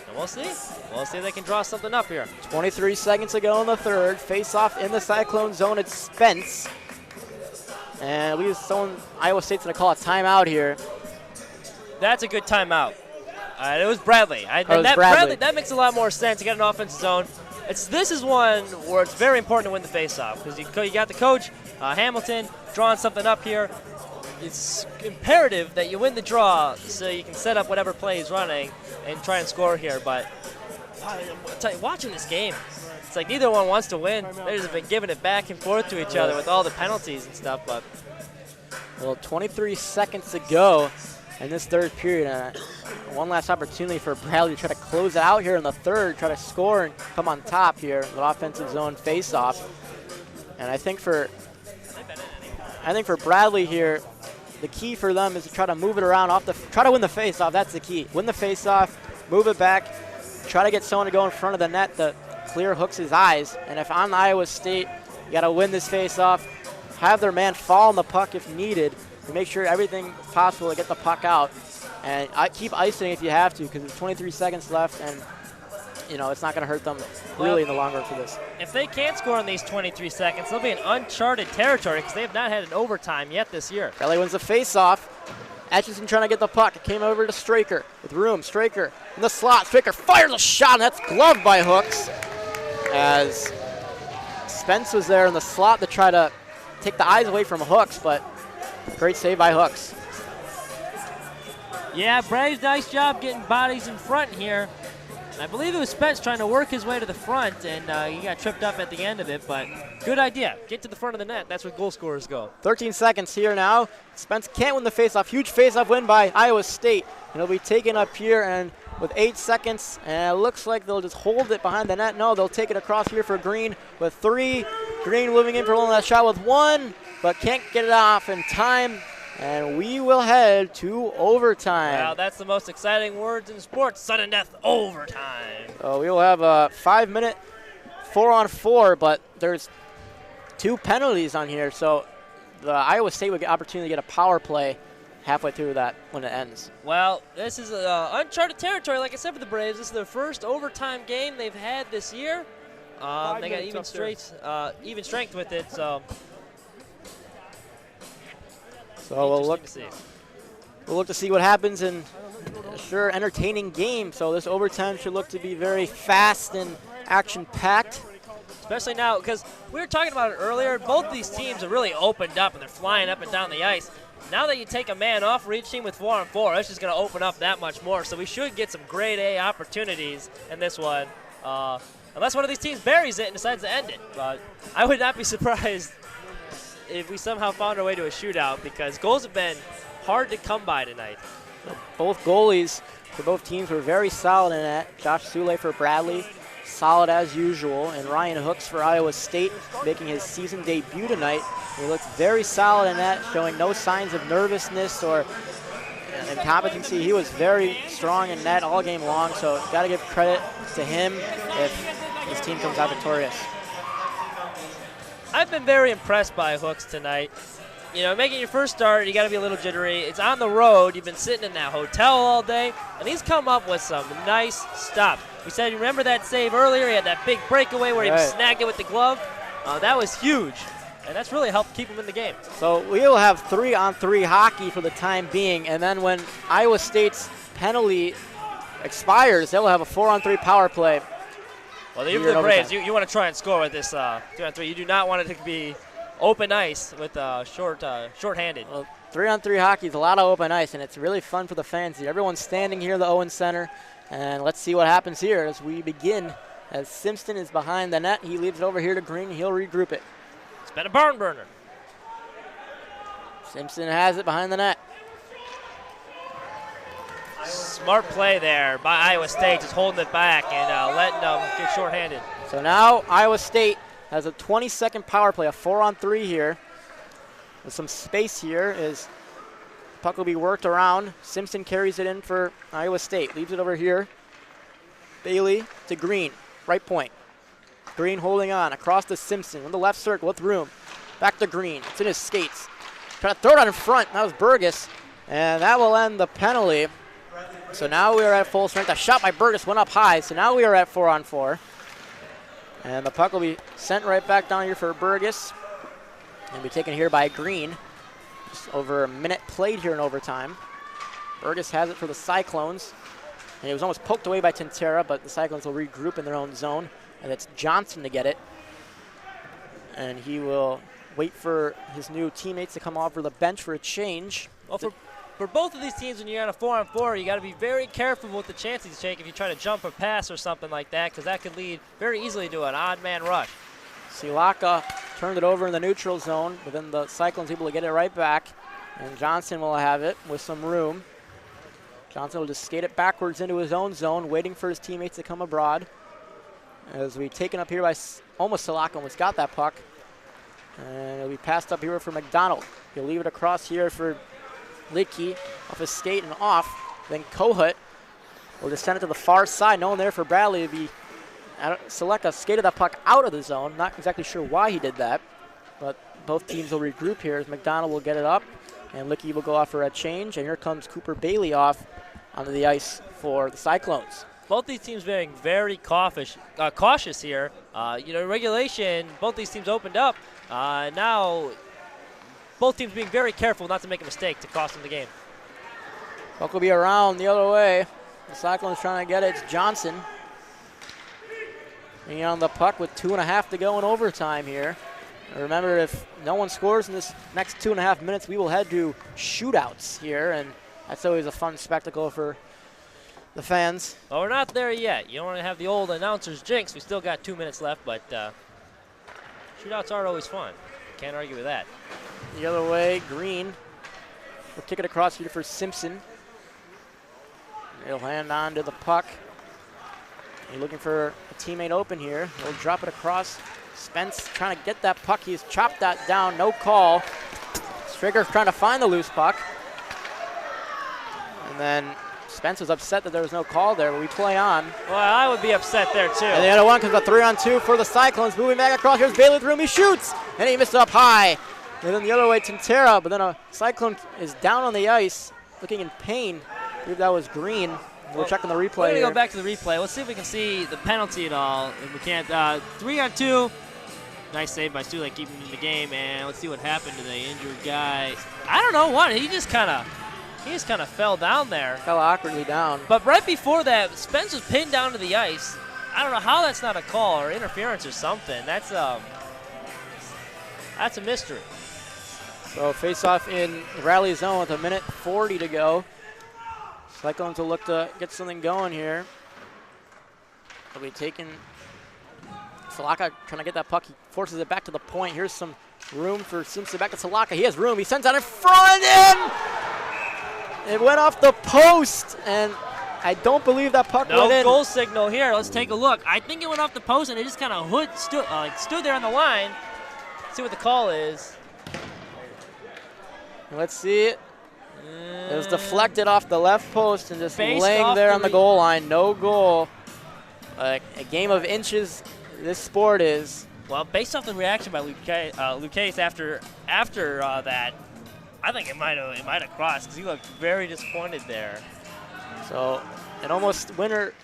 And We'll see. We'll see if they can draw something up here. 23 seconds to go in the third. Face-off in the Cyclone zone. It's Spence. And I believe Iowa State's going to call a timeout here. That's a good timeout. It was Bradley. Bradley. That makes a lot more sense to get an offensive zone. This is one where it's very important to win the face-off because you got the coach, Hamilton, drawing something up here. It's imperative that you win the draw so you can set up whatever play is running and try and score here. But I'll tell you, watching this game, it's like neither one wants to win. They just have been giving it back and forth to each other with all the penalties and stuff. But well, 23 seconds to go in this third period. One last opportunity for Bradley to try to close it out here in the third, try to score and come on top here. The offensive zone face-off. And I think for Bradley here, the key for them is to try to move it around try to win the face-off. That's the key. Win the face-off, move it back, try to get someone to go in front of the net that clear hooks his eyes. And if I'm Iowa State, you got to win this face-off, have their man fall on the puck if needed, to make sure everything possible to get the puck out. And keep icing if you have to, because there's 23 seconds left, and it's not going to hurt them really in the long run for this. If they can't score in these 23 seconds, they'll be in uncharted territory because they have not had an overtime yet this year. Bradley wins the face-off. Atchison trying to get the puck. It came over to Straker with room. Straker in the slot. Straker fires a shot, and that's gloved by Hooks. As Spence was there in the slot to try to take the eyes away from Hooks, but great save by Hooks. Yeah, Braves, nice job getting bodies in front here. I believe it was Spence trying to work his way to the front, and he got tripped up at the end of it, but good idea. Get to the front of the net. That's where goal scorers go. 13 seconds here now. Spence can't win the faceoff. Huge faceoff win by Iowa State. And it'll be taken up here and with 8 seconds, and it looks like they'll just hold it behind the net. No, they'll take it across here for Green with 3. Green moving in for one last shot with 1, but can't get it off in time. And we will head to overtime. Wow, that's the most exciting words in sports, sudden death, overtime. We will have a 5-minute 4-on-4, but there's 2 penalties on here, so the Iowa State would get opportunity to get a power play halfway through that when it ends. Well, this is uncharted territory, like I said, for the Braves. This is their first overtime game they've had this year. They got even strength with it, so we'll look to see what happens in a sure entertaining game. So this overtime should look to be very fast and action-packed. Especially now, because we were talking about it earlier, both of these teams are really opened up and they're flying up and down the ice. Now that you take a man off for each team with 4-on-4, that's just going to open up that much more. So we should get some grade A opportunities in this one, unless one of these teams buries it and decides to end it. But I would not be surprised if we somehow found our way to a shootout, because goals have been hard to come by tonight. Both goalies for both teams were very solid in that. Josh Sule for Bradley, solid as usual, and Ryan Hooks for Iowa State, making his season debut tonight. He looked very solid in that, showing no signs of nervousness or incompetency. He was very strong in net all game long, so got to give credit to him if his team comes out victorious. I've been very impressed by Hooks tonight. Making your first start, you got to be a little jittery. It's on the road. You've been sitting in that hotel all day, and he's come up with some nice stops. We said, remember that save earlier? He had that big breakaway where he snagged it with the glove. That was huge, and that's really helped keep him in the game. So we will have 3-on-3 hockey for the time being, and then when Iowa State's penalty expires, they'll have a 4-on-3 power play. Well, even the Braves, you want to try and score with this 3-on-3. You do not want it to be open ice with short-handed. Well, 3-on-3 hockey is a lot of open ice, and it's really fun for the fans here. Everyone's standing here at the Owens Center, and let's see what happens here as we begin. As Simpson is behind the net, he leaves it over here to Green. He'll regroup it. It's been a barn burner. Simpson has it behind the net. Smart play there by Iowa State, just holding it back and letting them get shorthanded. So now Iowa State has a 20-second power play, a 4-on-3 here. With some space here as puck will be worked around. Simpson carries it in for Iowa State. Leaves it over here. Bailey to Green, right point. Green holding on across to Simpson on the left circle with room. Back to Green. It's in his skates. Trying to throw it out in front. That was Burgess. And that will end the penalty. So now we are at full strength. A shot by Burgess went up high, so now we are at 4-on-4. And the puck will be sent right back down here for Burgess. And be taken here by Green. Just over a minute played here in overtime. Burgess has it for the Cyclones. And it was almost poked away by Tintera, but the Cyclones will regroup in their own zone. And it's Johnson to get it. And he will wait for his new teammates to come off for the bench for a change. Well, for both of these teams, when you're on a 4-on-4, you got to be very careful with the chances you take if you try to jump or pass or something like that, because that could lead very easily to an odd man rush. Silaka turned it over in the neutral zone, but then the Cyclones able to get it right back. And Johnson will have it with some room. Johnson will just skate it backwards into his own zone, waiting for his teammates to come abroad. As we taken up here by almost Silaka, almost got that puck. And it'll be passed up here for McDonald. He'll leave it across here for Lidke off his skate and off. Then Kohut will just send it to the far side. No one there for Bradley to be. Seleka skated that puck out of the zone. Not exactly sure why he did that. But both teams will regroup here as McDonald will get it up. And Lidke will go off for a change. And here comes Cooper Bailey off onto the ice for the Cyclones. Both these teams being very cautious here. Regulation, both these teams opened up. Now, both teams being very careful not to make a mistake to cost them the game. Puck will be around the other way. The Cyclones trying to get it. It's Johnson. Bringing on the puck with 2.5 to go in overtime here. And remember, if no one scores in this next 2.5 minutes, we will head to shootouts here, and that's always a fun spectacle for the fans. Well, we're not there yet. You don't want to have the old announcers jinx. We still got 2 minutes left, but shootouts are always fun. Can't argue with that. The other way, Green will kick it across here for Simpson. He'll hand on to the puck. He's looking for a teammate open here. He'll drop it across. Spence trying to get that puck. He's chopped that down. No call. Strigger's trying to find the loose puck. And then Spence was upset that there was no call there, but we play on. Well, I would be upset there, too. And the other one comes a 3-on-2 for the Cyclones. Moving back across. Here's Bailey with room. He shoots, and he missed up high. And then the other way, Tintera, but then a Cyclone is down on the ice, looking in pain. I believe that was Green. We're checking the replay. We're going to go back to the replay. Let's see if we can see the penalty at all. If we can't, 3-on-2. Nice save by Sule, keeping him in the game. And let's see what happened to the injured guy. I don't know what. He just kind of fell down there. Fell awkwardly down. But right before that, Spence was pinned down to the ice. I don't know how that's not a call or interference or something. That's a mystery. So face-off in Rally zone with 1:40 to go. Cyclones will look to get something going here. They'll be taking Salaka trying to get that puck. He forces it back to the point. Here's some room for Simpson. Back to Salaka. He has room. He sends out in front and it went off the post. And I don't believe that puck went in. No goal signal here. Let's take a look. I think it went off the post and it just kind of stood there on the line. Let's see what the call is. Let's see it. It was deflected off the left post and just laying there on the goal line. No goal. A game of inches this sport is. Well, based off the reaction by Lucas after that, I think it might have crossed because he looked very disappointed there. So an almost winner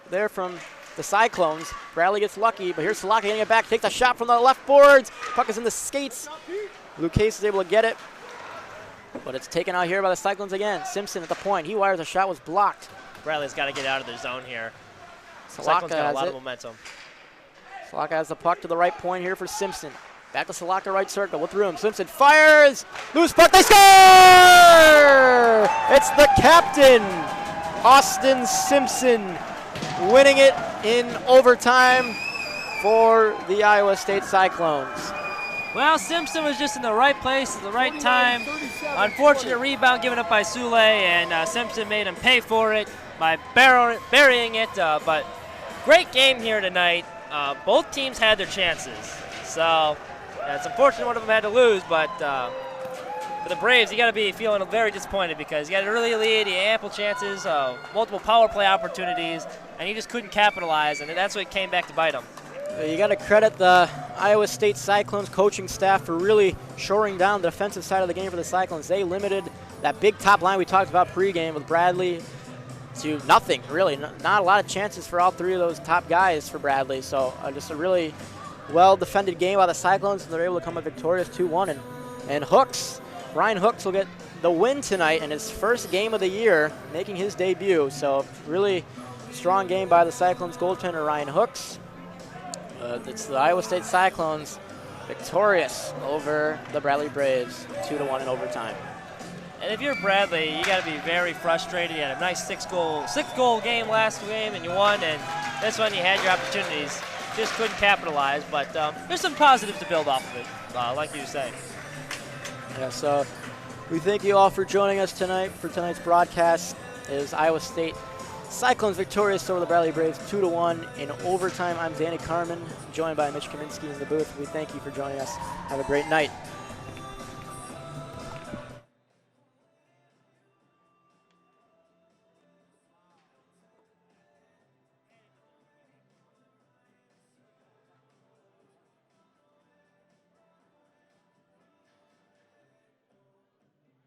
there from the Cyclones. Bradley gets lucky, but here's Salaka getting it back. Takes a shot from the left boards. Puck is in the skates. Lucas is able to get it. But it's taken out here by the Cyclones again. Simpson at the point. He wires a shot, was blocked. Bradley's got to get out of their zone here. Cyclones got a lot of momentum. Salaka has the puck to the right point here for Simpson. Back to Salaka, right circle with room. Simpson fires. Loose puck, they score! It's the captain, Austin Simpson, winning it in overtime for the Iowa State Cyclones. Well, Simpson was just in the right place at the right time. Unfortunate rebound given up by Sule, and Simpson made him pay for it by burying it. But great game here tonight. Both teams had their chances. So it's unfortunate one of them had to lose, but for the Braves, you got to be feeling very disappointed because you got an early lead, you had ample chances, multiple power play opportunities, and you just couldn't capitalize, and that's what came back to bite them. You got to credit the Iowa State Cyclones coaching staff for really shoring down the defensive side of the game for the Cyclones. They limited that big top line we talked about pregame with Bradley, to nothing, really. Not a lot of chances for all three of those top guys for Bradley. So just a really well-defended game by the Cyclones, and they're able to come up victorious 2-1. And Hooks, Ryan Hooks will get the win tonight in his first game of the year, making his debut. So really strong game by the Cyclones goaltender Ryan Hooks. It's the Iowa State Cyclones victorious over the Bradley Braves 2-1 in overtime. And if you're Bradley, you got to be very frustrated. You had a nice six-goal game last game, and you won. And this one, you had your opportunities, just couldn't capitalize. But there's some positives to build off of it, like you were saying. Yeah. So we thank you all for joining us tonight for tonight's broadcast. It is Iowa State Cyclones victorious over the Bradley Braves 2-1 in overtime. I'm Danny Karmin, joined by Mitch Kaminski in the booth. We thank you for joining us. Have a great night.